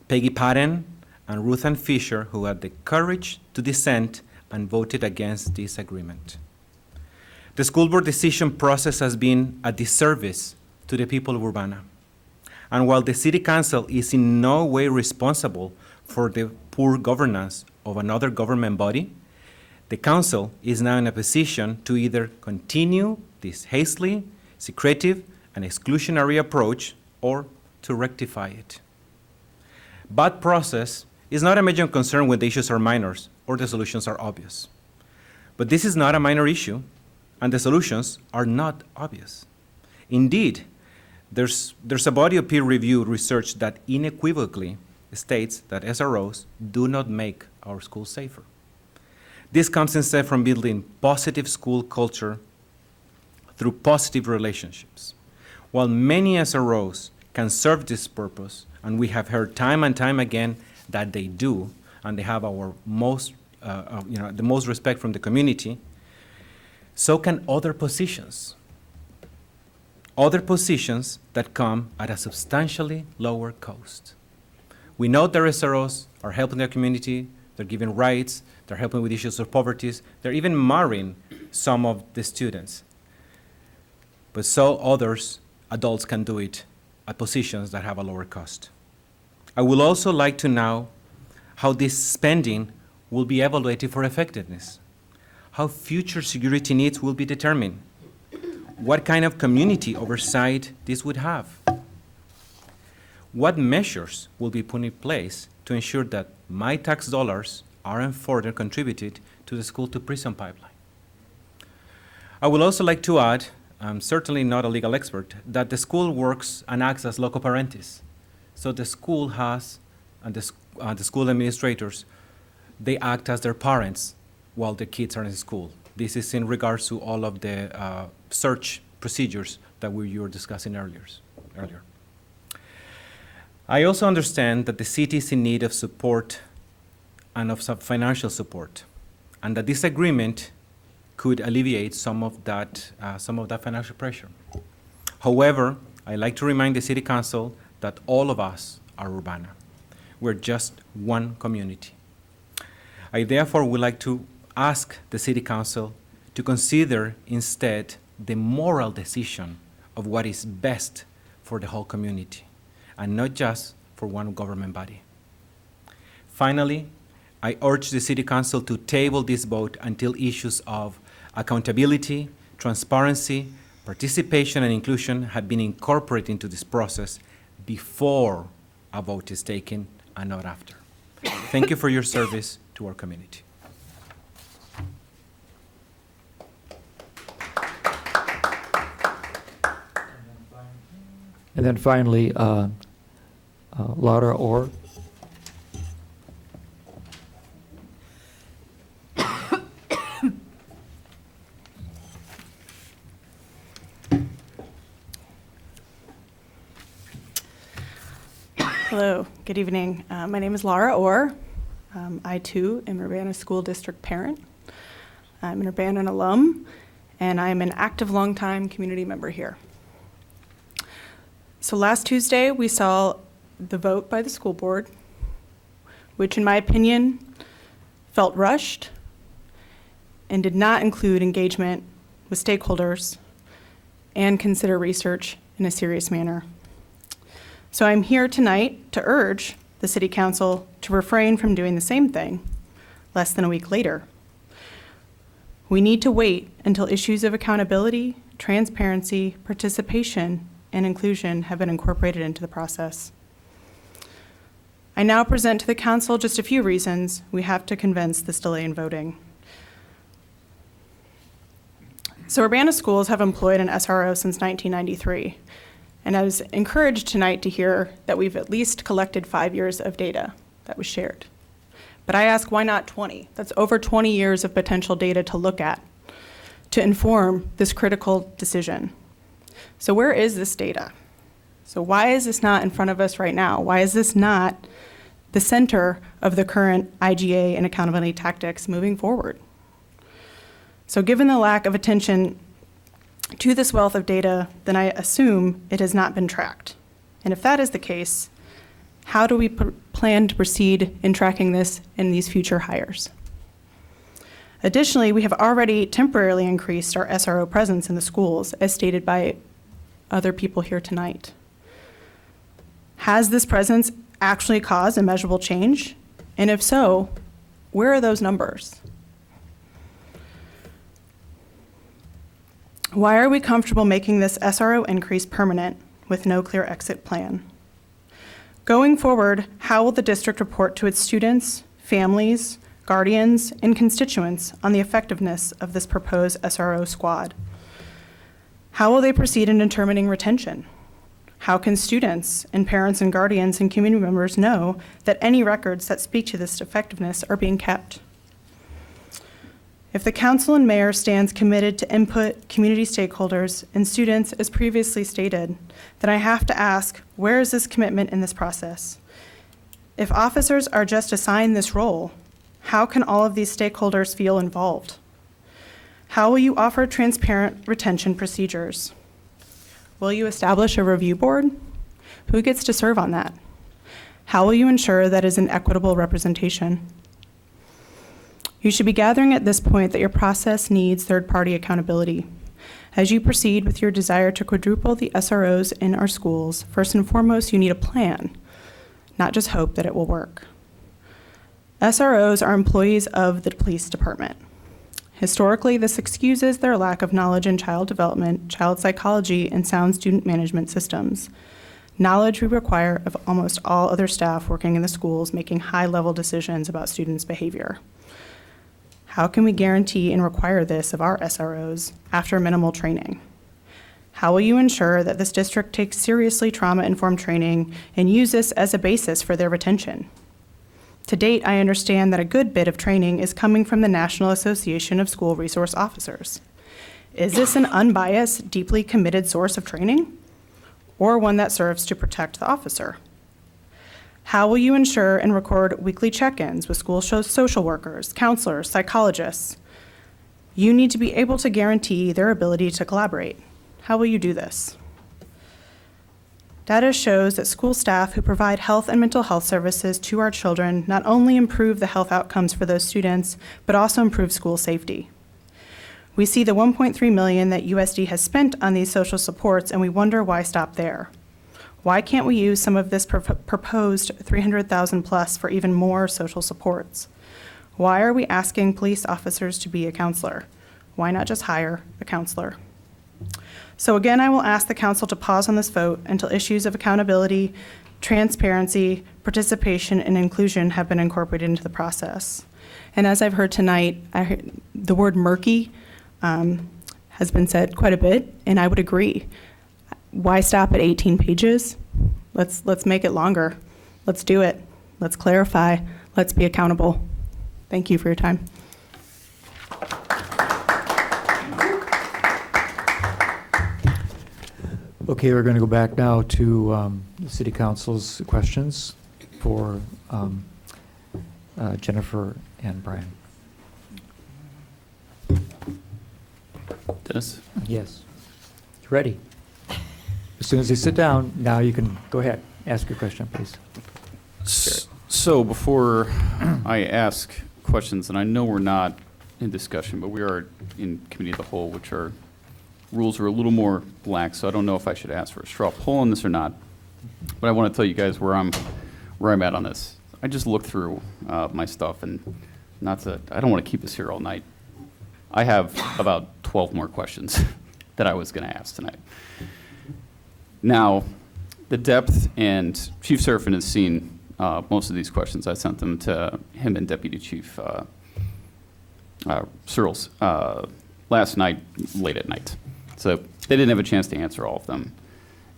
Peggy Patton, and Ruth Ann Fisher, who had the courage to dissent and voted against this agreement. The school board decision process has been a disservice to the people of Urbana. And while the City Council is in no way responsible for the poor governance of another government body, the Council is now in a position to either continue this hastily, secretive, and exclusionary approach or to rectify it. Bad process is not a major concern when the issues are minors or the solutions are obvious. But this is not a minor issue, and the solutions are not obvious. Indeed, there's a body of peer-reviewed research that unequivocally states that SROs do not make our schools safer. This comes instead from building positive school culture through positive relationships. While many SROs can serve this purpose, and we have heard time and time again that they do, and they have our the most respect from the community, so can other positions. Other positions that come at a substantially lower cost. We know that SROs are helping their community, they're giving rights, they're helping with issues of poverty, they're even marrying some of the students. But so others, adults, can do it at positions that have a lower cost. I would also like to know how this spending will be evaluated for effectiveness, how future security needs will be determined, what kind of community oversight this would have, what measures will be put in place to ensure that my tax dollars aren't further contributed to the school-to-prison pipeline. I would also like to add I'm certainly not a legal expert, that the school works and acts as loco parentis. So the school has, and the school administrators, they act as their parents while the kids are in school. This is in regards to all of the search procedures that you were discussing earlier. I also understand that the city is in need of support and of some financial support, and that this agreement could alleviate some of that financial pressure. However, I like to remind the City Council that all of us are Urbana. We're just one community. I therefore would like to ask the City Council to consider instead the moral decision of what is best for the whole community, and not just for one government body. Finally, I urge the City Council to table this vote until issues of accountability, transparency, participation, and inclusion have been incorporated into this process before a vote is taken and not after. Thank you for your service to our community. And then finally, Laura Orr. Hello, good evening. My name is Laura Orr. I too am an Urbana School District parent. I'm an Urbana alum, and I'm an active longtime community member here. So last Tuesday, we saw the vote by the school board, which in my opinion felt rushed and did not include engagement with stakeholders and consider research in a serious manner. So I'm here tonight to urge the City Council to refrain from doing the same thing less than a week later. We need to wait until issues of accountability, transparency, participation, and inclusion have been incorporated into the process. I now present to the Council just a few reasons we have to convince this delay in voting. So Urbana schools have employed an SRO since 1993. And I was encouraged tonight to hear that we've at least collected 5 years of data that was shared. But I ask, why not 20? That's over 20 years of potential data to look at to inform this critical decision. So where is this data? So why is this not in front of us right now? Why is this not the center of the current IGA and accountability tactics moving forward? So given the lack of attention to this wealth of data, then I assume it has not been tracked. And if that is the case, how do we plan to proceed in tracking this in these future hires? Additionally, we have already temporarily increased our SRO presence in the schools, as stated by other people here tonight. Has this presence actually caused a measurable change? And if so, where are those numbers? Why are we comfortable making this SRO increase permanent with no clear exit plan? Going forward, how will the district report to its students, families, guardians, and constituents on the effectiveness of this proposed SRO squad? How will they proceed in determining retention? How can students and parents and guardians and community members know that any records that speak to this effectiveness are being kept? If the council and mayor stands committed to input community stakeholders and students as previously stated, then I have to ask, where is this commitment in this process? If officers are just assigned this role, how can all of these stakeholders feel involved? How will you offer transparent retention procedures? Will you establish a review board? Who gets to serve on that? How will you ensure that is an equitable representation? You should be gathering at this point that your process needs third-party accountability. As you proceed with your desire to quadruple the SROs in our schools, first and foremost, you need a plan, not just hope that it will work. SROs are employees of the police department. Historically, this excuses their lack of knowledge in child development, child psychology, and sound student management systems. Knowledge we require of almost all other staff working in the schools making high-level decisions about students' behavior. How can we guarantee and require this of our SROs after minimal training? How will you ensure that this district takes seriously trauma-informed training and use this as a basis for their retention? To date, I understand that a good bit of training is coming from the National Association of School Resource Officers. Is this an unbiased, deeply committed source of training, or one that serves to protect the officer? How will you ensure and record weekly check-ins with school social workers, counselors, psychologists? You need to be able to guarantee their ability to collaborate. How will you do this? Data shows that school staff who provide health and mental health services to our children not only improve the health outcomes for those students, but also improve school safety. We see the $1.3 million that USD has spent on these social supports, and we wonder why stop there. Why can't we use some of this proposed $300,000 plus for even more social supports? Why are we asking police officers to be a counselor? Why not just hire a counselor? So again, I will ask the council to pause on this vote until issues of accountability, transparency, participation, and inclusion have been incorporated into the process. And as I've heard tonight, the word murky has been said quite a bit, and I would agree. Why stop at 18 pages? Let's make it longer. Let's do it. Let's clarify. Let's be accountable. Thank you for your time. Okay, we're going to go back now to the City Council's questions for Jennifer and Brian. Dennis? Yes. Ready. As soon as they sit down, now you can go ahead. Ask your question, please. So before I ask questions, and I know we're not in discussion, but we are in committee of the whole, which our rules are a little more lax, so I don't know if I should ask for a straw poll on this or not. But I want to tell you guys where I'm at on this. I just looked through my stuff, and I don't want to keep us here all night. I have about 12 more questions that I was going to ask tonight. Now, the depth, and Chief Serafin has seen most of these questions. I sent them to him and Deputy Chief Searles last night, late at night. So they didn't have a chance to answer all of them.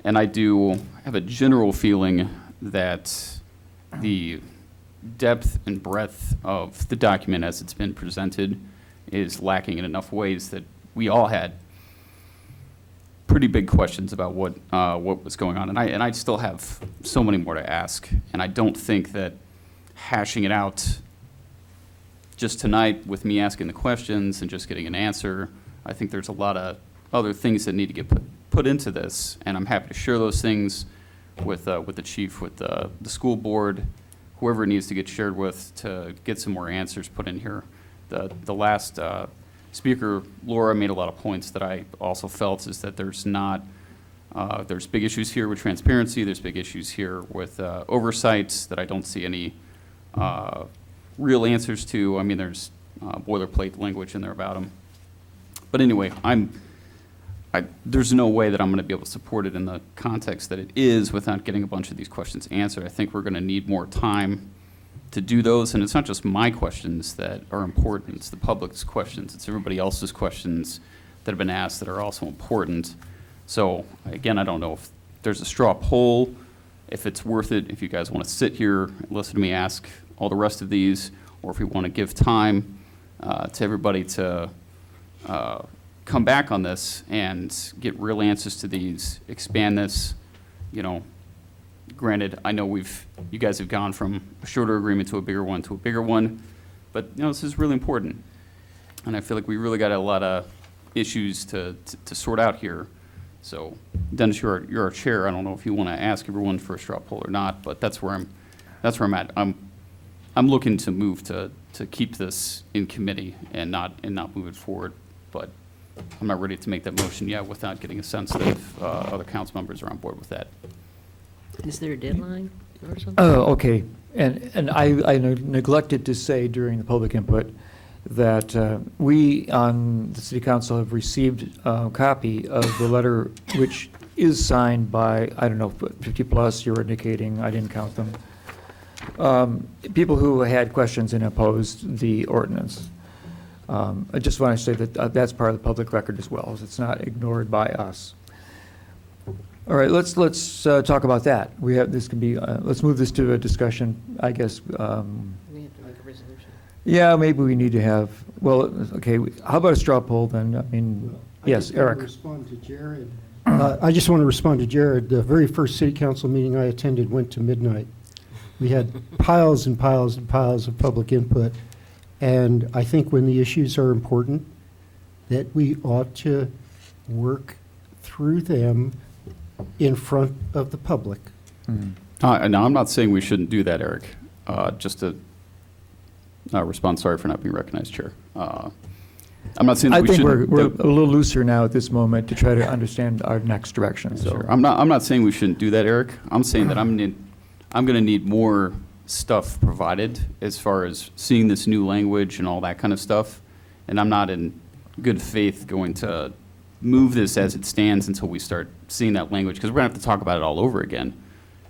And I do have a general feeling that the depth and breadth of the document as it's been presented is lacking in enough ways that we all had pretty big questions about what was going on. And I still have so many more to ask. And I don't think that hashing it out just tonight with me asking the questions and just getting an answer, I think there's a lot of other things that need to get put into this, and I'm happy to share those things with the chief, with the school board, whoever it needs to get shared with to get some more answers put in here. The last speaker, Laura, made a lot of points that I also felt is that there's big issues here with transparency, there's big issues here with oversight that I don't see any real answers to. I mean, there's boilerplate language in there about them. But anyway, there's no way that I'm going to be able to support it in the context that it is without getting a bunch of these questions answered. I think we're going to need more time to do those, and it's not just my questions that are important, it's the public's questions, it's everybody else's questions that have been asked that are also important. So again, I don't know if there's a straw poll, if it's worth it, if you guys want to sit here and listen to me ask all the rest of these, or if we want to give time to everybody to come back on this and get real answers to these, expand this. You know, granted, I know you guys have gone from a shorter agreement to a bigger one, but you know, this is really important. And I feel like we really got a lot of issues to sort out here. So Dennis, you're our chair. I don't know if you want to ask everyone for a straw poll or not, but that's where I'm at. I'm looking to move to keep this in committee and not move it forward, but I'm not ready to make that motion yet without getting a sense that if other council members are on board with that. Is there a deadline or something? Oh, okay. And I neglected to say during the public input that we on the City Council have received a copy of the letter, which is signed by, I don't know, 50 plus, you're indicating, I didn't count them, people who had questions and opposed the ordinance. I just want to say that that's part of the public record as well, as it's not ignored by us. All right, let's talk about that. We have, this could be, let's move this to a discussion, I guess. We have to make a resolution. Yeah, maybe we need to have, well, okay, how about a straw poll then? I mean, yes, Eric. I just want to respond to Jared. The very first city council meeting I attended went to midnight. We had piles and piles and piles of public input. And I think when the issues are important, that we ought to work through them in front of the public. Now, I'm not saying we shouldn't do that, Eric. Just to respond, sorry for not being recognized, Chair. I'm not saying that I we think shouldn't. we're a little looser now at this moment to try to understand our next direction, so. Sure. I'm not saying we shouldn't do that, Eric. I'm saying that I'm going to need more stuff provided as far as seeing this new language and all that kind of stuff. And I'm not in good faith going to move this as it stands until we start seeing that language, because we're going to have to talk about it all over again.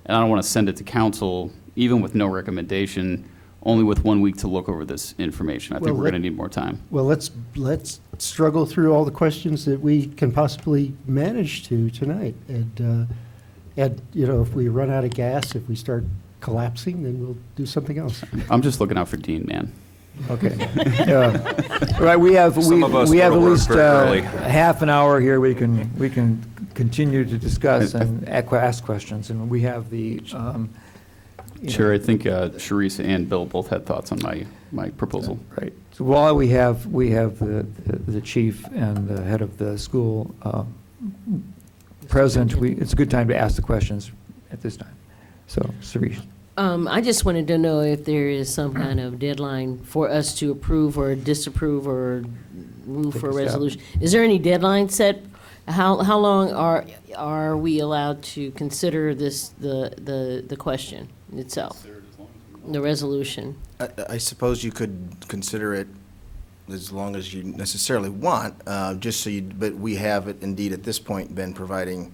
And I don't want to send it to council, even with no recommendation, only with 1 week to look over this information. I think we're going to need more time. Well, let's struggle through all the questions that we can possibly manage to tonight. And you know, if we run out of gas, if we start collapsing, then we'll do something else. I'm just looking out for Dean, man. Okay. Right, we have Some of us we go have to at work least very early. half an hour here. We can continue to discuss and ask questions, and we have the. Chair, I think Sharice and Bill both had thoughts on my proposal. Right. So while we have the chief and the head of the school present, it's a good time to ask the questions at this time. So, Sharice. I just wanted to know if there is some kind of deadline for us to approve or disapprove or move Take for a a step. resolution. Is there any deadline set? How long are we allowed to consider this, the question itself? The resolution? I suppose you could consider it as long as you necessarily want, just so you, but we have it indeed at this point been providing,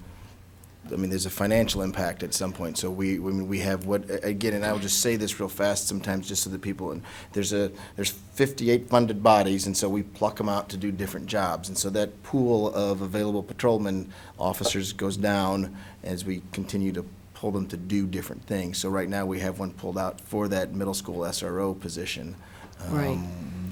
I mean, there's a financial impact at some point, so we have what, again, and I will just say this real fast sometimes just so that people, and there's 58 funded bodies, and so we pluck them out to do different jobs, and so that pool of available patrolman officers goes down as we continue to pull them to do different things. So right now, we have one pulled out for that middle school SRO position. Right.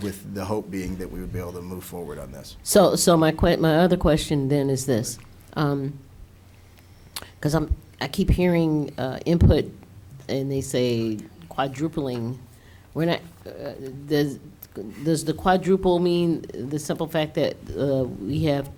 With the hope being that we would be able to move forward on this. So my other question then is this, because I keep hearing input, and they say quadrupling. We're not. Does the quadruple mean the simple fact that we have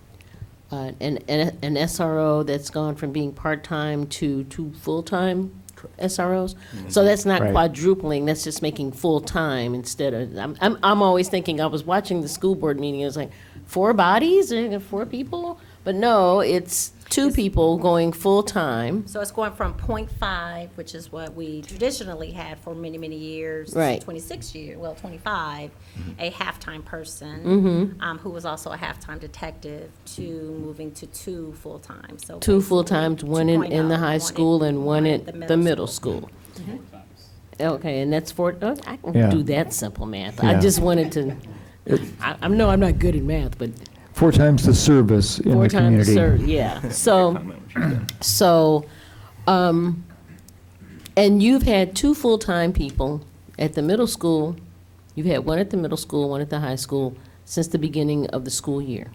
an SRO that's gone from being part-time to full-time SROs? So that's not Right. quadrupling, that's just making full-time instead of, I'm always thinking, I was watching the school board meeting, it was like, 4 bodies, 4 people? But no, it's 2 people going full-time. So it's going from 0.5, which is what we traditionally had for many, many years. Right. 26 years, well, 25, a half-time person, who was also a half-time detective, to moving to 2 full-time. So 2 basically full-times, one in the high school and one at the middle school. Okay, and that's I can Yeah. do that simple math. Yeah. I just wanted to, I know I'm not good at math, but 4 times the service in 4 the times, community. yeah. So, and you've had 2 full-time people at the middle school. You've had one at the middle school, one at the high school since the beginning of the school year.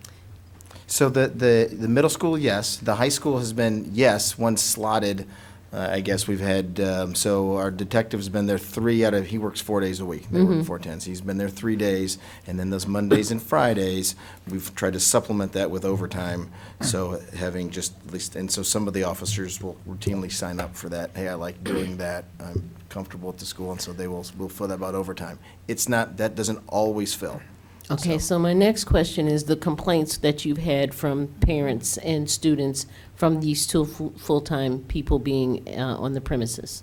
So the middle school, yes. The high school has been, yes, one slotted. I guess we've had, so our detective's been there 3 out of, he works 4 days a week. They work 4 10s. He's been there 3 days, and then those Mondays and Fridays, we've tried to supplement that with overtime. So having just at least, and so some of the officers will routinely sign up for that. Hey, I like doing that. I'm comfortable at the school, and so we'll fill that about overtime. It's not, that doesn't always fill. Okay, so my next question is the complaints that you've had from parents and students from these 2 full-time people being on the premises.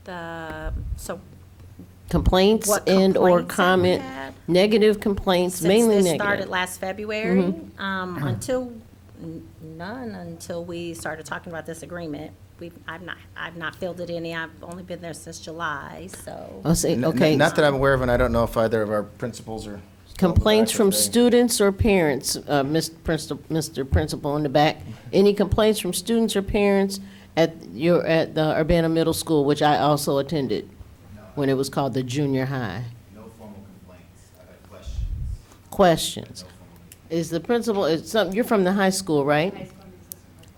So Complaints What and/or complaints have we comment, had? negative complaints, since mainly this negative. started last February, Mhm. none until we started talking about this agreement. I've not fielded any. I've only been there since July, so. I'll say, okay. Not that I'm aware of, and I don't know if either of our principals or Complaints from students or parents, Mr. Principal in the back? Any complaints from students or parents at the Urbana Middle School, which I also attended when it was called the junior high? No formal complaints. I've had questions. Questions. Is the principal, you're from the high school, right?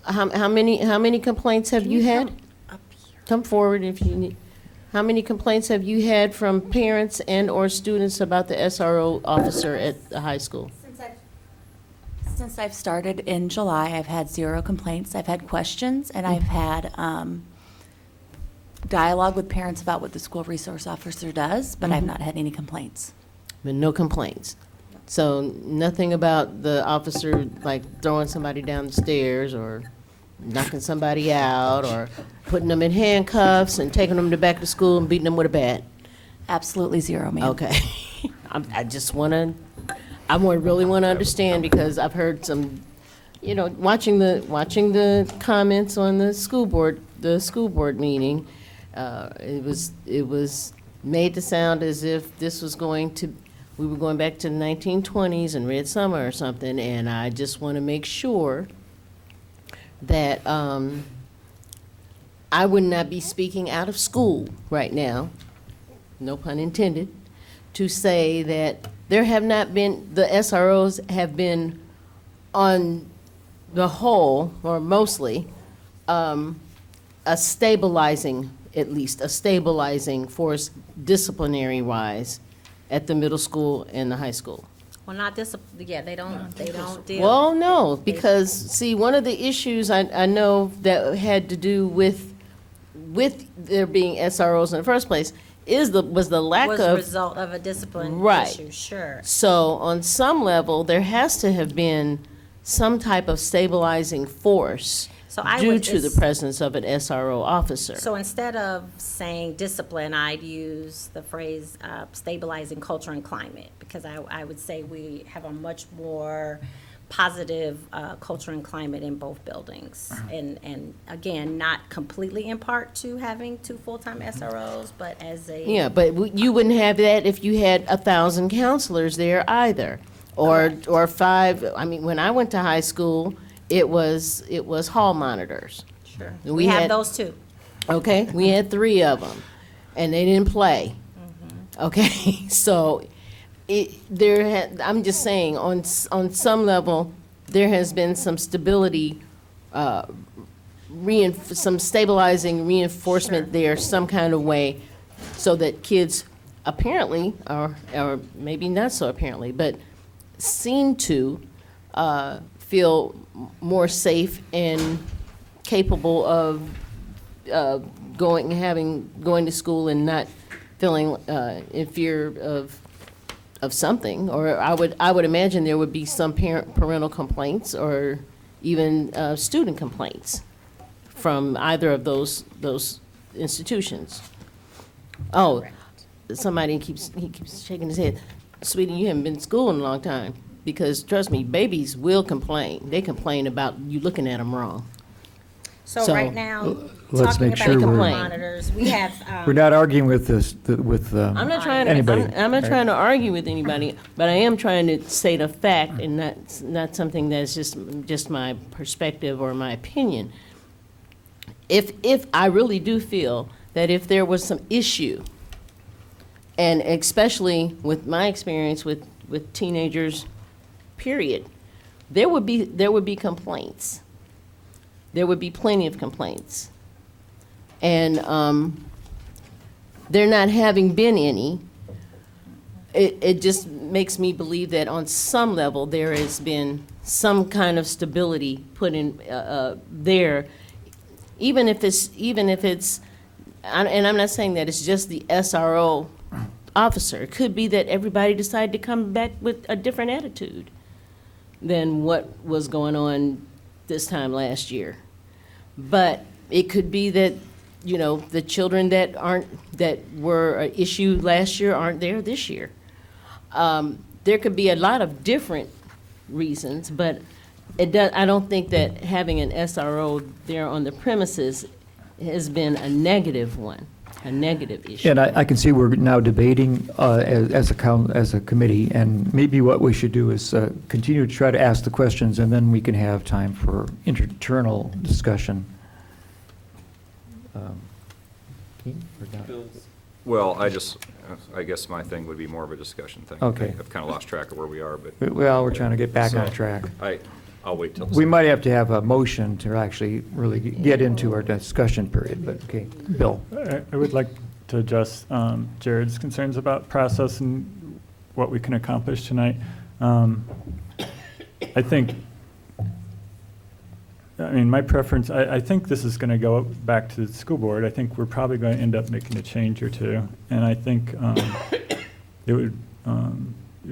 How many complaints have you had? Come forward if you need. How many complaints have you had from parents and/or students about the SRO officer at the high school? Since I've started in July, I've had 0 complaints. I've had questions, and I've had dialogue with parents about what the school resource officer does, but I've not had any complaints. But no complaints. So nothing about the officer like throwing somebody down the stairs or knocking somebody out or putting them in handcuffs and taking them back to school and beating them with a bat? Absolutely 0, ma'am. Okay. I really want to understand, because I've heard some, watching the comments on the school board meeting, it was made to sound as if this was we were going back to the 1920s and Red Summer or something, and I just want to make sure that I would not be speaking out of school right now, no pun intended, to say that the SROs have been, on the whole, or mostly, at least a stabilizing force disciplinary-wise at the middle school and the high school. Well, not this, yeah, they don't deal. Well, no, because, see, one of the issues I know that had to do with there being SROs in the first place was the lack Was of. a result of a discipline Right. issue, sure. So on some level, there has to have been some type of stabilizing force due to the presence of an SRO officer. So instead of saying discipline, I'd use the phrase stabilizing culture and climate, because I would say we have a much more positive culture and climate in both buildings. And again, not completely in part to having 2 full-time SROs, but as a. Yeah, but you wouldn't have that if you had 1,000 counselors there either, or 5. I mean, when I went to high school, it was hall monitors. Sure. And We have those too. Okay, we had 3 of them, and they didn't play. Okay, so I'm just saying, on some level, there has been some stability, some stabilizing reinforcement there, some kind of way, so that kids apparently, or maybe not so apparently, but seem to feel more safe and capable of going to school and not feeling in fear of something. Or I would imagine there would be some parental complaints or even student complaints from either of those institutions. Oh, somebody keeps shaking his head. Sweetie, you haven't been to school in a long time. Because, trust me, babies will complain. They complain about you looking at them wrong. So right now, let's talking make about sure the we're- monitors, we have. We're not arguing with I'm not trying anybody. I'm not trying to argue with anybody, but I am trying to state a fact and not something that's just my perspective or my opinion. If I really do feel that if there was some issue, and especially with my experience with teenagers, period, there would be complaints. There would be plenty of complaints. And there not having been any, it just makes me believe that on some level there has been some kind of stability put in there, even if it's, and I'm not saying that it's just the SRO officer. It could be that everybody decided to come back with a different attitude than what was going on this time last year. But it could be that, the children that were an issue last year aren't there this year. There could be a lot of different reasons, but I don't think that having an SRO there on the premises has been a negative one. a negative issue. And I can see we're now debating as a committee, and maybe what we should do is continue to try to ask the questions, and then we can have time for internal discussion. Keith, or Don? Well, I guess my thing would be more of a discussion thing. Okay. I've kind of lost track of where we are, but. Well, we're trying to get back on track. I'll wait till. We might have to have a motion to actually really get into our discussion period, but, okay. Bill? I would like to address Jared's concerns about process and what we can accomplish tonight. I think, I mean, my preference, I think this is going to go back to the school board. I think we're probably going to end up making a change or two. And I think it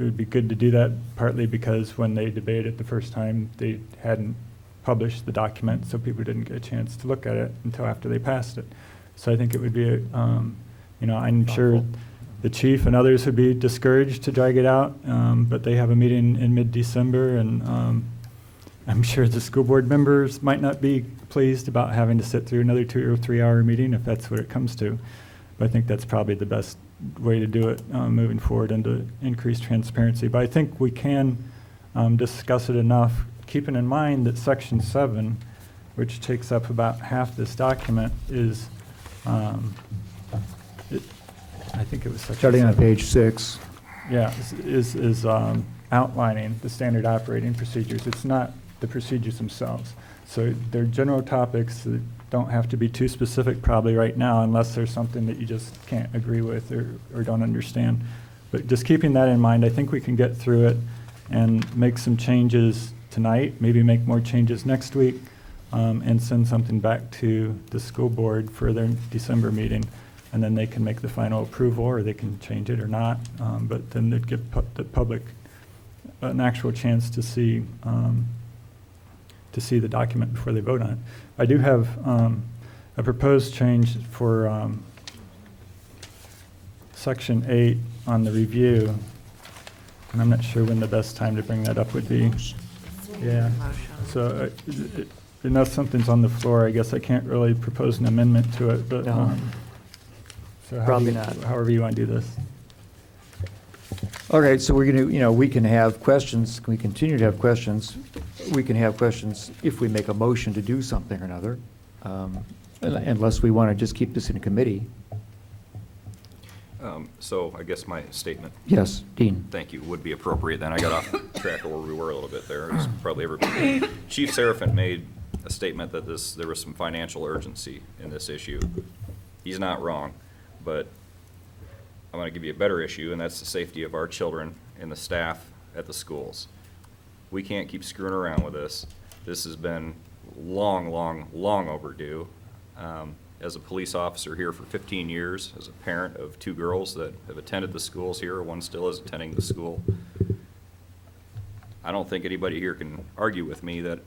would be good to do that, partly because when they debated it the first time, they hadn't published the document, so people didn't get a chance to look at it until after they passed it. So I think it would be, I'm sure the chief and others would be discouraged to drag it out, but they have a meeting in mid-December, and I'm sure the school board members might not be pleased about having to sit through another 2 or 3 hour meeting if that's what it comes to. But I think that's probably the best way to do it moving forward and to increase transparency. But I think we can discuss it enough, keeping in mind that Section 7, which takes up about half this document, is, I think it was Section Starting on 7. page 6. Yeah, is outlining the standard operating procedures. It's not the procedures themselves. So they're general topics that don't have to be too specific probably right now unless there's something that you just can't agree with or don't understand. But just keeping that in mind, I think we can get through it and make some changes tonight, maybe make more changes next week, and send something back to the school board for their December meeting. And then they can make the final approval, or they can change it or not. But then they'd give the public an actual chance to see the document before they vote on it. I do have a proposed change for Section 8 on the review, and I'm not sure when the best time to bring that up would be. Yeah. So unless something's on the floor, I guess I can't really propose an amendment to it. But No. so Probably not. However you want to do this. All right, so we're going to, we can have questions, we continue to have questions. We can have questions if we make a motion to do something or another, unless we want to just keep this in committee. So I guess my statement. Yes, Dean. Thank you, would be appropriate then. I got off track of where we were a little bit there. As probably everybody. Chief Seraphin made a statement that there was some financial urgency in this issue. He's not wrong, but I'm going to give you a better issue, and that's the safety of our children and the staff at the schools. We can't keep screwing around with this. This has been long overdue. As a police officer here for 15 years, as a parent of 2 girls that have attended the schools here, one still is attending the school, I don't think anybody here can argue with me that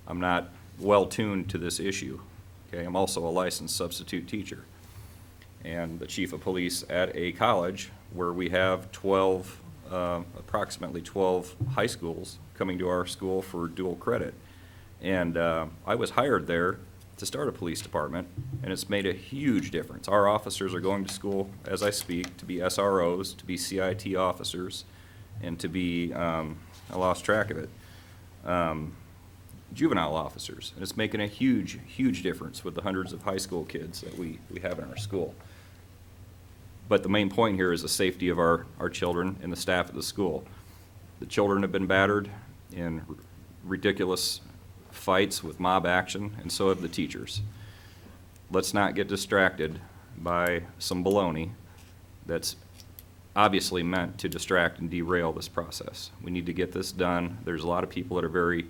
I'm not well tuned to this issue. Okay, I'm also a licensed substitute teacher and the chief of police at a college where we have approximately 12 high schools coming to our school for dual credit. And I was hired there to start a police department, and it's made a huge difference. Our officers are going to school as I speak to be SROs, to be CIT officers, and to be, I lost track of it, juvenile officers. And it's making a huge difference with the hundreds of high school kids that we have in our school. But the main point here is the safety of our children and the staff at the school. The children have been battered in ridiculous fights with mob action, and so have the teachers. Let's not get distracted by some baloney that's obviously meant to distract and derail this process. We need to get this done. There's a lot of people that are very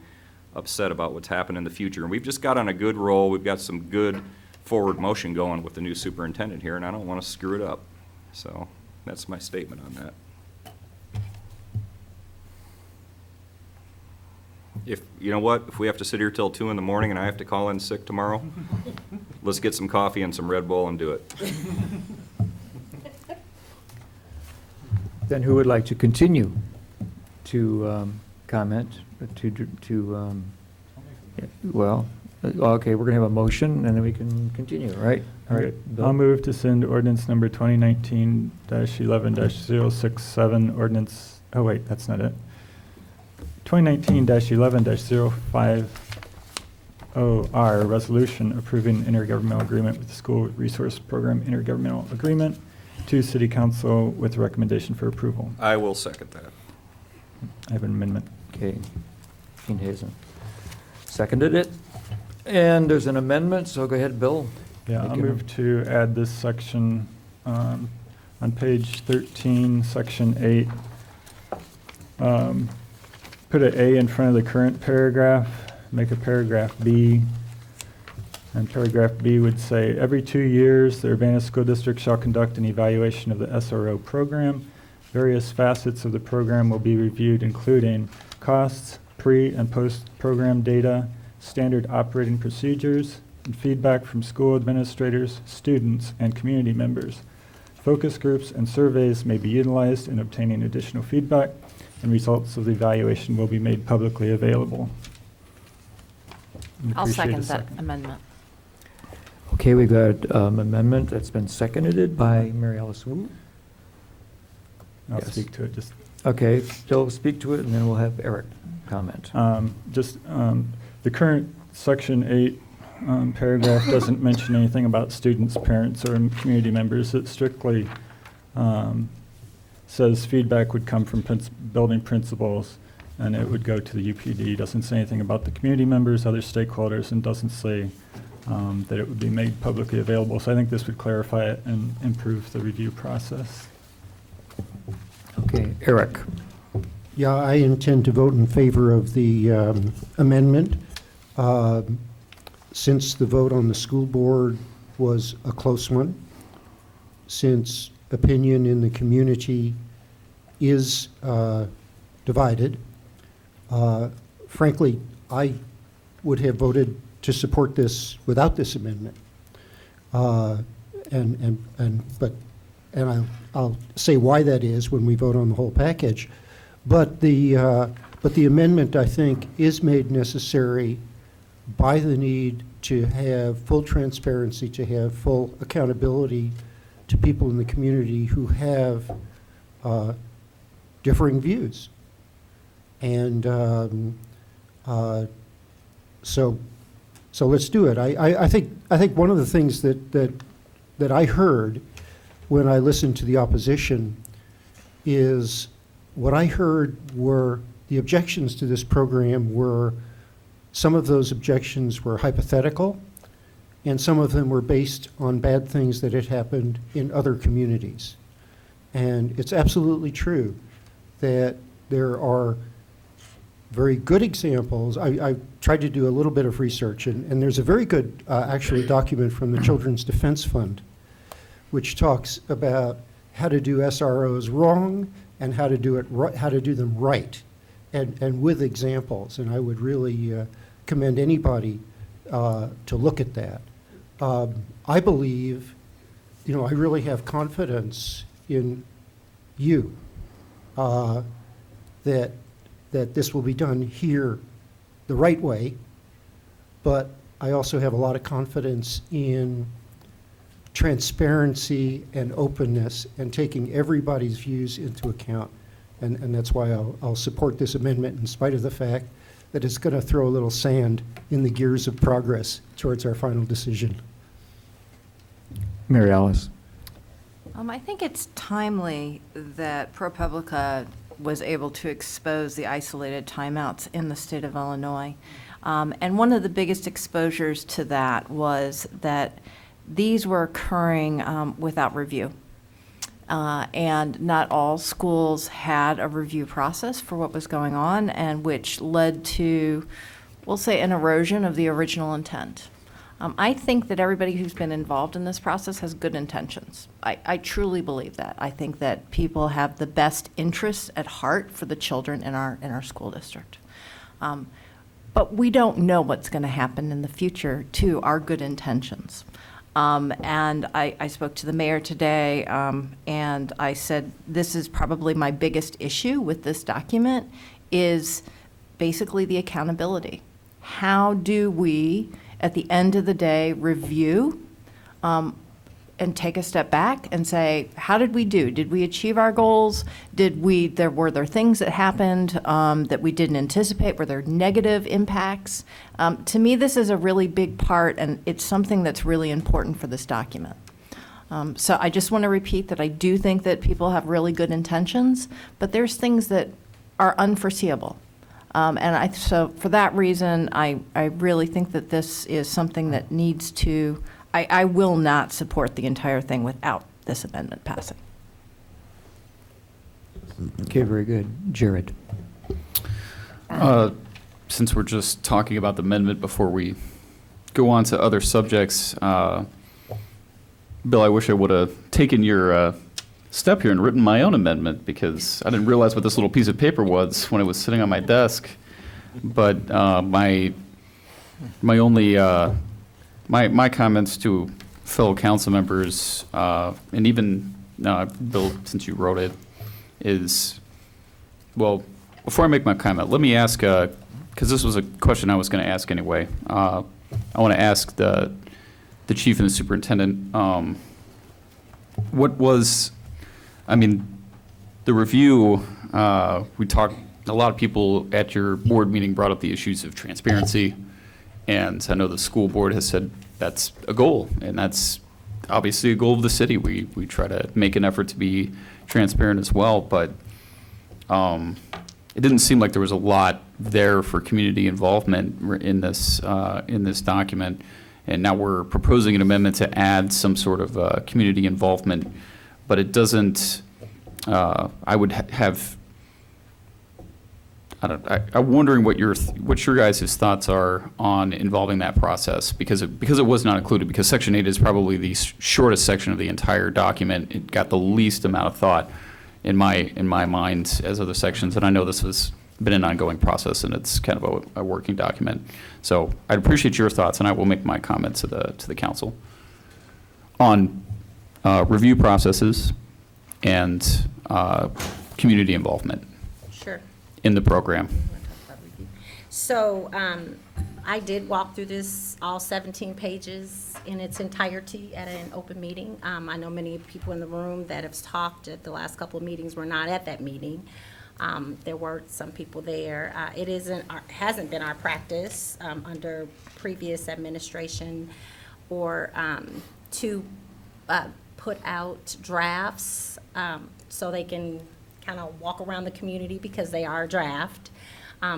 upset about what's happened in the future, and we've just got on a good roll. We've got some good forward motion going with the new superintendent here, and I don't want to screw it up. So that's my statement on that. If, you know what, if we have to sit here till 2 in the morning and I have to call in sick tomorrow, let's get some coffee and some Red Bull and do it. Then who would like to continue to comment, well, okay, we're going to have a motion and then we can continue, right? All right, I'll move to send ordinance number 2019-11-067, ordinance, oh wait, that's not it. 2019-11-050R, resolution approving intergovernmental agreement with the School Resource Program intergovernmental agreement to City Council with recommendation for approval. I will second that. I have an amendment. Okay, Dean Hazen seconded it, and there's an amendment, so go ahead, Bill. Yeah, I'll Make your- move to add this section on page 13, section 8. Put an A in front of the current paragraph, make a paragraph B. And paragraph B would say, every 2 years, the Urbana School District shall conduct an evaluation of the SRO program. Various facets of the program will be reviewed, including costs, pre- and post-program data, standard operating procedures, and feedback from school administrators, students, and community members. Focus groups and surveys may be utilized in obtaining additional feedback, and results of the evaluation will be made publicly available. I'll Appreciate a second that amendment. Okay, we've got amendment that's been seconded by Mary Alice Wu. I'll Yes. speak to it just. Okay, Bill, speak to it, and then we'll have Eric comment. The current section 8 paragraph doesn't mention anything about students, parents, or community members. It strictly says feedback would come from building principals, and it would go to the UPD. Doesn't say anything about the community members, other stakeholders, and doesn't say that it would be made publicly available. So I think this would clarify it and improve the review process. Okay, Eric. Yeah, I intend to vote in favor of the amendment. Since the vote on the school board was a close one, since opinion in the community is divided, frankly, I would have voted to support this without this amendment. And I'll say why that is when we vote on the whole package. But the amendment, I think, is made necessary by the need to have full transparency, to have full accountability to people in the community who have differing views. And so let's do it. I think one of the things that I heard when I listened to the opposition is what I heard were the objections to this program were, some of those objections were hypothetical, and some of them were based on bad things that had happened in other communities. And it's absolutely true that there are very good examples. I tried to do a little bit of research, and there's a very good, actually, document from the Children's Defense Fund, which talks about how to do SROs wrong and how to do it how to do them right, and with examples. And I would really commend anybody to look at that. I believe, I really have confidence in you that this will be done here the right way, but I also have a lot of confidence in transparency and openness and taking everybody's views into account. And that's why I'll support this amendment in spite of the fact that it's going to throw a little sand in the gears of progress towards our final decision. Mary Alice. I think it's timely that ProPublica was able to expose the isolated timeouts in the state of Illinois. And one of the biggest exposures to that was that these were occurring without review. And not all schools had a review process for what was going on, and which led to, we'll say, an erosion of the original intent. I think that everybody who's been involved in this process has good intentions. I truly believe that. I think that people have the best interests at heart for the children in our school district. But we don't know what's going to happen in the future to our good intentions. And I spoke to the mayor today, and I said, this is probably my biggest issue with this document, is basically the accountability. How do we, at the end of the day, review and take a step back and say, how did we do? Did we achieve our goals? Were there things that happened that we didn't anticipate? Were there negative impacts? To me, this is a really big part, and it's something that's really important for this document. So I just want to repeat that I do think that people have really good intentions, but there's things that are unforeseeable. So for that reason, I really think that this is something that needs to, I will not support the entire thing without this amendment passing. Okay, very good. Jared. Since we're just talking about the amendment before we go on to other subjects, Bill, I wish I would have taken your step here and written my own amendment, because I didn't realize what this little piece of paper was when it was sitting on my desk. But my comments to fellow council members, and even Bill, since you wrote it, is, well, before I make my comment, let me ask, because this was a question I was going to ask anyway. I want to ask the chief and the superintendent, what was, I mean, the review, we talked, a lot of people at your board meeting brought up the issues of transparency, and I know the school board has said that's a goal, and that's obviously a goal of the city. We try to make an effort to be transparent as well, but it didn't seem like there was a lot there for community involvement in this document, and now we're proposing an amendment to add some sort of community involvement, but it doesn't. I would have. I'm wondering what your guys' thoughts are on involving that process, because it was not included, because Section 8 is probably the shortest section of the entire document. It got the least amount of thought in my mind as other sections, and I know this has been an ongoing process, and it's kind of a working document. So I'd appreciate your thoughts, and I will make my comment to the council on review processes and community involvement. Sure. In the program. So I did walk through this, all 17 pages in its entirety at an open meeting. I know many people in the room that have talked at the last couple of meetings were not at that meeting. There were some people there. It hasn't been our practice under previous administration or to put out drafts so they can kind of walk around the community, because they are a draft.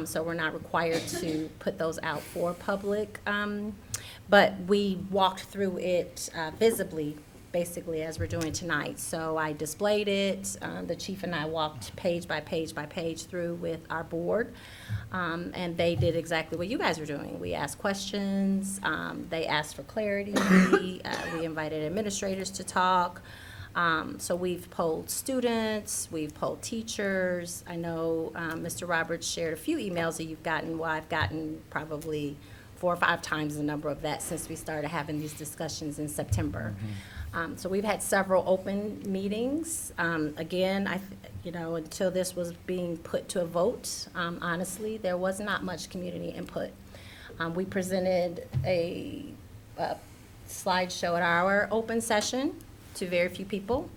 So we're not required to put those out for public. But we walked through it visibly, basically, as we're doing tonight. So I displayed it. The chief and I walked page by page by page through with our board. And they did exactly what you guys are doing. We asked questions. They asked for clarity. We invited administrators to talk. So we've polled students, we've polled teachers. I know Mr. Roberts shared a few emails that you've gotten. Well, I've gotten probably 4 or 5 times the number of that since we started having these discussions in September. So we've had several open meetings. Again, until this was being put to a vote, honestly, there was not much community input. We presented a slideshow at our open session to very few people.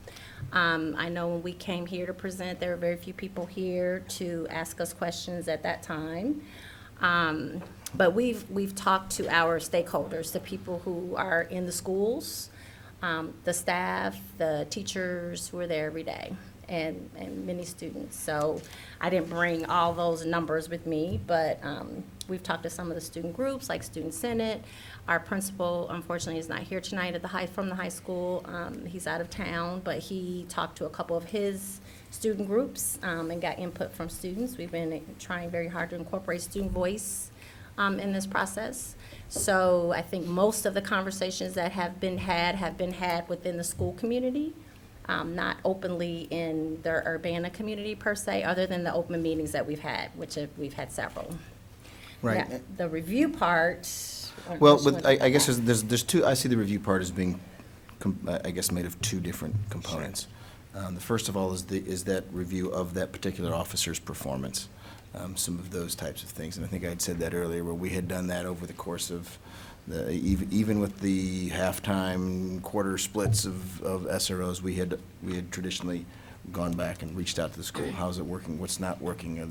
I know when we came here to present, there were very few people here to ask us questions at that time. But we've talked to our stakeholders, the people who are in the schools, the staff, the teachers who are there every day, and many students. So I didn't bring all those numbers with me, but we've talked to some of the student groups, like Student Senate. Our principal, unfortunately, is not here tonight from the high school. He's out of town, but he talked to a couple of his student groups and got input from students. We've been trying very hard to incorporate student voice in this process. So I think most of the conversations that have been had within the school community, not openly in the Urbana community per se, other than the open meetings that we've had, which we've had several. Right. Now, the review part. Well, I guess there's two. I see the review part as being, I guess, made of 2 different components. Sure. The first of all is that review of that particular officer's performance, some of those types of things. And I think I had said that earlier, where we had done that over the course of Even with the halftime quarter splits of SROs, we had traditionally gone back and reached out to the school. How's it working? What's not working? Are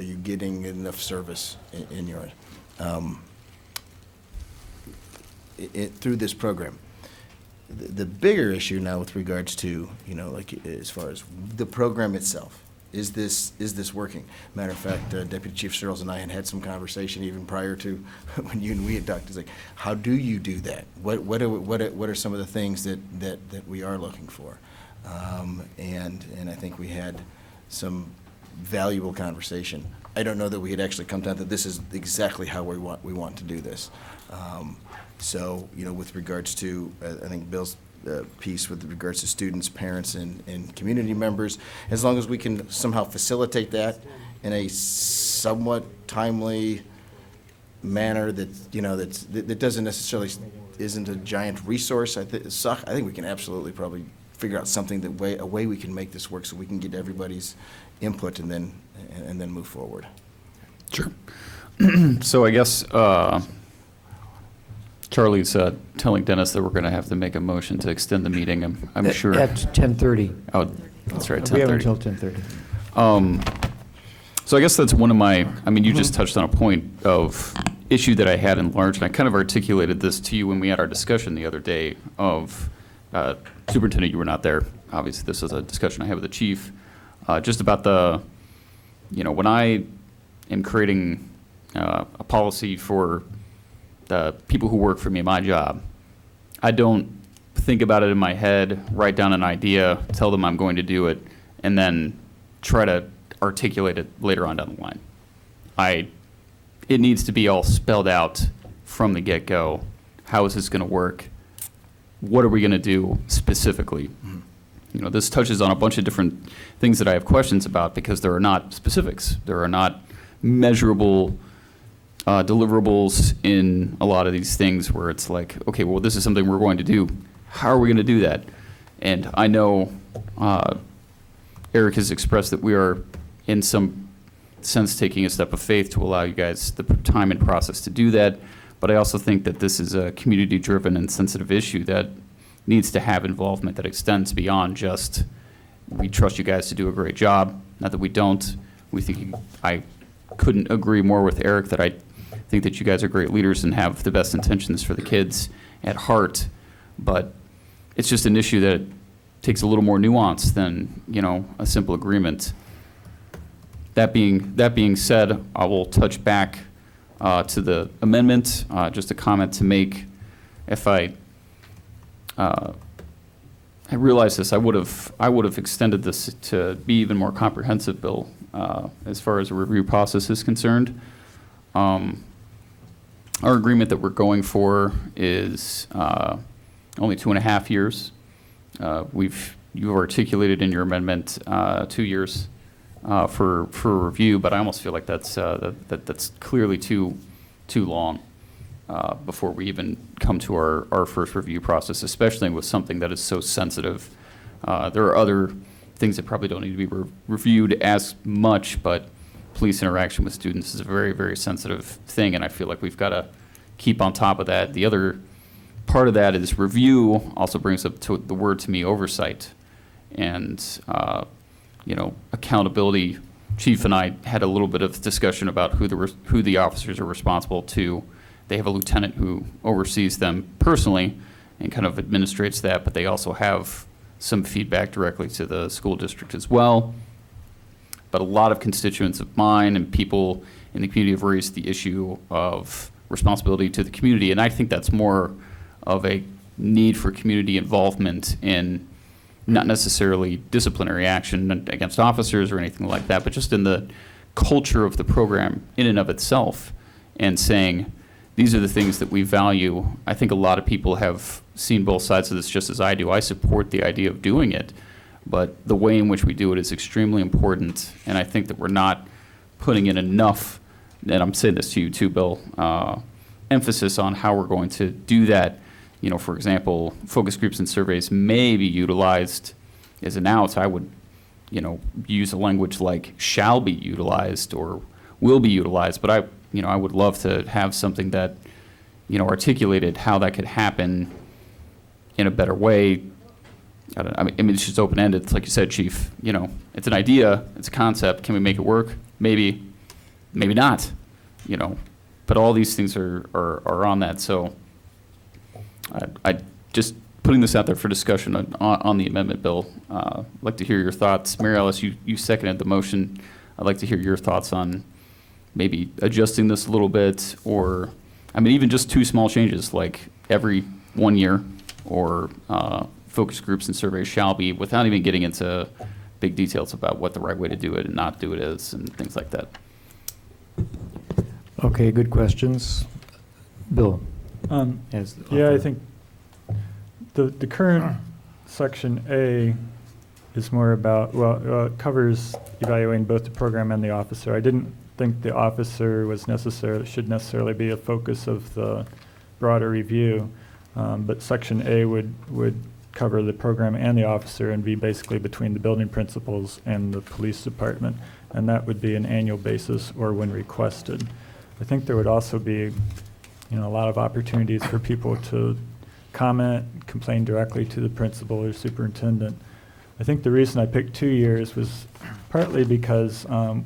you getting enough service in your through this program? The bigger issue now with regards to, like as far as the program itself, is this working? Matter of fact, Deputy Chief Searles and I had some conversation even prior to when you and we had talked. It's like, how do you do that? What are some of the things that we are looking for? And I think we had some valuable conversation. I don't know that we had actually come down to this is exactly how we want to do this. So, with regards to, I think Bill's piece with regards to students, parents, and community members, as long as we can somehow facilitate that in a somewhat timely manner that doesn't necessarily isn't a giant resource. I think we can absolutely probably figure out something a way we can make this work so we can get everybody's input and then move forward. Sure. So I guess Charlie's telling Dennis that we're going to have to make a motion to extend the meeting. I'm sure. At 10:30. Oh, that's right, 10:30. We have until 10:30. So I guess that's one of my, you just touched on a point of issue that I had in large, and I kind of articulated this to you when we had our discussion the other day of, Superintendent, you were not there. Obviously, this is a discussion I had with the chief, just about when I am creating a policy for the people who work for me in my job, I don't think about it in my head, write down an idea, tell them I'm going to do it, and then try to articulate it later on down the line. It needs to be all spelled out from the get-go. How is this going to work? What are we going to do specifically? This touches on a bunch of different things that I have questions about because there are not specifics. There are not measurable deliverables in a lot of these things where it's like, okay, well, this is something we're going to do. How are we going to do that? And I know Eric has expressed that we are, in some sense, taking a step of faith to allow you guys the time and process to do that. But I also think that this is a community-driven and sensitive issue that needs to have involvement that extends beyond just, we trust you guys to do a great job. Not that we don't. I couldn't agree more with Eric that I think that you guys are great leaders and have the best intentions for the kids at heart. But it's just an issue that takes a little more nuance than, a simple agreement. That being said, I will touch back to the amendment, just a comment to make. If I realized this, I would have extended this to be even more comprehensive, Bill, as far as the review process is concerned. Our agreement that we're going for is only 2.5 years. You've articulated in your amendment 2 years for review, but I almost feel like that's clearly too long before we even come to our first review process, especially with something that is so sensitive. There are other things that probably don't need to be reviewed as much, but police interaction with students is a very, very sensitive thing, and I feel like we've got to keep on top of that. The other part of that is review also brings up to the word to me oversight, and accountability. Chief and I had a little bit of discussion about who the officers are responsible to. They have a lieutenant who oversees them personally and kind of administrates that, but they also have some feedback directly to the school district as well. But a lot of constituents of mine and people in the community have raised the issue of responsibility to the community, and I think that's more of a need for community involvement in not necessarily disciplinary action against officers or anything like that, but just in the culture of the program in and of itself, and saying, these are the things that we value. I think a lot of people have seen both sides of this just as I do. I support the idea of doing it, but the way in which we do it is extremely important, and I think that we're not putting in enough, and I'm saying this to you too, Bill, emphasis on how we're going to do that. For example, focus groups and surveys may be utilized as an out. I would, use a language like shall be utilized or will be utilized, but I would love to have something that, articulated how that could happen in a better way. I mean, it's just open-ended. It's like you said, Chief, it's an idea, it's a concept. Can we make it work? Maybe, maybe not, but all these things are on that. So I just putting this out there for discussion on the amendment bill. I'd like to hear your thoughts. Mary Alice, you seconded the motion. I'd like to hear your thoughts on maybe adjusting this a little bit, or, even just 2 small changes, like every 1 year, or focus groups and surveys shall be, without even getting into big details about what the right way to do it and not do it is, and things like that. Okay, good questions. Bill? Yeah, I think the current section A is more about, it covers evaluating both the program and the officer. I didn't think the officer should necessarily be a focus of the broader review, but section A would cover the program and the officer and be basically between the building principals and the police department, and that would be an annual basis or when requested. I think there would also be, a lot of opportunities for people to comment, complain directly to the principal or superintendent. I think the reason I picked 2 years was partly because I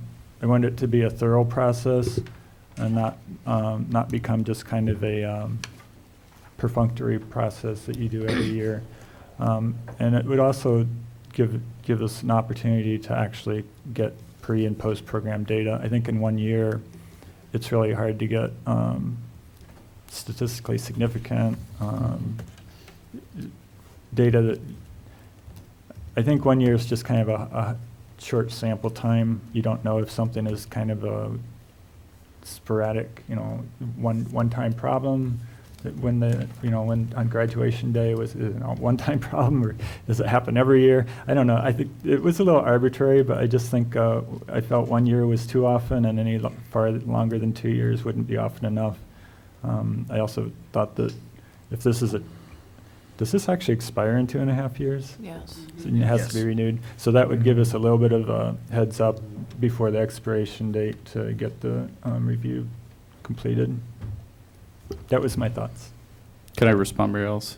wanted it to be a thorough process and not become just kind of a perfunctory process that you do every year. And it would also give us an opportunity to actually get pre and post program data. I think in 1 year, it's really hard to get statistically significant data that, I think 1 year is just kind of a short sample time. You don't know if something is kind of a sporadic, one-time problem, that when when on graduation day was a one-time problem, or does it happen every year? I don't know. I think it was a little arbitrary, but I just think I felt 1 year was too often, and any far longer than 2 years wouldn't be often enough. I also thought that if does this actually expire in 2.5 years? Yes. So it has to be renewed. So that would give us a little bit of a heads up before the expiration date to get the review completed. That was my thoughts. Can I respond, Mary Alice?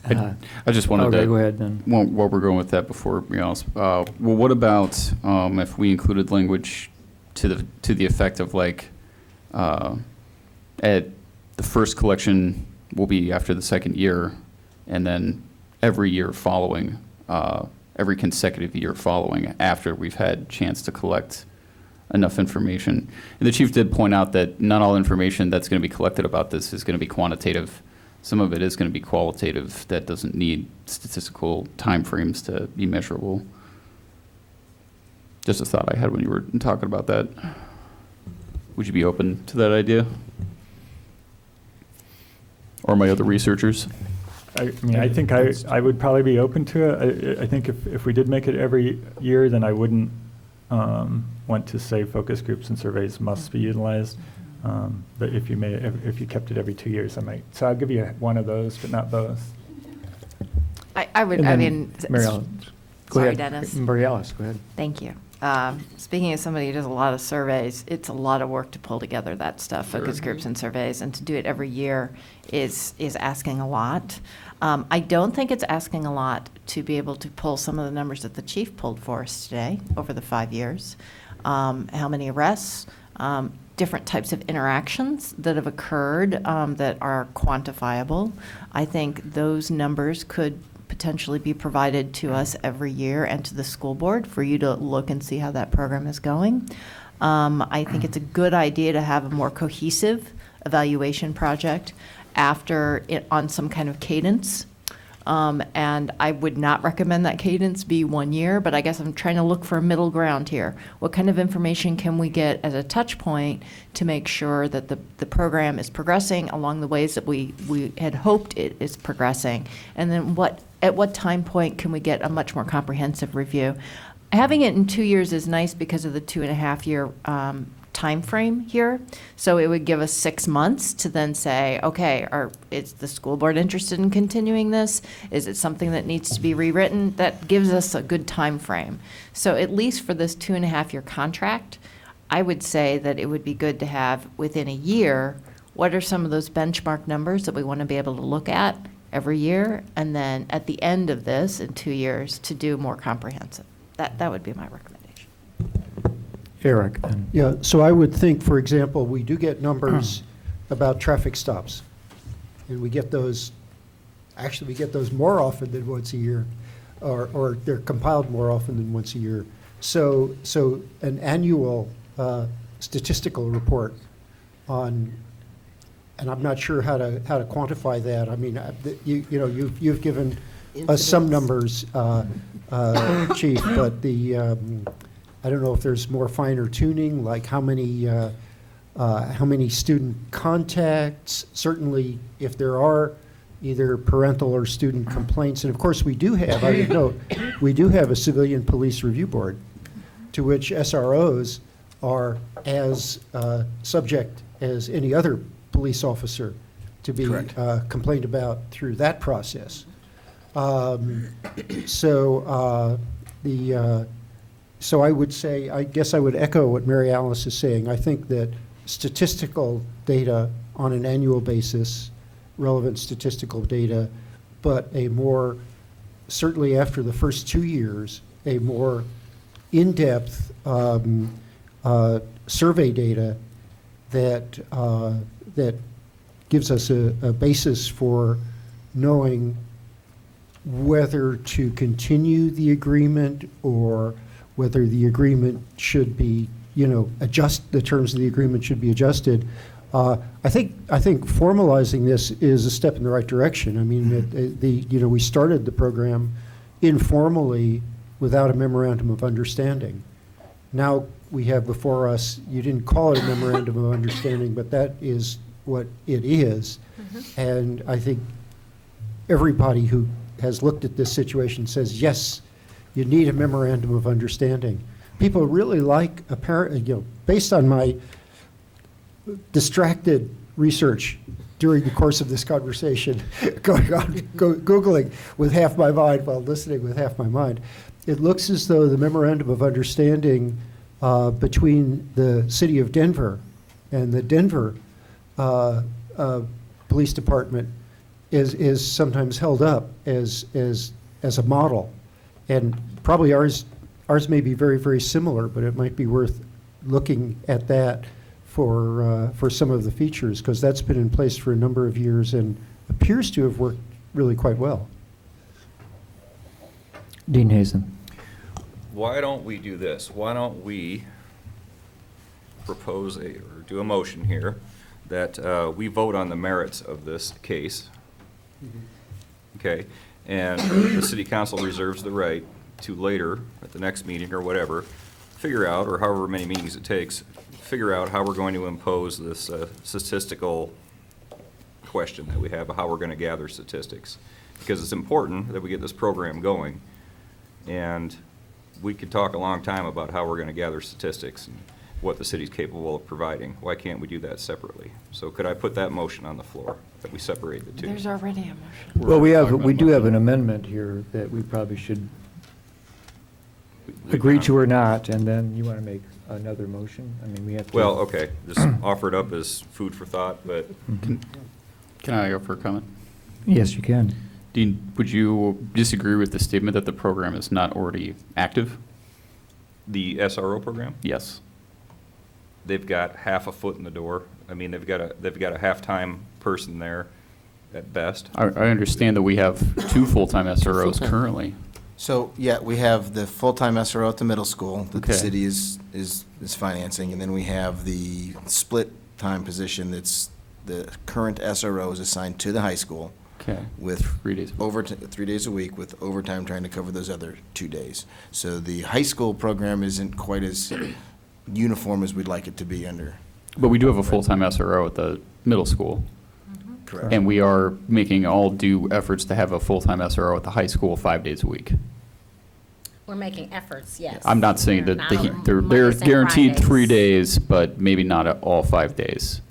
No. I just wanted to. Go ahead then. While we're going with that, before Mary Alice, well, what about if we included language to the effect of at the first collection will be after the second year, and then every year following, every consecutive year following after we've had chance to collect enough information. And the chief did point out that not all information that's going to be collected about this is going to be quantitative. Some of it is going to be qualitative that doesn't need statistical timeframes to be measurable. Just a thought I had when you were talking about that. Would you be open to that idea? Or my other researchers? I think I would probably be open to it. I think if we did make it every year, then I wouldn't want to say focus groups and surveys must be utilized. But if you kept it every 2 years, I might. So I'll give you one of those, but not both. I would, Mary Alice, go sorry, ahead. Dennis. Mary Alice, go ahead. Thank you. Speaking as somebody who does a lot of surveys, it's a lot of work to pull together that stuff, focus groups and surveys, and to do it every year is asking a lot. I don't think it's asking a lot to be able to pull some of the numbers that the chief pulled for us today over the 5 years. How many arrests, different types of interactions that have occurred that are quantifiable. I think those numbers could potentially be provided to us every year and to the school board for you to look and see how that program is going. I think it's a good idea to have a more cohesive evaluation project after it on some kind of cadence. And I would not recommend that cadence be 1 year, but I guess I'm trying to look for a middle ground here. What kind of information can we get as a touch point to make sure that the program is progressing along the ways that we had hoped it is progressing? And then at what time point can we get a much more comprehensive review? Having it in 2 years is nice because of the 2.5 year time frame here. So it would give us 6 months to then say, okay, is the school board interested in continuing this? Is it something that needs to be rewritten? That gives us a good time frame. So at least for this 2.5 year contract, I would say that it would be good to have within a year what are some of those benchmark numbers that we want to be able to look at every year? And then at the end of this, in 2 years, to do more comprehensive. That would be my recommendation. Eric? Yeah, so I would think, for example, we do get numbers about traffic stops. And we get those, actually, we get those more often than once a year, or they're compiled more often than once a year. So an annual statistical report on, and I'm not sure how to quantify that. I mean, you've given us some numbers, Chief, but I don't know if there's more finer tuning, like how many student contacts, certainly if there are either parental or student complaints. And of course, we do have, I would note, we do have a civilian police review board to which SROs are as subject as any other police officer to be complained about through that process. So I would say, I guess I would echo what Mary Alice is saying. I think that statistical data on an annual basis, relevant statistical data, but a more, certainly after the first 2 years, a more in-depth survey data that gives us a basis for knowing whether to continue the agreement or whether the agreement should be, the terms of the agreement should be adjusted. I think formalizing this is a step in the right direction. I mean, we started the program informally without a memorandum of understanding. Now we have before us, you didn't call it a memorandum of understanding, but that is what it is. Mm-hmm. And I think everybody who has looked at this situation says, yes, you need a memorandum of understanding. People really like, based on my distracted research during the course of this conversation, Googling with half my mind while listening with half my mind, it looks as though the memorandum of understanding between the city of Denver and the Denver Police Department is sometimes held up as a model. And probably ours may be very, very similar, but it might be worth looking at that for some of the features, because that's been in place for a number of years and appears to have worked really quite well. Dean Hazen. Why don't we do this? Why don't we propose or do a motion here that we vote on the merits of this case? Mm-hmm. Okay, and the city council reserves the right to later, at the next meeting or whatever, figure out, or however many meetings it takes, figure out how we're going to impose this statistical question that we have, how we're going to gather statistics. Because it's important that we get this program going. And we could talk a long time about how we're going to gather statistics and what the city's capable of providing. Why can't we do that separately? So could I put that motion on the floor, that we separate the two? There's already a motion. Well, we do have an amendment here that we probably should agree to or not, and then you want to make another motion? I mean, we have to. Well, okay, just offer it up as food for thought, but. Mm-hmm. Can I offer a comment? Yes, you can. Dean, would you disagree with the statement that the program is not already active? The SRO program? Yes. They've got half a foot in the door. I mean, they've got a half-time person there at best. I understand that we have 2 full-time SROs currently. So, yeah, we have the full-time SRO at the middle school that the Okay. city is financing, and then we have the split-time position that's the current SRO is assigned to the high school. Okay. With 3 days. 3 days a week with overtime trying to cover those other 2 days. So the high school program isn't quite as uniform as we'd like it to be under. But we do have a full-time SRO at the middle school. Correct. And we are making all due efforts to have a full-time SRO at the high school 5 days a week. We're making efforts, yes. I'm not saying that they're Mondays and guaranteed Fridays. 3 days, but maybe not at all 5 days.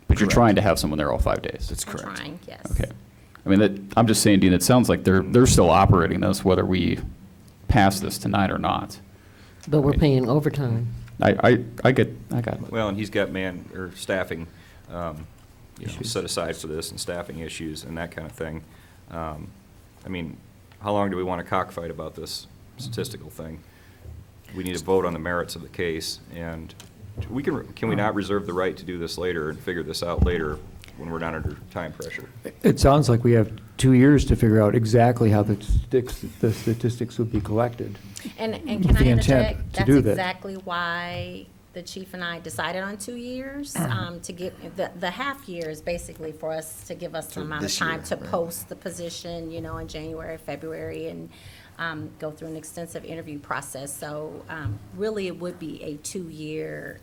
But you're Correct. trying to have someone there all 5 days. That's We're correct. trying, yes. Okay. I mean, I'm just saying, Dean, it sounds like they're still operating this, whether we pass this tonight or not. But we're paying overtime. I got it. Well, and he's got staffing set aside for this and staffing issues and that kind of thing. I mean, how long do we want to cockfight about this statistical thing? We need to vote on the merits of the case, and can we not reserve the right to do this later and figure this out later when we're not under time pressure? It sounds like we have 2 years to figure out exactly how the statistics would be collected. And can With I the intent interject? to That's do that. exactly why the chief and I decided on 2 years, to give, the half year is basically for us to give us some amount of this time year, to right. post the position, in January, February, and go through an extensive interview process. So really, it would be a 2-year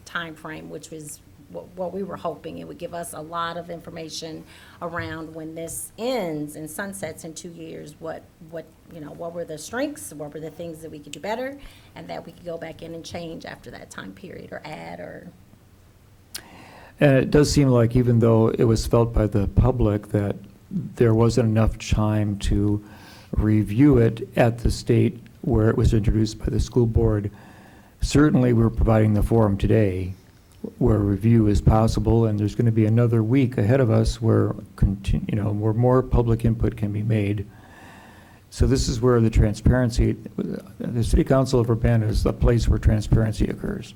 timeframe, which was what we were hoping. It would give us a lot of information around when this ends and sunsets in 2 years, what were the strengths, what were the things that we could do better, and that we could go back in and change after that time period, or add, or. And it does seem like, even though it was felt by the public that there wasn't enough time to review it at the state where it was introduced by the school board, certainly we're providing the forum today where review is possible, and there's going to be another week ahead of us where where more public input can be made. So this is where the transparency, the City Council of Urbana is the place where transparency occurs.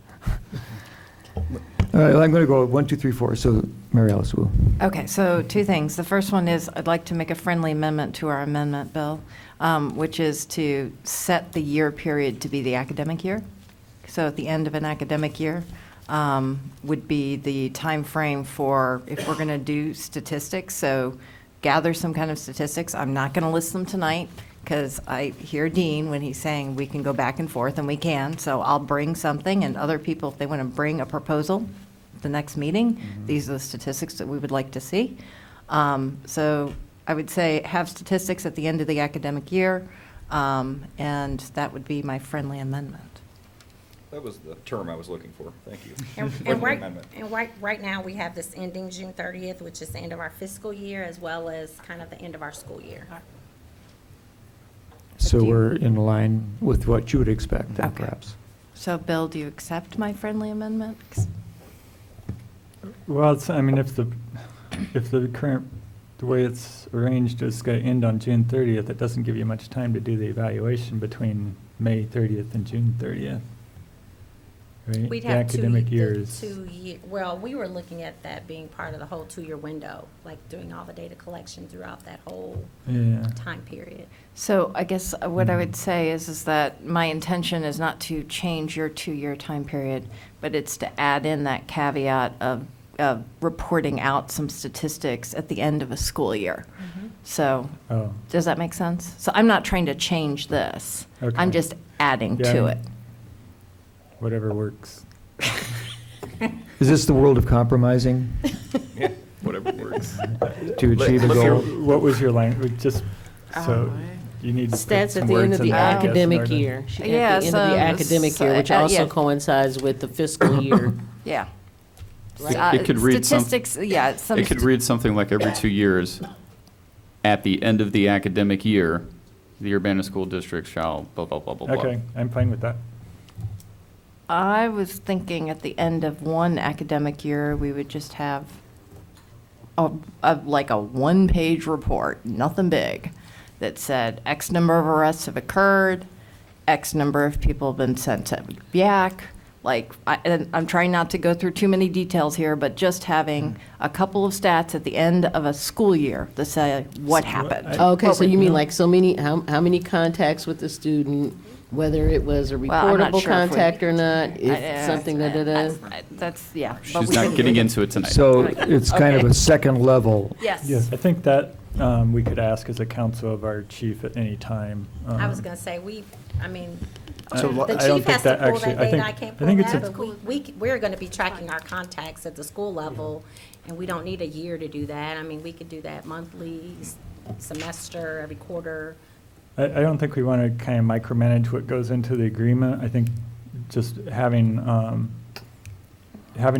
All right, I'm going to go 1, 2, 3, 4. So Mary Alice Wu. Okay, so 2 things. The first one is I'd like to make a friendly amendment to our amendment bill, which is to set the year period to be the academic year. So at the end of an academic year would be the time frame for if we're going to do statistics. So gather some kind of statistics. I'm not going to list them tonight because I hear Dean when he's saying we can go back and forth, and we can. So I'll bring something, and other people, if they want to bring a proposal at the next meeting, these are the statistics that we would like to see. So I would say have statistics at the end of the academic year, and that would be my friendly amendment. That was the term I was looking for. Thank you. And Friendly amendment. right now, we have this ending June 30th, which is the end of our fiscal year, as well as kind of the end of our school year. So we're in line with what you would expect, then, Okay. perhaps. So Bill, do you accept my friendly amendment? Well, I mean, if the current, the way it's arranged is going to end on June 30th, it doesn't give you much time to do the evaluation between May 30th and June 30th. Right? We'd The have academic year is. 2 year, well, we were looking at that being part of the whole 2-year window, like doing all the data collection throughout that whole Yeah. time period. So I guess what I would say is that my intention is not to change your 2-year time period, but it's to add in that caveat of reporting out some statistics at the end of a school year. So, Oh. does that make sense? So I'm not trying to change this. Okay. I'm just adding Yeah, to I it. mean, whatever works. Is this the world of compromising Yeah, whatever works. to achieve a So goal? what was your language, just, so you need to put Stats some at the end words of in the there, I guess, in academic order to- year. At Yeah, the end of the so- academic year, which so, also yeah. coincides with the fiscal year. Yeah. It could read some- Statistics, yeah. some It could read something like every 2 years, at the end of the academic year, the Urbana School District shall blah, blah, blah, blah, blah. Okay, I'm fine with that. I was thinking at the end of one academic year, we would just have like a one-page report, nothing big, that said X number of arrests have occurred, X number of people have been sent to BIAC. Like, and I'm trying not to go through too many details here, but just having a couple of stats at the end of a school year to say what happened. Okay, so you mean like how many contacts with the student, whether it was a Well, I'm not reportable sure if we- contact or not, if something, da-da-da? That's, yeah. but She's we not can- getting into it tonight. So it's kind of Okay. a second level. Yes. I think that we could ask as a council of our chief at any time. I was gonna say, I mean, So the I don't chief think has to that pull actually- that I data, think- I can't I pull think it's that, a- but we're gonna be tracking our contacts at the school level, and we don't need a year to do that. I mean, we could do that monthly, semester, every quarter. I don't think we want to kind of micromanage what goes into the agreement. I think just having a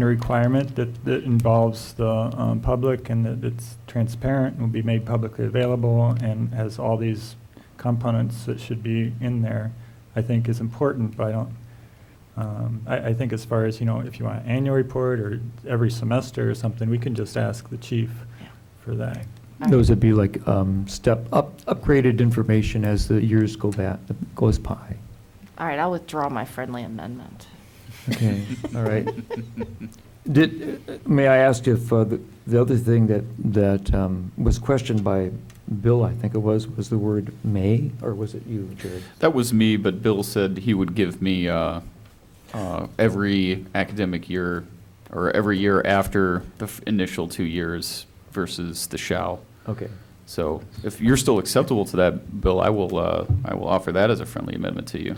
requirement that involves the public and that it's transparent and will be made publicly available and has all these components that should be in there, I think is important, but I think as far as, you know, if you want an annual report or every semester or something, we can just ask the chief for that. Those would be like upgraded information as the years goes by. All right, I'll withdraw my friendly amendment. Okay, all right. May I ask if the other thing that was questioned by Bill, I think it was the word may, or was it you, Jared? That was me, but Bill said he would give me every academic year, or every year after the initial 2 years versus the shall. Okay. So if you're still acceptable to that, Bill, I will offer that as a friendly amendment to you.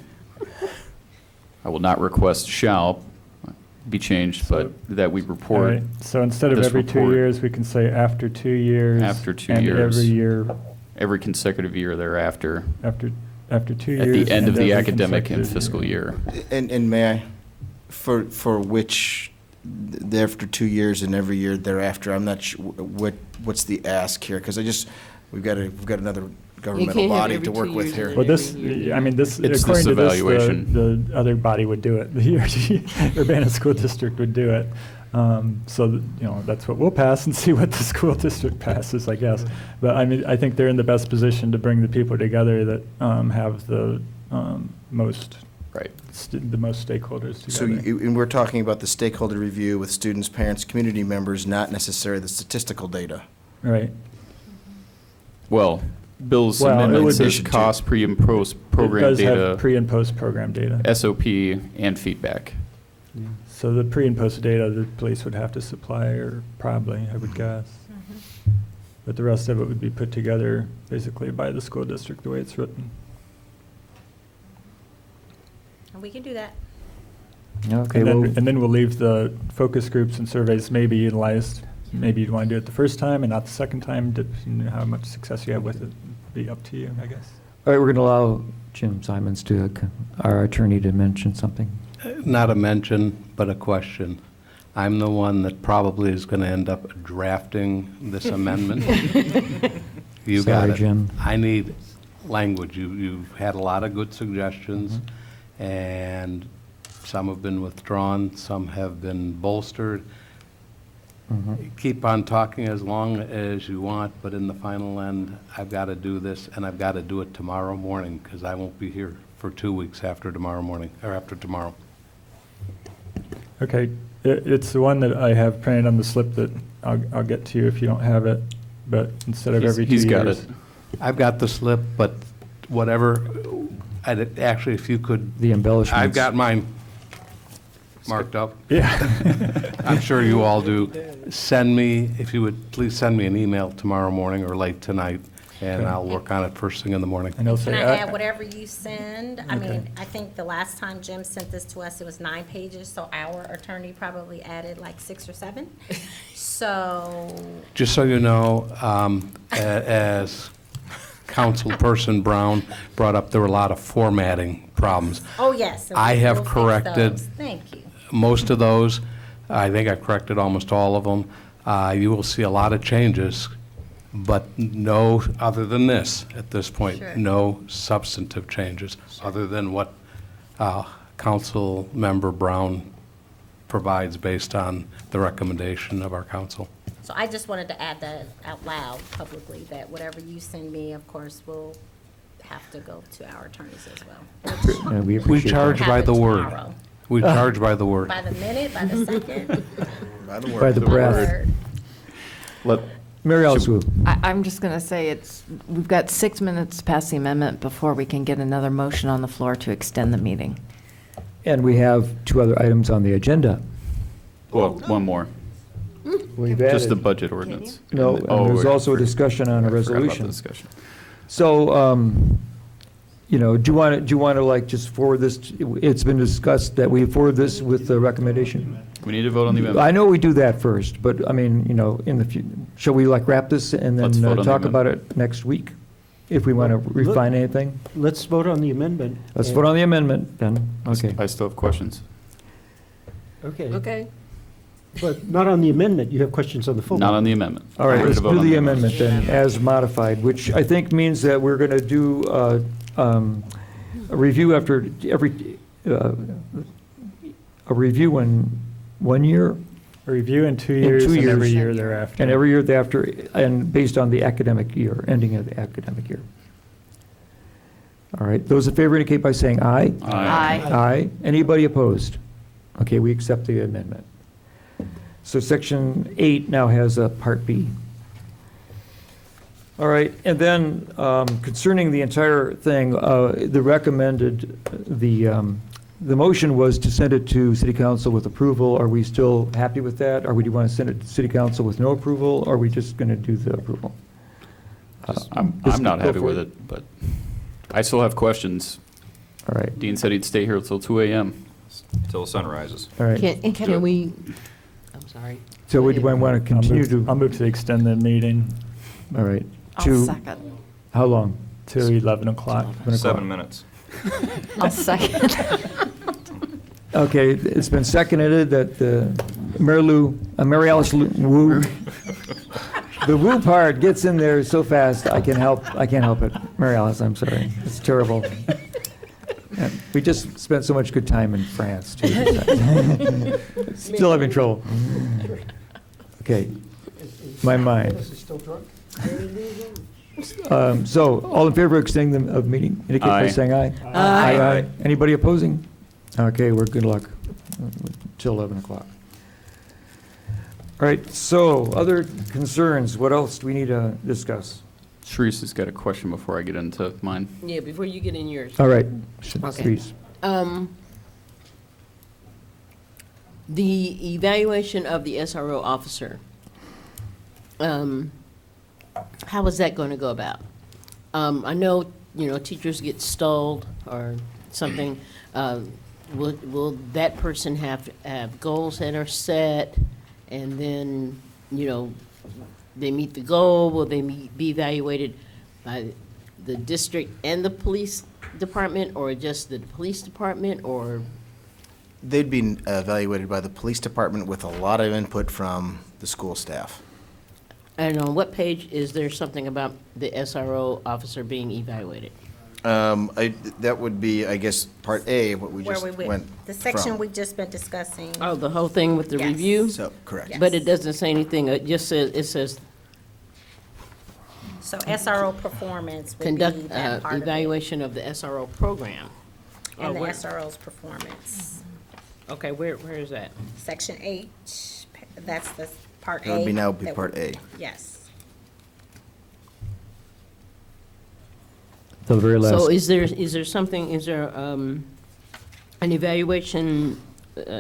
I will not request shall be changed, but that we All report. right, so instead of this every 2 report years, we can say after 2 years. After 2 and years. every year, Every consecutive year thereafter, after 2 at years. the end of and the every academic and consecutive fiscal year. And may I, for which, after 2 years and every year thereafter, I'm not sure, what's the ask here? Because we've got another governmental can't have body every to work 2 with years here. and Well, this, I mean, this, It's according this to this, evaluation. the other body would do it. The Urbana School District would do it. So, you know, that's what we'll pass and see what the school district passes, I guess. But I mean, I think they're in the best position to bring the people together that have the most, Right. the most stakeholders So, together. and we're talking about the stakeholder review with students, parents, community members, not necessarily the statistical data. Right. Well, Bill's Well, it amendment would says be- cost pre and post program It does data, have pre and post program data. SOP, and feedback. So the pre and post data, the police would have to supply, or probably, I would guess. But the rest of it would be put together basically by the school district, the way it's written. And we can do that. Okay, And then, well, and then we'll leave the focus groups and surveys maybe utilized. Maybe you'd want to do it the first time and not the second time, depending on how much success you have with it. Be up to you, I guess. all right, we're going to allow Jim Simons our attorney, to mention something. Not a mention, but a question. I'm the one that probably is going to end up drafting this amendment. You got Sorry, it. Jim. I need language. You've had a lot of good suggestions, and some have been withdrawn, some have been bolstered. Keep on talking as long as you want, but in the final end, I've got to do this, and I've got to do it tomorrow morning, because I won't be here for 2 weeks after tomorrow morning, or after tomorrow. Okay, it's the one that I have printed on the slip that I'll get to you if you don't have it, but instead of every 2 years. He's got it. I've got the slip, but whatever, actually, if you could. The embellishments. I've got mine marked up. Yeah. I'm sure you all do. Send me, if you would, please send me an email tomorrow morning or late tonight, and I'll work on it first thing in the morning. And I'll Can say, I add whatever you send? I Okay. mean, I think the last time Jim sent this to us, it was 9 pages, so our attorney probably added like 6 or 7. So, Just so you know, as Councilperson Brown brought up, there were a lot of formatting problems. oh, yes. so I have we'll fix corrected those. Thank you. most of those. I think I corrected almost all of them. You will see a lot of changes, but no, other than this, at this point, Sure. no substantive changes, other than what Council Member Brown provides based on the recommendation of our council. So I just wanted to add that out loud publicly, that whatever you send me, of course, will have to go to our attorneys as well. And we We appreciate charge that. by Have the it word. tomorrow. We charge by the word. By the minute, by the second? By the word. By the breath. Word. Let, Mary Alice Wu. I'm just going to say we've got 6 minutes to pass the amendment before we can get another motion on the floor to extend the meeting. And we have 2 other items on the agenda. well, one more, We've just the added, budget ordinance. no, Oh, and there's wait, also a discussion on a I forgot about the resolution. discussion. So, you know, do you want to like just forward this, it's been discussed that we forward this with the recommendation? We need to vote on the amendment. I know we do that first, but I mean, you know, in the shall we like wrap this and Let's then vote on the talk about amendment. it next week? If we want to refine anything? Let's vote on the amendment. Let's vote on the amendment then, okay. I still have questions. Okay, Okay. but not on the amendment. You have questions on the full. Not on the amendment. All right, Ready let's to vote do on the amendment then, as modified, which I think means that we're going to do a review after every a review in 1 year? A review in 2 In years 2 and every years. year thereafter. And every year thereafter, and based on the academic year, ending of the academic year. All right, those in favor indicate by saying aye. Aye. Aye. Anybody opposed? Okay, we accept the amendment. So Section 8 now has a Part B. All right, and then concerning the entire thing, the recommended, the motion was to send it to City Council with approval. Are we still happy with that? Or do you want to send it to City Council with no approval, or are we just going to do the approval? I'm not happy with it, but I still have questions. All right. Dean said he'd stay here until 2 a.m. Till the sun rises. All right. Can we, I'm sorry. So we want to continue to, I'll move to extend the meeting all right. I'll To second. how long? to 11 o'clock. 7 minutes. I'll second. Okay, it's been seconded that Mary Alice Wu, the Wu part gets in there so fast, I can't help it. Mary Alice, I'm sorry. It's terrible. And we just spent so much good time in France, too. Still having trouble. Okay, my mind. So, all in favor of extending the meeting, indicate by Aye. saying aye. Aye. Anybody opposing? Okay, we're good luck till 11 o'clock. All right, so, other concerns, what else do we need to discuss? Sharice has got a question before I get into mine. Yeah, before you get in yours. All right, Okay. please. The evaluation of the SRO officer, how is that going to go about? I know, teachers get stalled or something. Will that person have goals that are set, and then, they meet the goal? Will they be evaluated by the district and the police department, or just the police department, or? They'd be evaluated by the police department with a lot of input from the school staff. And on what page is there something about the SRO officer being evaluated? That would be, I guess, Part A, what we Where just we went went, the section from. we've just been discussing. Oh, the whole thing with the Yes. review? So, correct. Yes. But it doesn't say anything, it just says, So SRO performance would be conduct that part of it, evaluation of the SRO program. and Oh, the where- SRO's performance. Okay, where is that? Section 8, that's the Part A. That would be now be that Part A. Yes. The very last. So is there something, an evaluation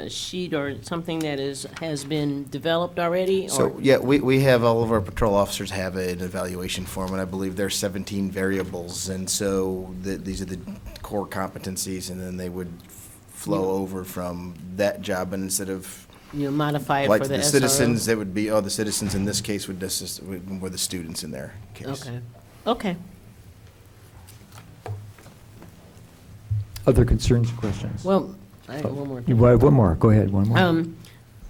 sheet or something that has been developed already? So, or- yeah, we have, all of our patrol officers have an evaluation form, and I believe there's 17 variables, and so these are the core competencies, and then they would flow over from that job, and instead of, Modify it like for the the SRO? citizens, that would be, the citizens in this case were the students in their case. Okay. Other concerns, questions? Well, I have one more. You have one more, go ahead, one more.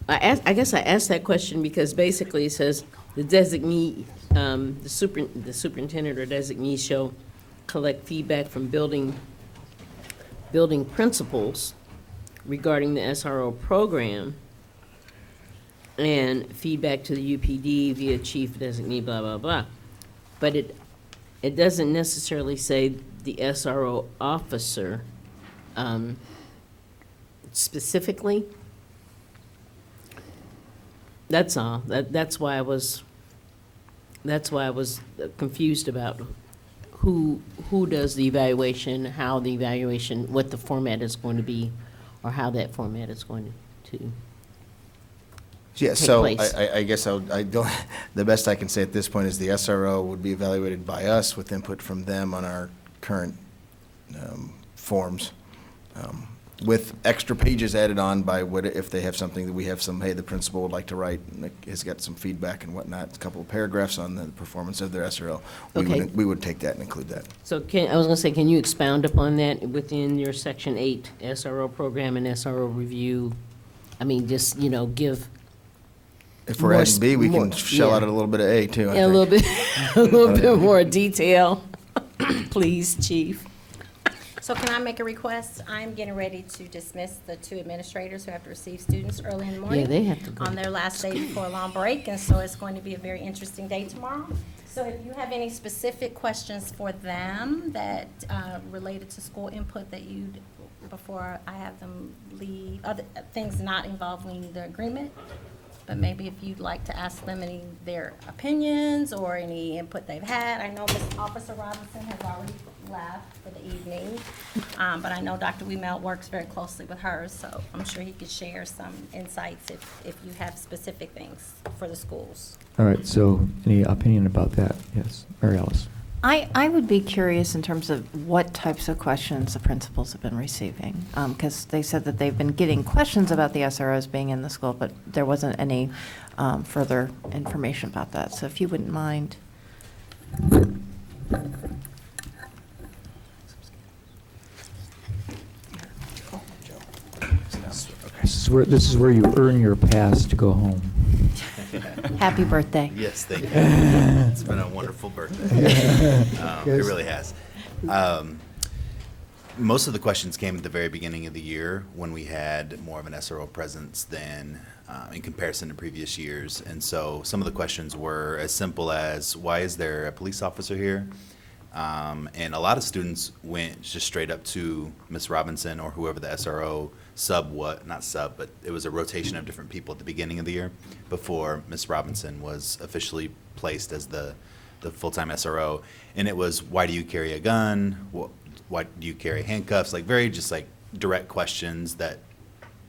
I guess I asked that question because basically it says the designee, the superintendent or designee shall collect feedback from building principals regarding the SRO program and feedback to the UPD via chief designee, blah, blah, blah. But it doesn't necessarily say the SRO officer specifically. That's all. That's why I was confused about who does the evaluation, how the evaluation, what the format is going to be, or how that format is going to Yeah, take so place. I guess I don't, the best I can say at this point is the SRO would be evaluated by us with input from them on our current forms, with extra pages added on by if they have something that we have hey, the principal would like to write, and has got some feedback and whatnot, a couple of paragraphs on the performance of their SRO. Okay. We would take that and include that. So I was going to say, can you expound upon that within your Section 8 SRO program and SRO review? I mean, just, give. If we're more adding B, we can more- shell yeah. out a little bit of A, too, I Yeah, a think. little bit more detail, please, Chief. So can I make a request? I'm getting ready to dismiss the 2 administrators who have to receive students early in the morning. Yeah, they have to go. On their last day before a long break, and so it's going to be a very interesting day tomorrow. So if you have any specific questions for them that related to school input that you'd, before I have them leave, other things not involving the agreement, but maybe if you'd like to ask them any their opinions or any input they've had. I know Ms. Officer Robinson has already left for the evening, but I know Dr. Wemelt works very closely with her, so I'm sure he could share some insights if you have specific things for the schools. All right, so any opinion about that? Yes, Mary Alice. I would be curious in terms of what types of questions the principals have been receiving, because they said that they've been getting questions about the SROs being in the school, but there wasn't any further information about that. So if you wouldn't mind. This is where you earn your pass to go home. Happy birthday. Yes, thank you. It's been a wonderful birthday. It really has. Most of the questions came at the very beginning of the year when we had more of an SRO presence than in comparison to previous years. And so some of the questions were as simple as, why is there a police officer here? And a lot of students went just straight up to Ms. Robinson or whoever the SRO but it was a rotation of different people at the beginning of the year before Ms. Robinson was officially placed as the full-time SRO. And it was, why do you carry a gun? Why do you carry handcuffs? Like very just like direct questions that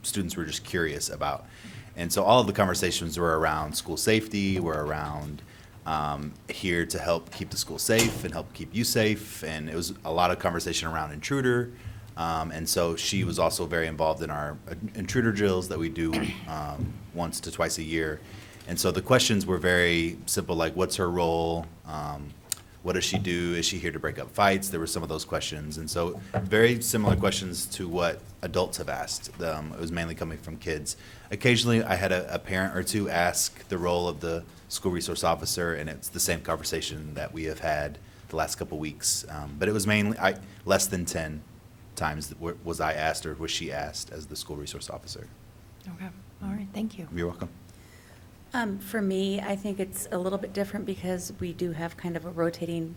students were just curious about. And so all of the conversations were around school safety, were around here to help keep the school safe and help keep you safe. And it was a lot of conversation around intruder. And so she was also very involved in our intruder drills that we do once to twice a year. And so the questions were very simple, like what's her role? What does she do? Is she here to break up fights? There were some of those questions. And so very similar questions to what adults have asked. It was mainly coming from kids. Occasionally I had a parent or two ask the role of the school resource officer, and it's the same conversation that we have had the last couple weeks. But it was mainly less than 10 times was I asked or was she asked as the school resource officer. Okay. All right. Thank you. You're welcome. For me, I think it's a little bit different because we do have kind of a rotating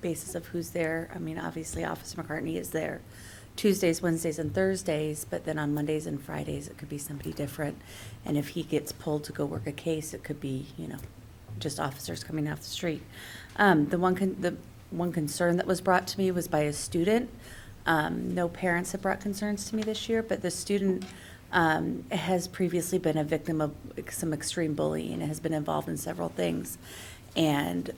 basis of who's there. I mean, obviously, Officer McCartney is there Tuesdays, Wednesdays, and Thursdays, but then on Mondays and Fridays, it could be somebody different. And if he gets pulled to go work a case, it could be, just officers coming off the street. The one concern that was brought to me was by a student. No parents have brought concerns to me this year, but the student has previously been a victim of some extreme bullying and has been involved in several things. And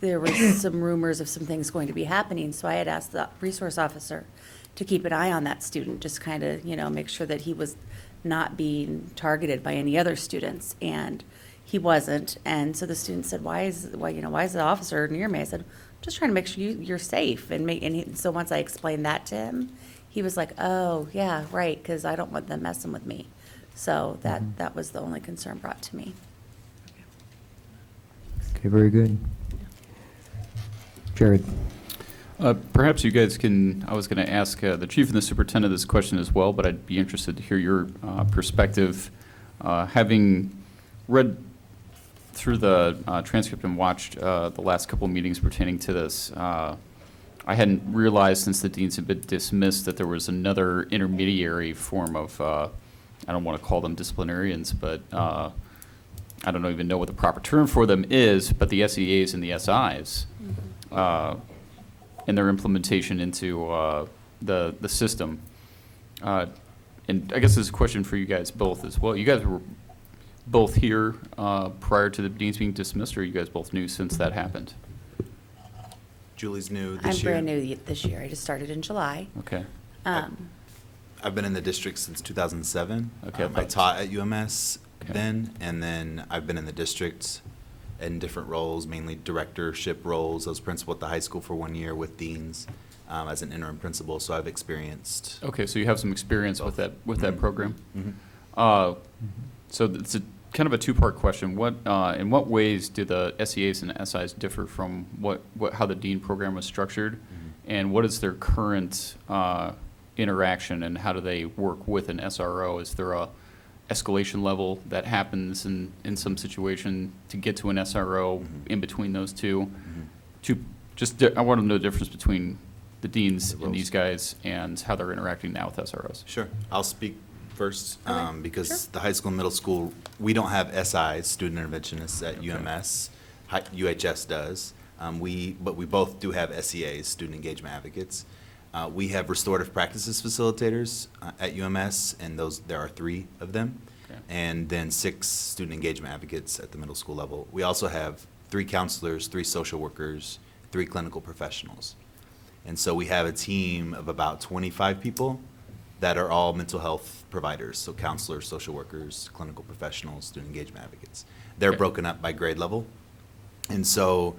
there was some rumors of some things going to be happening, so I had asked the resource officer to keep an eye on that student, just kind of, make sure that he was not being targeted by any other students, and he wasn't. And so the student said, why is the officer near me? I said, just trying to make sure you're safe. So once I explained that to him, he was like, oh, yeah, right, because I don't want them messing with me. So that was the only concern brought to me. Okay, very good. Jared. Perhaps you guys can, I was going to ask the chief and the superintendent this question as well, but I'd be interested to hear your perspective. Having read through the transcript and watched the last couple of meetings pertaining to this, I hadn't realized since the deans had been dismissed that there was another intermediary form of, I don't want to call them disciplinarians, but I don't even know what the proper term for them is, but the SEAs and the SIs. And their implementation into the system. And I guess this is a question for you guys both as well. You guys were both here prior to the deans being dismissed, or you guys both knew since that happened? Julie's new this I'm year. brand new this year. I just started in July. Okay. I've been in the district since 2007. Okay. I taught at UMS then, and then I've been in the district in different roles, mainly directorship roles. I was principal at the high school for 1 year with deans as an interim principal, so I've experienced. Okay, so you have some experience with that program. Mm-hmm. So it's kind of a two-part question. In what ways do the SEAs and SIs differ from how the dean program was structured? And what is their current interaction, and how do they work with an SRO? Is there a escalation level that happens in some situation to get to an SRO in between those two? I want to know the difference between the deans and these guys and how they're interacting now with SROs. Sure. I'll speak first because the high school and middle school, we don't have SIs, student interventionists at UMS. UHS does. But we both do have SEAs, student engagement advocates. We have restorative practices facilitators at UMS, and there are 3 of them, and then 6 student engagement advocates at the middle school level. We also have 3 counselors, 3 social workers, 3 clinical professionals. And so we have a team of about 25 people that are all mental health providers, so counselors, social workers, clinical professionals, student engagement advocates. They're broken up by grade level. And so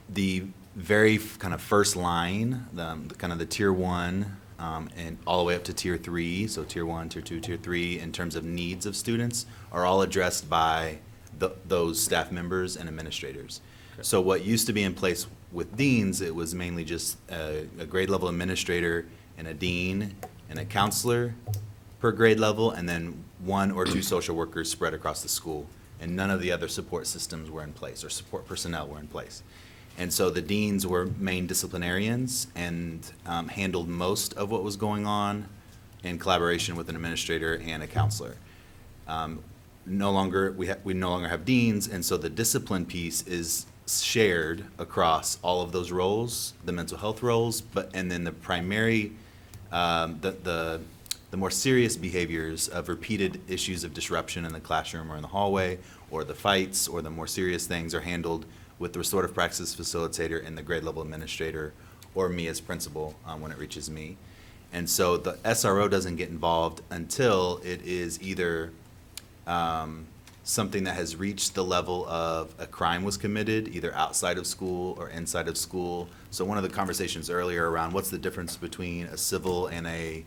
the very kind of first line, kind of the tier 1 and all the way up to tier 3, so tier 1, tier 2, tier 3, in terms of needs of students, are all addressed by those staff members and administrators. So what used to be in place with deans, it was mainly just a grade level administrator and a dean and a counselor per grade level, and then 1 or 2 social workers spread across the school. And none of the other support systems were in place, or support personnel were in place. And so the deans were main disciplinarians and handled most of what was going on in collaboration with an administrator and a counselor. We no longer have deans, and so the discipline piece is shared across all of those roles, the mental health roles, and then the primary, the more serious behaviors of repeated issues of disruption in the classroom or in the hallway, or the fights, or the more serious things are handled with the restorative practices facilitator and the grade level administrator, or me as principal when it reaches me. And so the SRO doesn't get involved until it is either something that has reached the level of a crime was committed, either outside of school or inside of school. So one of the conversations earlier around what's the difference between a civil and a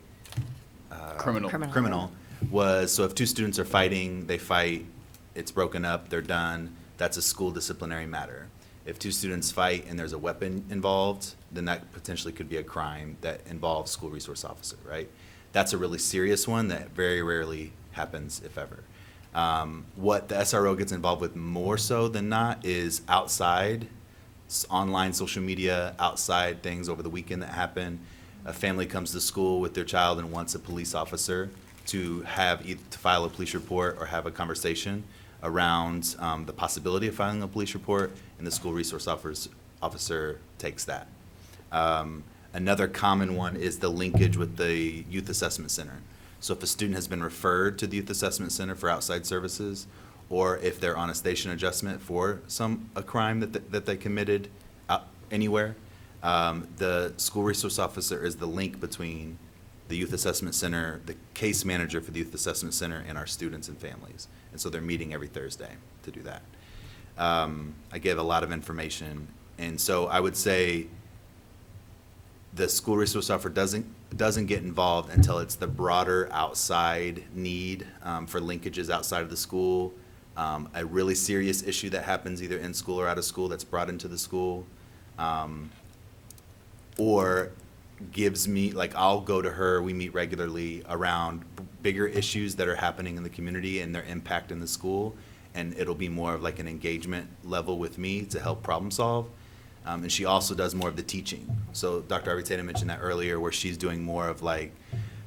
criminal was, so if 2 students are fighting, they fight, it's broken up, they're done, that's a school disciplinary matter. If 2 students fight and there's a weapon involved, then that potentially could be a crime that involves school resource officer, right? That's a really serious one that very rarely happens, if ever. What the SRO gets involved with more so than not is outside, online social media, outside things over the weekend that happen. A family comes to school with their child and wants a police officer to file a police report or have a conversation around the possibility of filing a police report, and the school resource officer takes that. Another common one is the linkage with the youth assessment center. So if a student has been referred to the youth assessment center for outside services, or if they're on a station adjustment for a crime that they committed anywhere, the school resource officer is the link between the youth assessment center, the case manager for the youth assessment center, and our students and families. And so they're meeting every Thursday to do that. I gave a lot of information, and so I would say the school resource officer doesn't get involved until it's the broader outside need for linkages outside of the school, a really serious issue that happens either in school or out of school that's brought into the school, or gives me, like, I'll go to her, we meet regularly around bigger issues that are happening in the community and their impact in the school, and it'll be more of like an engagement level with me to help problem solve. And she also does more of the teaching. So Dr. Arviteta mentioned that earlier, where she's doing more of like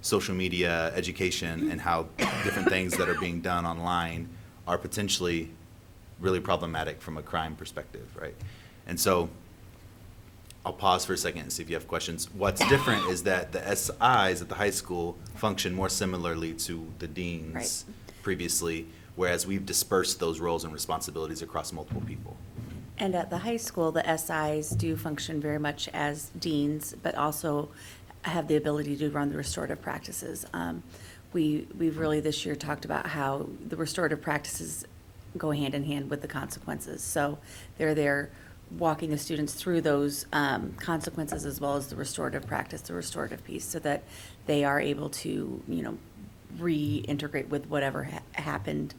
social media education and how different things that are being done online are potentially really problematic from a crime perspective, right? And so I'll pause for a second and see if you have questions. What's different is that the SIs at the high school function more similarly to the deans previously, whereas we've dispersed those roles and responsibilities across multiple people. And at the high school, the SIs do function very much as deans, but also have the ability to run the restorative practices. We've really this year talked about how the restorative practices go hand in hand with the consequences. So they're there walking the students through those consequences, as well as the restorative practice, the restorative piece, so that they are able to, reintegrate with whatever happened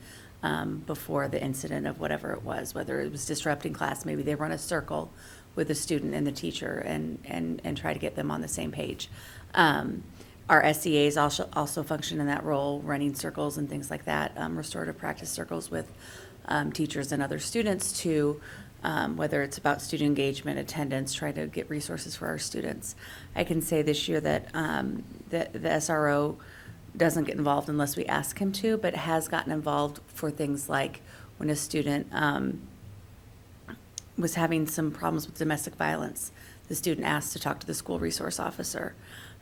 before the incident of whatever it was, whether it was disrupting class, maybe they run a circle with the student and the teacher and try to get them on the same page. Our SEAs also function in that role, running circles and things like that, restorative practice circles with teachers and other students to, whether it's about student engagement, attendance, try to get resources for our students. I can say this year that the SRO doesn't get involved unless we ask him to, but has gotten involved for things like when a student was having some problems with domestic violence. The student asked to talk to the school resource officer,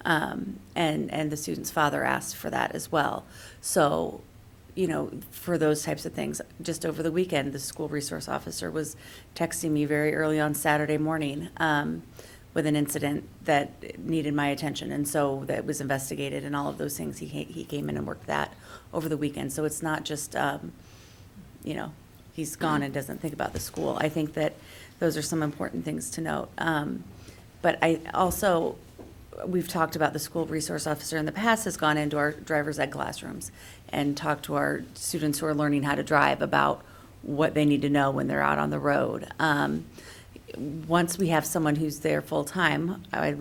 and the student's father asked for that as well. So, you know, for those types of things, just over the weekend, the school resource officer was texting me very early on Saturday morning with an incident that needed my attention, and so that was investigated and all of those things. He came in and worked that over the weekend. So it's not just, you know, he's gone and doesn't think about the school. I think that those are some important things to note. But I also, we've talked about the school resource officer in the past has gone into our driver's ed classrooms and talked to our students who are learning how to drive about what they need to know when they're out on the road. Once we have someone who's there full-time, I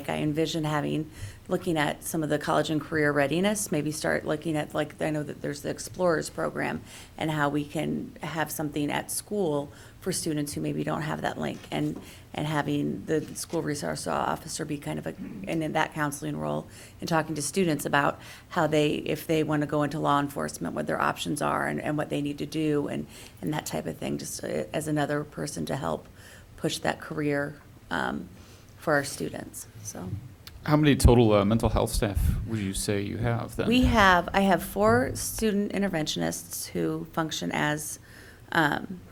envision looking at some of the college and career readiness, maybe start looking at, like, I know that there's the Explorers program and how we can have something at school for students who maybe don't have that link, and having the school resource officer be kind of and in that counseling role and talking to students about how if they want to go into law enforcement, what their options are and what they need to do and that type of thing, just as another person to help push that career for our students, so. How many total mental health staff would you say you have then? I have 4 student interventionists who function as,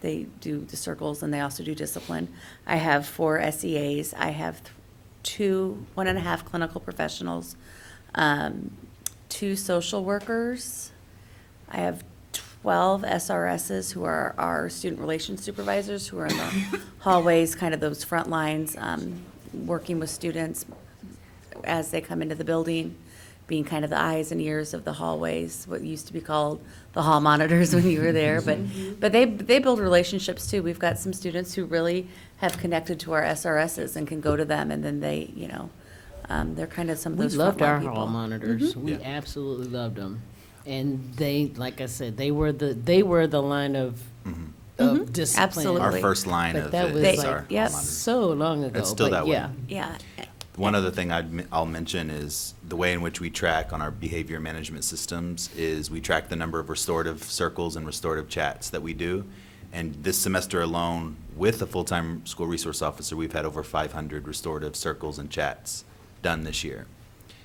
they do the circles and they also do discipline. I have 4 SEAs. I have 1.5 clinical professionals, 2 social workers. I have 12 SRSs who are our student relations supervisors who are in the hallways, kind of those front lines, working with students as they come into the building, being kind of the eyes and ears of the hallways, what used to be called the hall monitors when you were there. But they build relationships too. We've got some students who really have connected to our SRSs and can go to them, and then they, you know, they're kind of some of those We loved our frontline people. hall monitors. Mhm. We absolutely loved them. And they, like I said, they were the line of discipline. Absolutely. Our first line But of that it was is like our Yep. hall monitor. so long ago. It's still but that way. yeah. Yeah. One other thing I'll mention is the way in which we track on our behavior management systems is we track the number of restorative circles and restorative chats that we do. And this semester alone, with a full-time school resource officer, we've had over 500 restorative circles and chats done this year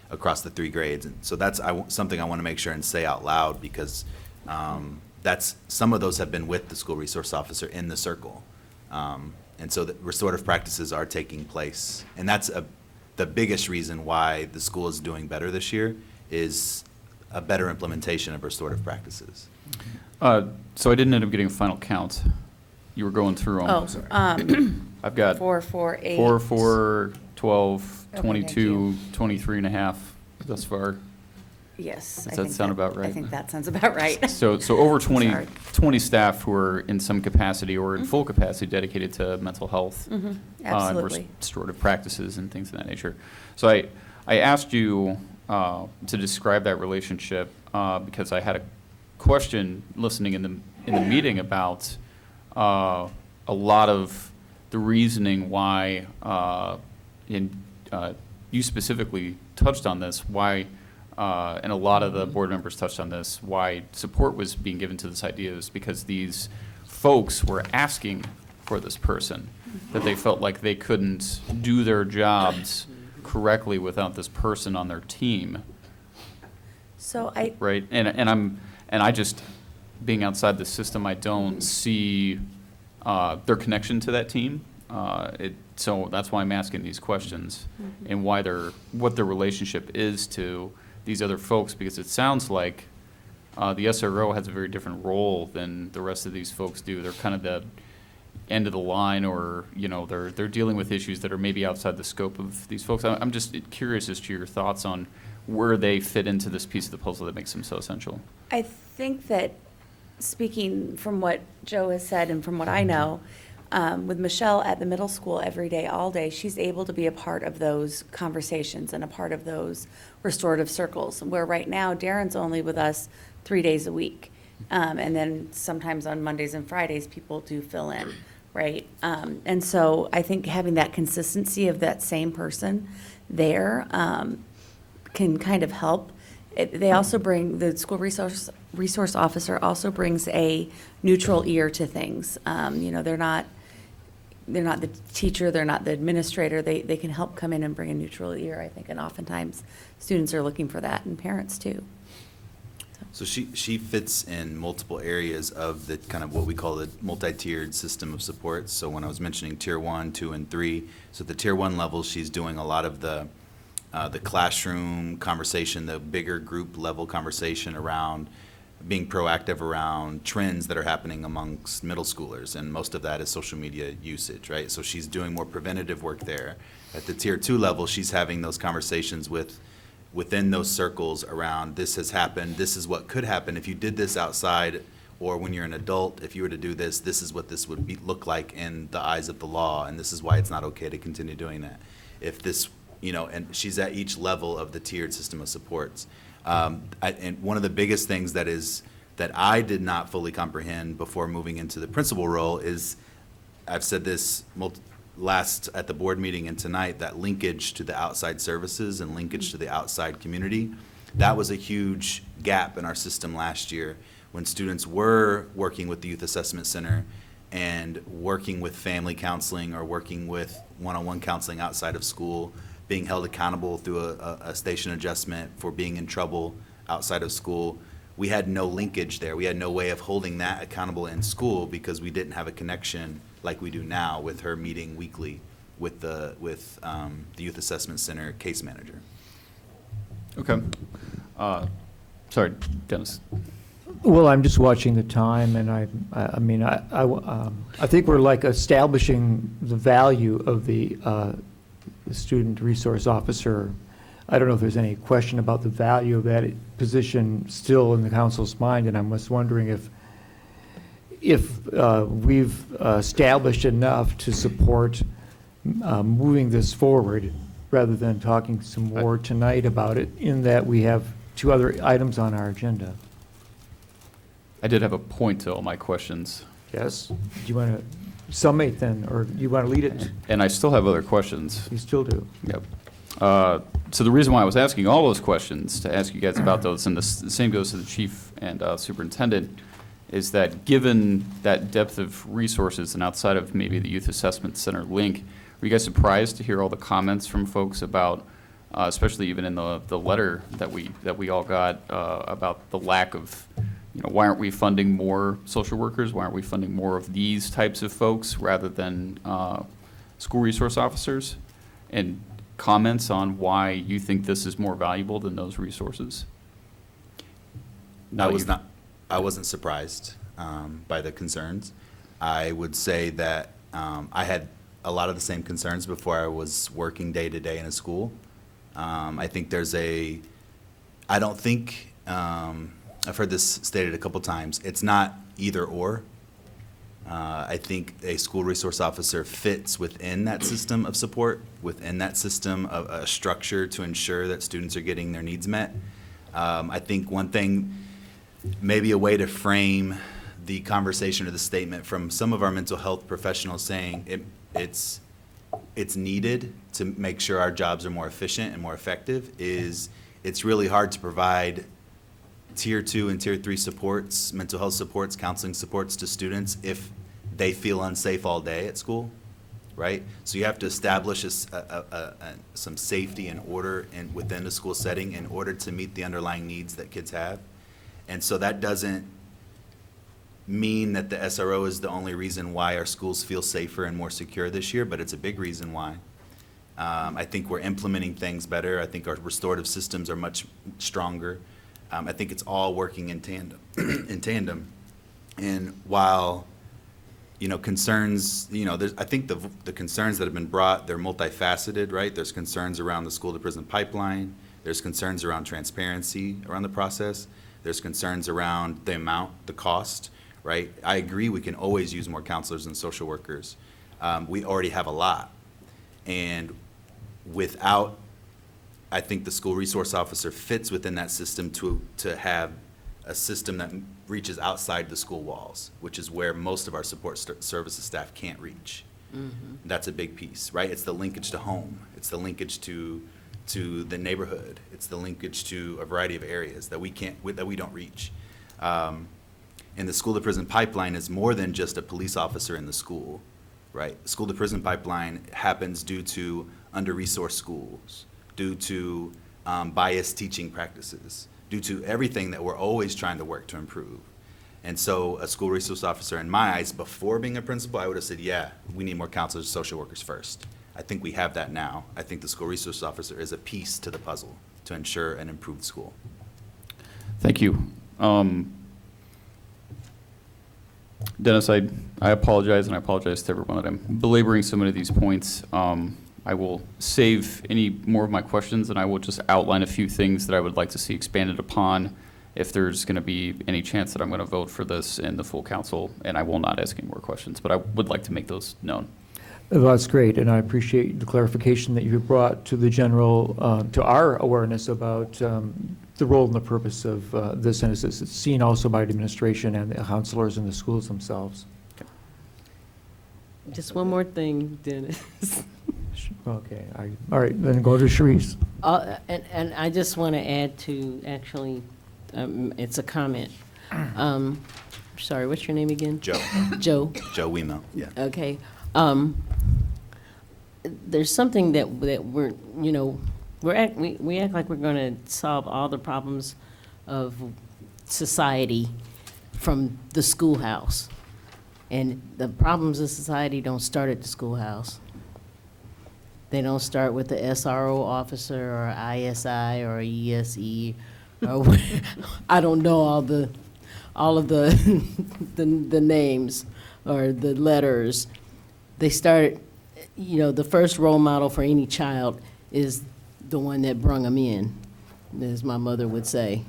across the 3 grades. And so that's something I want to make sure and say out loud, because that's, some of those have been with the school resource officer in the circle. And so the restorative practices are taking place. And that's the biggest reason why the school is doing better this year is a better implementation of restorative practices. So I didn't end up getting a final count. You were going through them. I've got 4, 4, 8. 4, 4, 12, Okay, 22, 23 and a half thus far. Yes. Does that sound about right? I think that sounds about right. So over 20, Sorry. 20 staff who are in some capacity or in full capacity dedicated to mental health. Mhm, And absolutely. restorative practices and things of that nature. So I asked you to describe that relationship because I had a question listening in the meeting about a lot of the reasoning why, you specifically touched on this, why, and a lot of the board members touched on this, why support was being given to this idea is because these folks were asking for this person, that they felt like they couldn't do their jobs correctly without this person on their team. So Right, and I just, being outside the system, I don't see their connection to that team. So that's why I'm asking these questions and what their relationship is to these other folks, because it sounds like the SRO has a very different role than the rest of these folks do. They're kind of the end of the line, or they're dealing with issues that are maybe outside the scope of these folks. I'm just curious as to your thoughts on where they fit into this piece of the puzzle that makes them so essential. I think that, speaking from what Joe has said and from what I know, with Michelle at the middle school every day, all day, she's able to be a part of those conversations and a part of those restorative circles, where right now Darren's only with us 3 days a week. And then sometimes on Mondays and Fridays, people do fill in, right? And so I think having that consistency of that same person there can kind of help. They also bring, the school resource officer also brings a neutral ear to things. You know, they're not the teacher, they're not the administrator. They can help come in and bring a neutral ear, I think, and oftentimes students are looking for that, and parents too. So she fits in multiple areas of the kind of what we call the multi-tiered system of supports. So when I was mentioning tier 1, 2, and 3, so at the tier 1 level, she's doing a lot of the classroom conversation, the bigger group level conversation around being proactive around trends that are happening amongst middle schoolers, and most of that is social media usage, right? So she's doing more preventative work there. At the tier 2 level, she's having those conversations within those circles around this has happened, this is what could happen if you did this outside, or when you're an adult, if you were to do this, this is what this would look like in the eyes of the law, and this is why it's not okay to continue doing that. If this, you know, and she's at each level of the tiered system of supports. And one of the biggest things that I did not fully comprehend before moving into the principal role is, I've said this last at the board meeting and tonight, that linkage to the outside services and linkage to the outside community. That was a huge gap in our system last year when students were working with the Youth Assessment Center and working with family counseling or working with one-on-one counseling outside of school, being held accountable through a station adjustment for being in trouble outside of school. We had no linkage there. We had no way of holding that accountable in school because we didn't have a connection like we do now with her meeting weekly with the Youth Assessment Center case manager. Okay. Sorry, Dennis. Well, I'm just watching the time, and I mean, I think we're like establishing the value of the student resource officer. I don't know if there's any question about the value of that position still in the council's mind, and I'm just wondering if we've established enough to support moving this forward rather than talking some more tonight about it, in that we have 2 other items on our agenda. I did have a point to all my questions. Yes? Do you want to summate then, or you want to lead it? And I still have other questions. You still do? Yep. So the reason why I was asking all those questions, to ask you guys about those, and the same goes to the chief and superintendent, is that given that depth of resources and outside of maybe the Youth Assessment Center link, were you guys surprised to hear all the comments from folks about, especially even in the letter that we all got, about the lack of, you know, why aren't we funding more social workers? Why aren't we funding more of these types of folks rather than school resource officers? And comments on why you think this is more valuable than those resources? I wasn't surprised by the concerns. I would say that I had a lot of the same concerns before I was working day to day in a school. I think I don't think, I've heard this stated a couple times, it's not either or. I think a school resource officer fits within that system of support, within that system of a structure to ensure that students are getting their needs met. I think one thing, maybe a way to frame the conversation or the statement from some of our mental health professionals saying it's needed to make sure our jobs are more efficient and more effective, is it's really hard to provide tier 2 and tier 3 supports, mental health supports, counseling supports to students if they feel unsafe all day at school, right? So you have to establish some safety and order within the school setting in order to meet the underlying needs that kids have. And so that doesn't mean that the SRO is the only reason why our schools feel safer and more secure this year, but it's a big reason why. I think we're implementing things better. I think our restorative systems are much stronger. I think it's all working in tandem. And while, you know, concerns, you know, I think the concerns that have been brought, they're multifaceted, right? There's concerns around the school to prison pipeline. There's concerns around transparency around the process. There's concerns around the amount, the cost, right? I agree we can always use more counselors and social workers. We already have a lot. And without, I think the school resource officer fits within that system to have a system that reaches outside the school walls, which is where most of our support services staff can't reach. That's a big piece, right? It's the linkage to home. It's the linkage to the neighborhood. It's the linkage to a variety of areas that we don't reach. And the school to prison pipeline is more than just a police officer in the school, right? School to prison pipeline happens due to under-resourced schools, due to biased teaching practices, due to everything that we're always trying to work to improve. And so a school resource officer, in my eyes, before being a principal, I would have said, yeah, we need more counselors and social workers first. I think we have that now. I think the school resource officer is a piece to the puzzle to ensure an improved school. Thank you. Dennis, I apologize, and I apologize to everyone that I'm belaboring so many of these points. I will save any more of my questions, and I will just outline a few things that I would like to see expanded upon if there's going to be any chance that I'm going to vote for this in the full council, and I will not ask any more questions, but I would like to make those known. Well, that's great, and I appreciate the clarification that you brought to the general, to our awareness about the role and the purpose of this, and it's seen also by the administration and the counselors and the schools themselves. Just one more thing, Dennis. Okay, all right, then go to Sharice. And I just want to add to, actually, it's a comment. Sorry, what's your name again? Joe. Joe. Joe Wemo, yeah. Okay. There's something that we're, you know, we act like we're going to solve all the problems of society from the schoolhouse. And the problems of society don't start at the schoolhouse. They don't start with the SRO officer or ISI or ESE or I don't know all of the names or the letters. They start, you know, the first role model for any child is the one that brung them in, as my mother would say,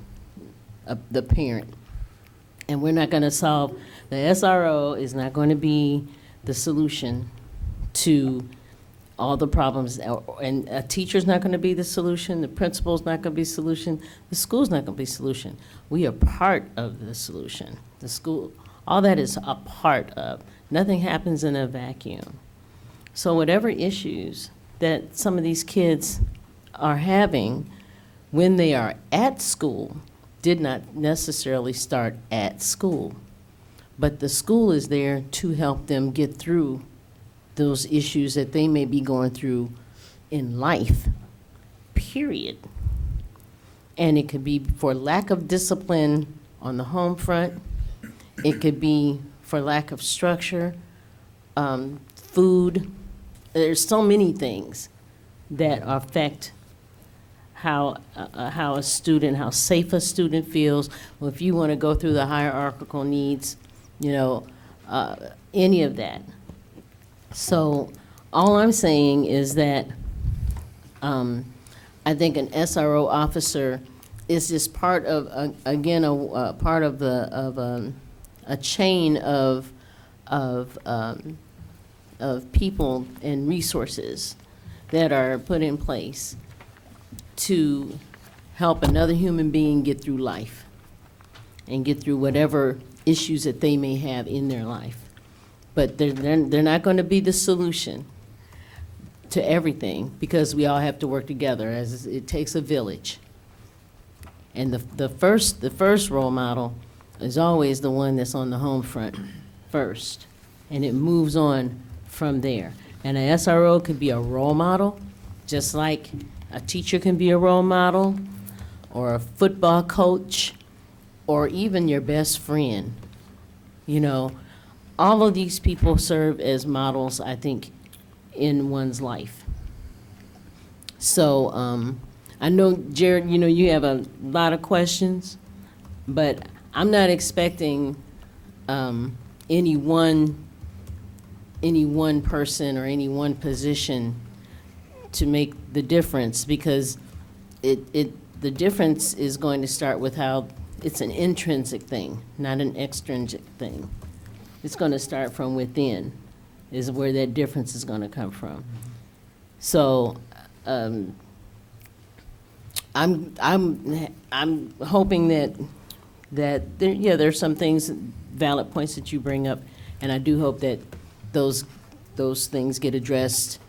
the parent. And we're not going to solve, the SRO is not going to be the solution to all the problems, and a teacher's not going to be the solution, the principal's not going to be the solution, the school's not going to be the solution. We are part of the solution. The school, all that is a part of. Nothing happens in a vacuum. So whatever issues that some of these kids are having when they are at school did not necessarily start at school. But the school is there to help them get through those issues that they may be going through in life, period. And it could be for lack of discipline on the home front. It could be for lack of structure, food. There's so many things that affect how a student, how safe a student feels. Well, if you want to go through the hierarchical needs, you know, any of that. So all I'm saying is that I think an SRO officer is just part of, again, a part of a chain of people and resources that are put in place to help another human being get through life and get through whatever issues that they may have in their life. But they're not going to be the solution to everything, because we all have to work together, as it takes a village. And the first role model is always the one that's on the home front first, and it moves on from there. And a SRO could be a role model, just like a teacher can be a role model, or a football coach, or even your best friend. You know, all of these people serve as models, I think, in one's life. So I know, Jared, you know, you have a lot of questions, but I'm not expecting any one person or any one position to make the difference, because the difference is going to start with how it's an intrinsic thing, not an extrinsic thing. It's going to start from within, is where that difference is going to come from. So I'm hoping that there's some things, valid points that you bring up, and I do hope that those things get addressed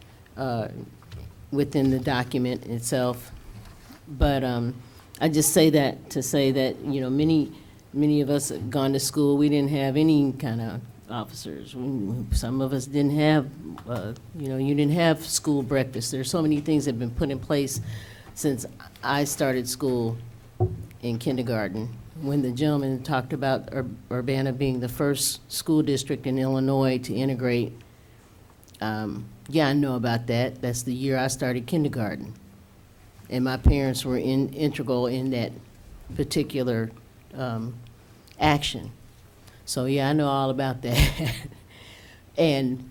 within the document itself. But I just say that to say that, you know, many of us have gone to school, we didn't have any kind of officers. Some of us didn't have, you know, you didn't have school breakfast. There's so many things that have been put in place since I started school in kindergarten. When the gentleman talked about Urbana being the first school district in Illinois to integrate, yeah, I know about that. That's the year I started kindergarten. And my parents were integral in that particular action. So, yeah, I know all about that. And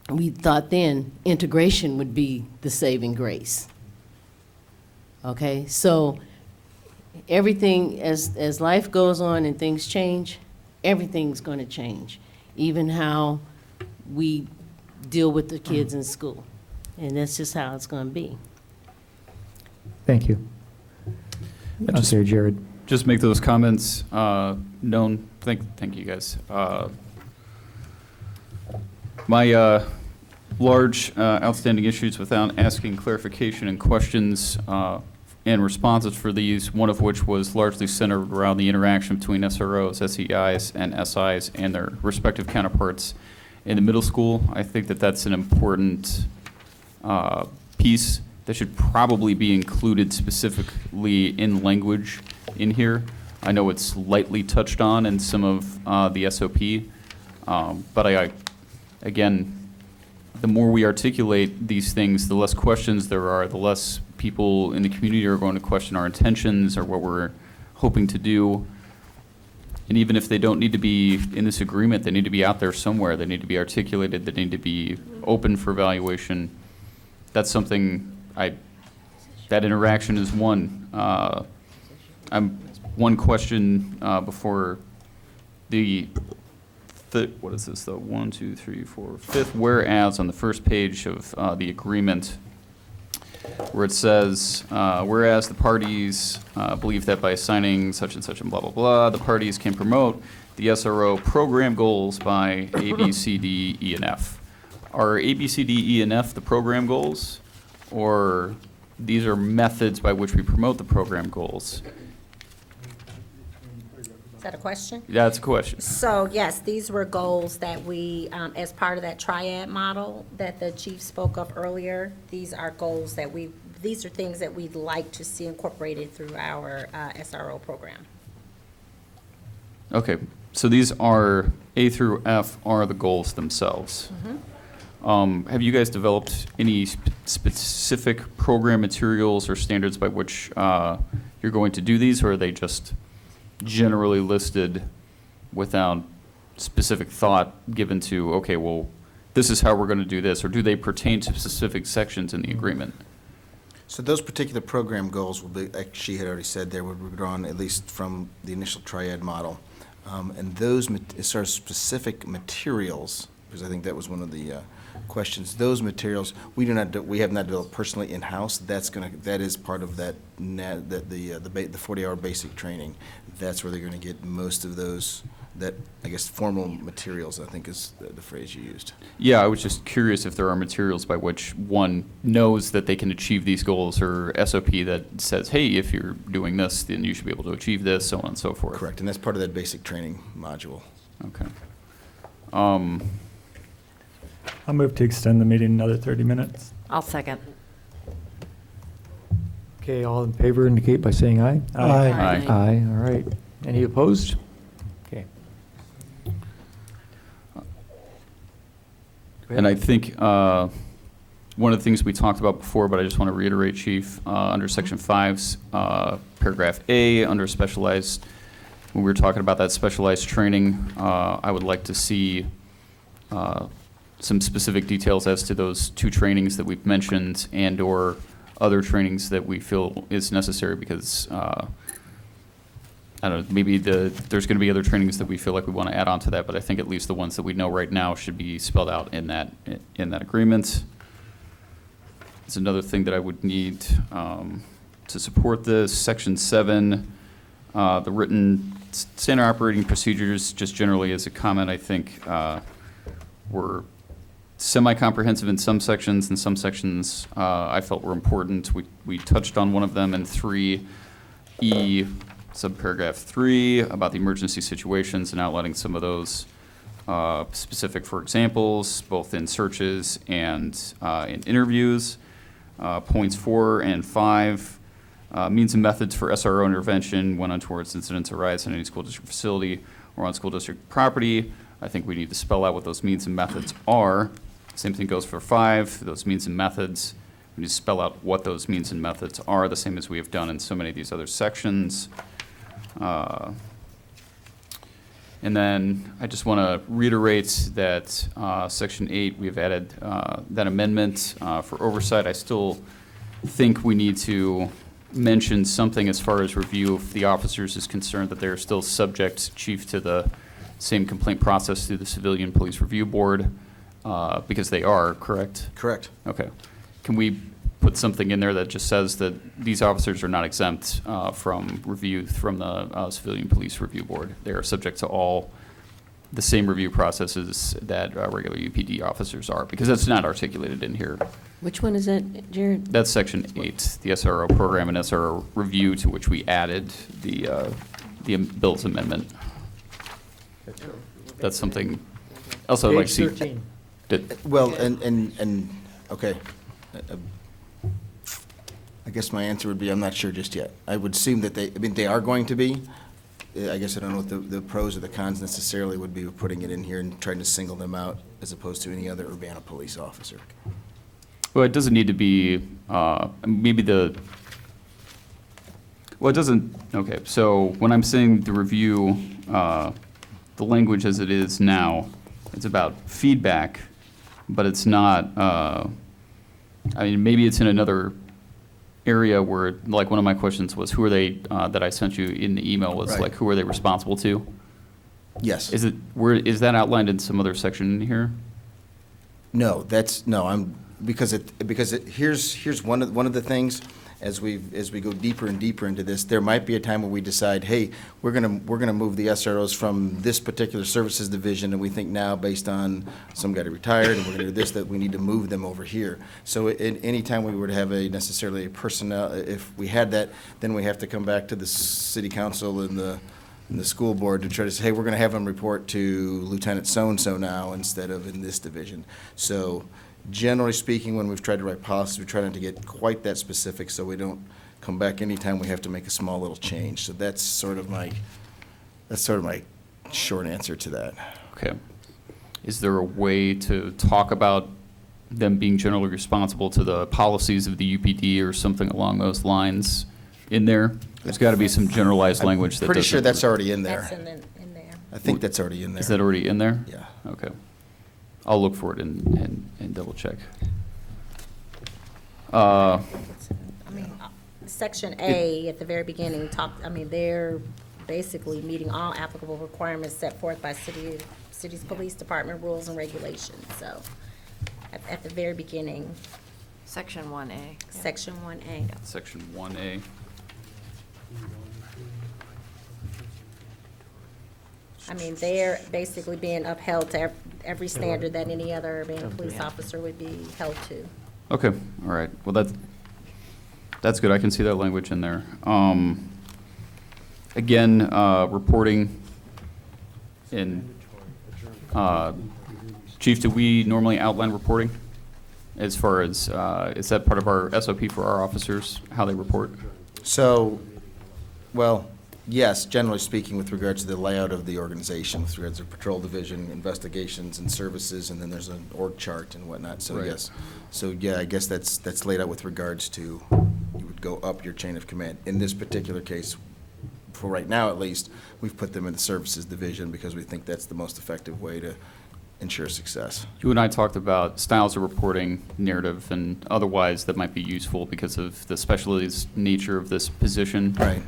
we thought then integration would be the saving grace. Okay, so everything, as life goes on and things change, everything's going to change, even how we deal with the kids in school. And that's just how it's going to be. Thank you. Okay, Jared. Just make those comments known. Thank you, guys. My large outstanding issues without asking clarification and questions and responses for these, one of which was largely centered around the interaction between SROs, SEIs, and SIs and their respective counterparts in the middle school. I think that that's an important piece that should probably be included specifically in language in here. I know it's lightly touched on in some of the SOP, but again, the more we articulate these things, the less questions there are, the less people in the community are going to question our intentions or what we're hoping to do. And even if they don't need to be in this agreement, they need to be out there somewhere. They need to be articulated. They need to be open for evaluation. That's something that interaction is one. One question before what is this, the 1, 2, 3, 4, 5th whereas on the first page of the agreement, where it says, whereas the parties believe that by signing such and blah, blah, blah, the parties can promote the SRO program goals by A, B, C, D, E, and F. Are A, B, C, D, E, and F the program goals? Or these are methods by which we promote the program goals? Is that a question? Yeah, that's a question. So, yes, these were goals that we, as part of that triad model that the chief spoke of earlier, these are goals that these are things that we'd like to see incorporated through our SRO program. Okay, so these are, A through F are the goals themselves. Have you guys developed any specific program materials or standards by which you're going to do these, or are they just generally listed without specific thought given to, okay, well, this is how we're going to do this, or do they pertain to specific sections in the agreement? So those particular program goals will be, like she had already said, they were drawn at least from the initial triad model. And those, as far as specific materials, because I think that was one of the questions, those materials, we have not developed personally in-house. That is part of the 40-hour basic training. That's where they're going to get most of those, that, I guess, formal materials, I think is the phrase you used. Yeah, I was just curious if there are materials by which one knows that they can achieve these goals, or SOP that says, hey, if you're doing this, then you should be able to achieve this, so on and so forth. Correct, and that's part of that basic training module. Okay. I'll move to extend the meeting another 30 minutes. I'll second. Okay, all in favor indicate by saying aye. Aye. Aye. Aye, all right. Any opposed? Okay. And I think one of the things we talked about before, but I just want to reiterate, Chief, under Section 5's paragraph A, under specialized, when we were talking about that specialized training, I would like to see some specific details as to those 2 trainings that we've mentioned and/or other trainings that we feel is necessary, because I don't know, maybe there's going to be other trainings that we feel like we want to add on to that, but I think at least the ones that we know right now should be spelled out in that agreement. It's another thing that I would need to support this. Section 7, the written standard operating procedures, just generally as a comment, I think were semi-comprehensive in some sections, and some sections I felt were important. We touched on one of them in 3E, subparagraph 3, about the emergency situations and outlining some of those specific for examples, both in searches and in interviews. Points 4 and 5, means and methods for SRO intervention when untoward incidents arise in any school district facility or on school district property. I think we need to spell out what those means and methods are. Same thing goes for 5, those means and methods. We need to spell out what those means and methods are, the same as we have done in so many of these other sections. And then I just want to reiterate that Section 8, we have added that amendment for oversight. I still think we need to mention something as far as review if the officers is concerned, that they're still subject, Chief, to the same complaint process through the Civilian Police Review Board, because they are, correct? Correct. Okay. Can we put something in there that just says that these officers are not exempt from review from the Civilian Police Review Board? They are subject to all the same review processes that regular UPD officers are, because that's not articulated in here. Which one is that, Jared? That's Section 8, the SRO program and SRO review, to which we added the bill's amendment. That's something else I'd like to see. Page 13. Well, and okay. I guess my answer would be, I'm not sure just yet. I would assume that they are going to be. I guess I don't know what the pros or the cons necessarily would be of putting it in here and trying to single them out as opposed to any other Urbana police officer. Well, it doesn't need to be, well, it doesn't, okay, so when I'm saying the review, the language as it is now, it's about feedback, but it's not, I mean, maybe it's in another area where, like, one of my questions was, who are they, that I sent you in the email was, Right. like, who are they responsible to? Yes. Is that outlined in some other section in here? No, because here's one of the things, as we go deeper and deeper into this, there might be a time where we decide, hey, we're gonna move the SROs from this particular services division, and we think now, based on some got retired, and we're gonna do this, that we need to move them over here. So any time we were to have necessarily a personnel, if we had that, then we have to come back to the city council and the school board to try to say, hey, we're gonna have them report to Lieutenant so-and-so now instead of in this division. So generally speaking, when we've tried to write policies, we try not to get quite that specific so we don't come back anytime we have to make a small little change. So that's sort of my short answer to that. Okay. Is there a way to talk about them being generally responsible to the policies of the UPD or something along those lines in there? There's got to be some generalized language that Pretty sure doesn't- that's already in there. That's in there. I think that's already in there. Is that already in there? Yeah. Okay. I'll look for it and double check. Section A at the very beginning they're basically meeting all applicable requirements set forth by city's police department rules and regulations. So at the very beginning, Section 1A. Section 1A. Section 1A. I mean, they're basically being upheld to every standard that any other Urbana police officer would be held to. Okay, all right. Well, that's good. I can see that language in there. Again, reporting in, Chief, do we normally outline reporting as far as, is that part of our SOP for our officers, how they report? So, well, yes, generally speaking, with regards to the layout of the organization, with regards to patrol division, investigations and services, and then there's an org chart and whatnot, so Right. yes. So, yeah, I guess that's laid out with regards to, you would go up your chain of command. In this particular case, for right now at least, we've put them in the services division because we think that's the most effective way to ensure success. You and I talked about styles of reporting, narrative, and otherwise that might be useful because of the specialized nature of this position. Right.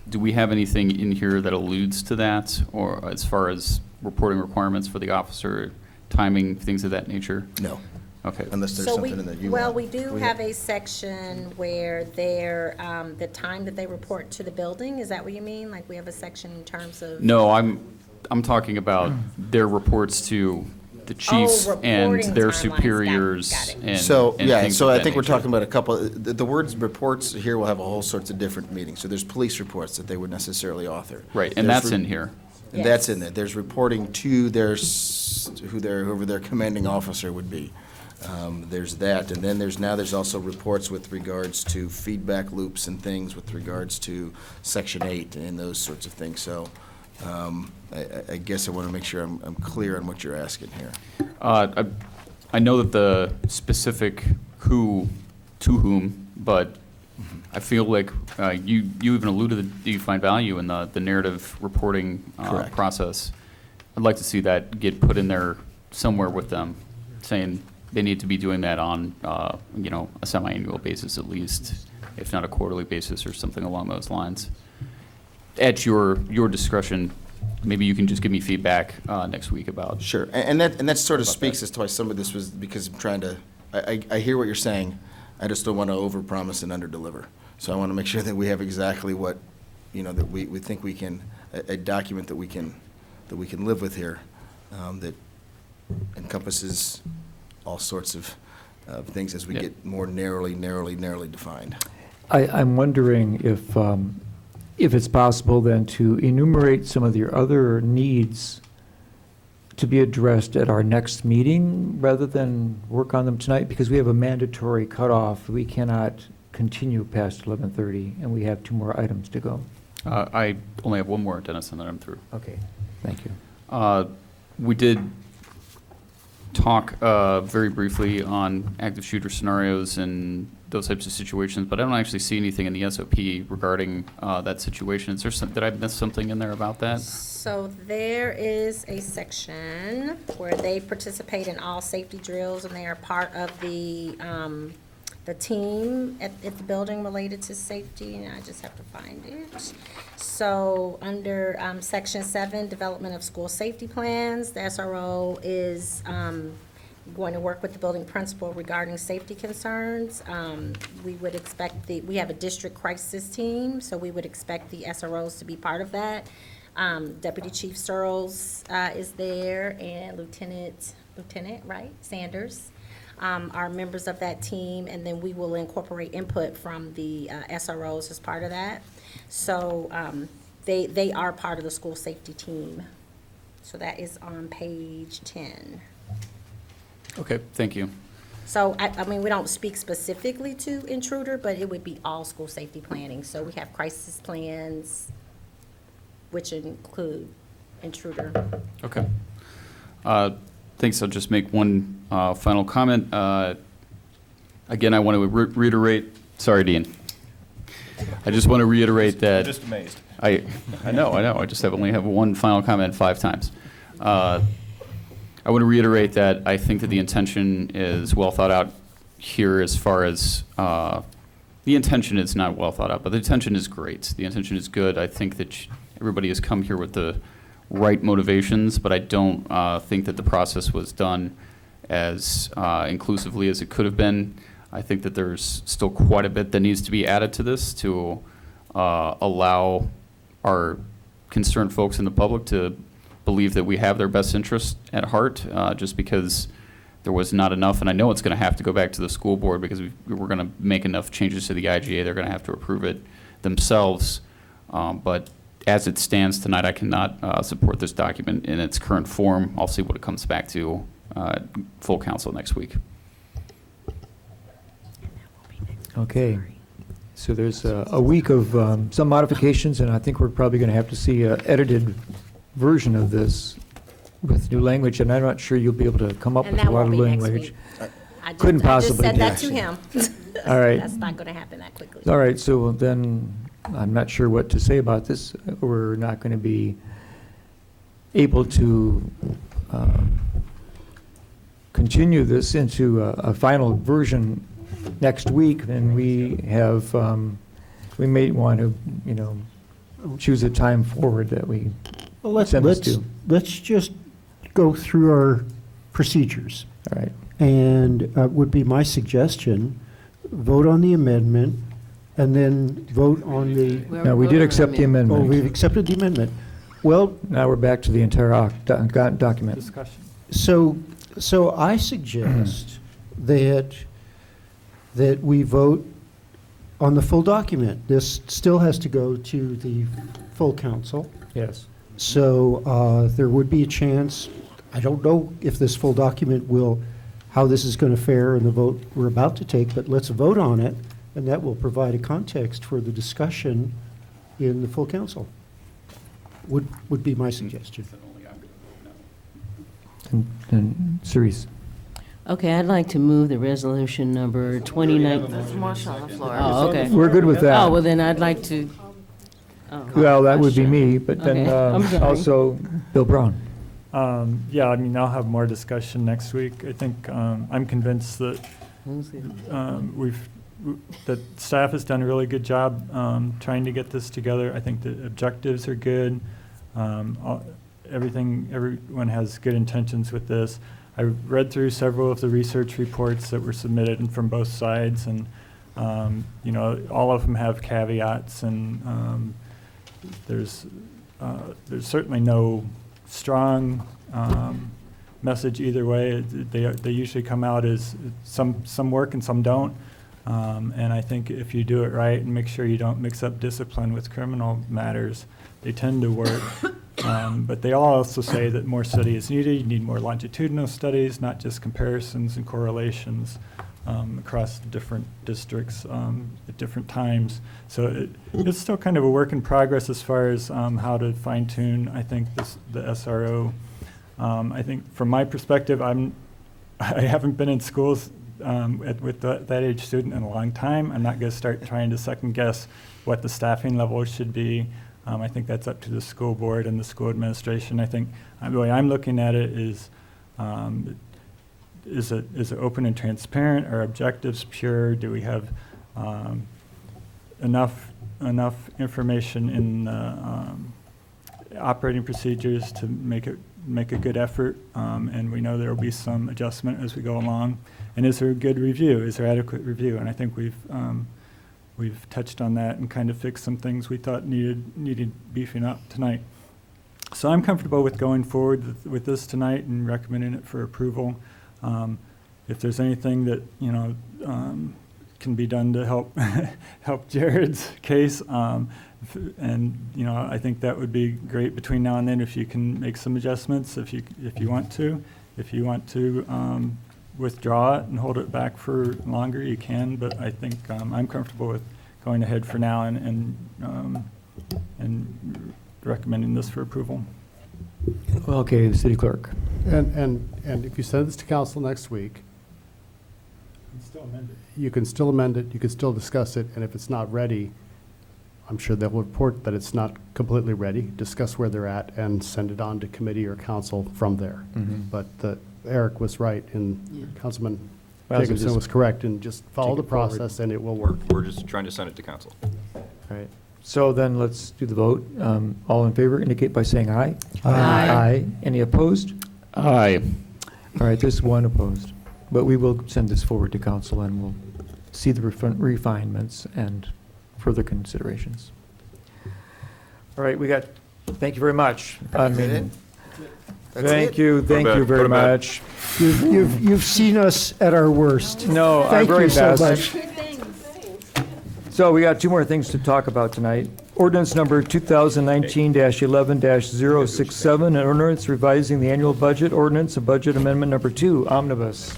do we have anything in here that alludes to that, or as far as reporting requirements for the officer, timing, things of that nature? No. Okay. Unless there's So we, something in that you want. well, we do have a section where they're, the time that they report to the building, is that what you mean? Like, we have a section in terms of? No, I'm talking about their reports to the chiefs and reporting their timelines. superiors Got it. and So, and yeah, things so of I that think we're nature. talking about a couple, the words reports here will have a whole sorts of different meanings. So there's police reports that they would necessarily author. Right, and There's that's in here. And that's in there. There's reporting to whoever their commanding officer would be. There's that, and then there's also reports with regards to feedback loops and things with regards to Section 8 and those sorts of things. So I guess I want to make sure I'm clear on what you're asking here. I know that the specific who to whom, but I feel like you even alluded that you find value in the narrative reporting Correct. process. I'd like to see that get put in there somewhere with them, saying they need to be doing that on a semi-annual basis at least, if not a quarterly basis or something along those lines. At your discretion, maybe you can just give me feedback next week about. Sure, and that sort of about speaks that. as to why some of this was, because I'm trying to, I hear what you're saying, I just don't want to overpromise and underdeliver. So I want to make sure that we have exactly what, that we think we can, a document that we can live with here, that encompasses all sorts of things as we get more narrowly defined. I'm wondering if it's possible then to enumerate some of your other needs to be addressed at our next meeting rather than work on them tonight, because we have a mandatory cutoff. We cannot continue past 11:30, and we have 2 more items to go. I only have one more, Dennis, and then I'm through. Okay, thank you. We did talk very briefly on active shooter scenarios and those types of situations, but I don't actually see anything in the SOP regarding that situation. Is there did I miss something in there about that? So there is a section where they participate in all safety drills, and they are part of the team at the building related to safety, and I just have to find it. So under Section 7, Development of School Safety Plans, the SRO is going to work with the building principal regarding safety concerns. We would expect we have a district crisis team, so we would expect the SROs to be part of that. Deputy Chief Searles is there, and Lieutenant, right, Sanders are members of that team, and then we will incorporate input from the SROs as part of that. So they are part of the school safety team. So that is on page 10. Okay, thank you. So, I mean, we don't speak specifically to intruder, but it would be all school safety planning. So we have crisis plans, which include intruder. Okay. Thanks. I'll just make one final comment. Again, I want to reiterate, sorry, Dean. I just want to reiterate that. I'm just amazed. I know. I just only have one final comment 5 times. I want to reiterate that I think that the intention is well thought out here as far as, the intention is not well thought out, but the intention is great. The intention is good. I think that everybody has come here with the right motivations, but I don't think that the process was done as inclusively as it could have been. I think that there's still quite a bit that needs to be added to this to allow our concerned folks in the public to believe that we have their best interest at heart, just because there was not enough. And I know it's going to have to go back to the school board because we're going to make enough changes to the IGA. They're going to have to approve it themselves. But as it stands tonight, I cannot support this document in its current form. I'll see what it comes back to full council next week. Okay. So there's a week of some modifications, and I think we're probably going to have to see an edited version of this with new language, and I'm not sure you'll be able to come up And with that a lot won't of be next language. week. Couldn't possibly I be. just said that to him. All right. That's not going to happen that quickly. All right, so then I'm not sure what to say about this. We're not going to be able to continue this into a final version next week, and we have, we may want to, choose a time forward that we Well, let's send this to. just go through our procedures. All right. And would be my suggestion, vote on the amendment, and then vote on the. Now, we did accept the Oh, amendment. we've accepted the amendment. Well, Now we're back to the entire document. Discussion. so I suggest that we vote on the full document. This still has to go to the full council. Yes. So there would be a chance, I don't know if this full document will, how this is going to fare in the vote we're about to take, but let's vote on it, and that will provide a context for the discussion in the full council. Would be my suggestion. And Cerise. Okay, I'd like to move the resolution number 29. There's a motion on the floor. Oh, okay. We're good with that. Oh, well, then I'd like to. Oh. Well, that would be me, but then Okay, I'm sorry. also Bill Brown. Yeah, I mean, I'll have more discussion next week. I think, I'm convinced that that staff has done a really good job trying to get this together. I think the objectives are good. Everyone has good intentions with this. I read through several of the research reports that were submitted and from both sides, and all of them have caveats, and there's certainly no strong message either way. They usually come out as some work and some don't. And I think if you do it right and make sure you don't mix up discipline with criminal matters, they tend to work. But they all also say that more study is needed. You need more longitudinal studies, not just comparisons and correlations across different districts at different times. So it's still kind of a work in progress as far as how to fine tune, I think, the SRO. I think from my perspective, I haven't been in schools with that age student in a long time. I'm not going to start trying to second guess what the staffing level should be. I think that's up to the school board and the school administration. I think the way I'm looking at it is it open and transparent? Are objectives pure? Do we have enough information in the operating procedures to make a good effort? And we know there will be some adjustment as we go along. And is there a good review? Is there adequate review? And I think we've touched on that and kind of fixed some things we thought needed beefing up tonight. So I'm comfortable with going forward with this tonight and recommending it for approval. If there's anything that can be done to help Jared's case, and I think that would be great between now and then if you can make some adjustments if you want to. If you want to withdraw it and hold it back for longer, you can. But I think I'm comfortable with going ahead for now and recommending this for approval. Okay, the city clerk. And if you send this to council next week, you can still amend it, you can still discuss it, and if it's not ready, I'm sure they'll report that it's not completely ready, discuss where they're at, and send it on to committee or council from there. Mhm. But Eric was right, and Councilman Well, so Jacobson just was correct, and just follow the take it forward. process and it will work. We're just trying to send it to council. All right. So then let's do the vote. All in favor indicate by saying aye. Aye. Aye. Any opposed? Aye. All right, there's one opposed. But we will send this forward to council and we'll see the refinements and further considerations. All right, thank you very much. Thank you Put very it back. much. You've seen us at our worst. No, I'm Thank very you so best. much. So we got two more things to talk about tonight. Ordinance number 2019-11-067, an ordinance revising the annual budget ordinance, and budget amendment number 2, omnibus.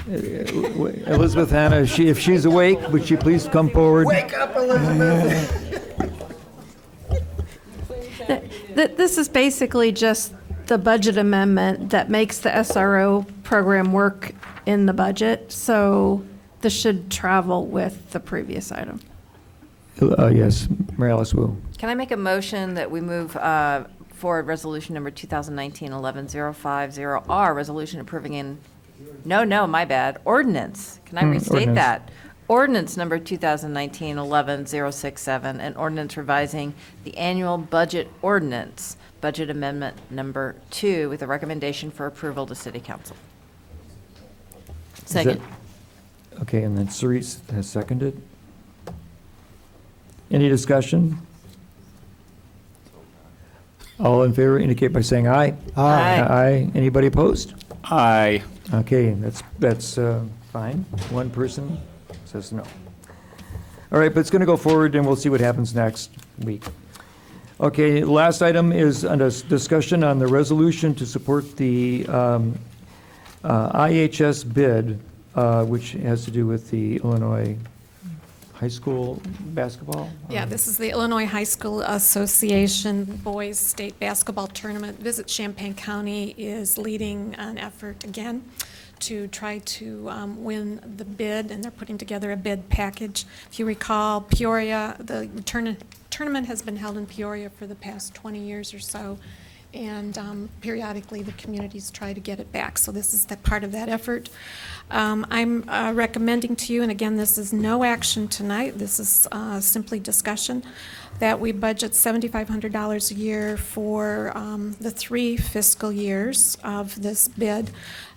Elizabeth Hanna, if she's awake, would she please come forward? Wake up, Elizabeth! This is basically just the budget amendment that makes the SRO program work in the budget, so this should travel with the previous item. Yes, Mary Alice Wu. Can I make a motion that we move forward resolution number 2019-11050R, resolution approving my bad, ordinance. Can I restate Ordinance. that? Ordinance number 2019-11-067, an ordinance revising the annual budget ordinance, budget amendment number 2, with a recommendation for approval to City Council. Is that- Okay, and then Cerise has seconded. Any discussion? All in favor indicate by saying aye. Aye. Aye. Anybody opposed? Aye. Okay, that's fine. One person says no. All right, but it's going to go forward, and we'll see what happens next week. Okay, last item is a discussion on the resolution to support the IHS bid, which has to do with the Illinois high school basketball. Yeah, this is the Illinois High School Association Boys State Basketball Tournament. Visit Champaign County is leading an effort again to try to win the bid, and they're putting together a bid package. If you recall, Peoria, the tournament has been held in Peoria for the past 20 years or so, and periodically the communities try to get it back. So this is the part of that effort. I'm recommending to you, and again, this is no action tonight, this is simply discussion, that we budget $7,500 a year for the 3 fiscal years of this bid.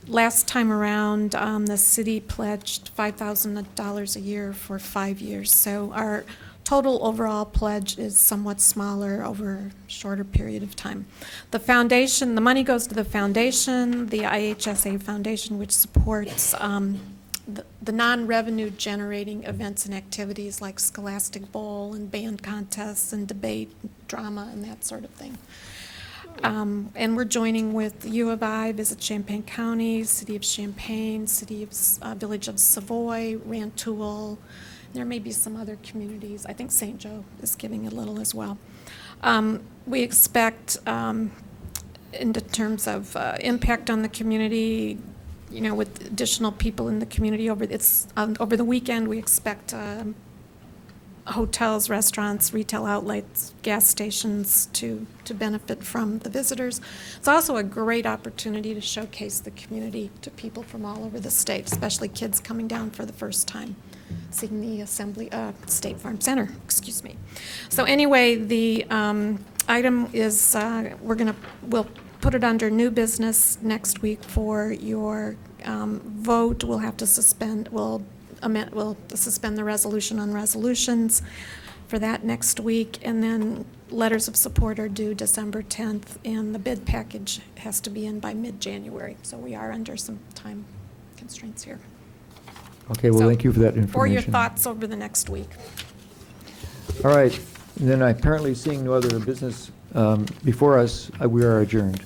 Last time around, the city pledged $5,000 a year for 5 years. So our total overall pledge is somewhat smaller over a shorter period of time. The foundation, the money goes to the foundation, the IHSA Foundation, which supports the non-revenue generating events and activities like Scholastic Bowl and band contests and debate, drama, and that sort of thing. And we're joining with U of I, Visit Champaign County, City of Champaign, Village of Savoy, Rantoul. There may be some other communities. I think St. Joe is giving a little as well. We expect, in terms of impact on the community, you know, with additional people in the community over the weekend, we expect hotels, restaurants, retail outlets, gas stations to benefit from the visitors. It's also a great opportunity to showcase the community to people from all over the state, especially kids coming down for the first time, seeing the State Farm Center, excuse me. So anyway, the item is, we'll put it under new business next week for your vote. We'll have to suspend, we'll suspend the resolution on resolutions for that next week, and then letters of support are due December 10th, and the bid package has to be in by mid-January. So we are under some time constraints here. Okay, well, So, thank you for that information. For your thoughts over the next week. All right, and then apparently seeing no other business before us, we are adjourned.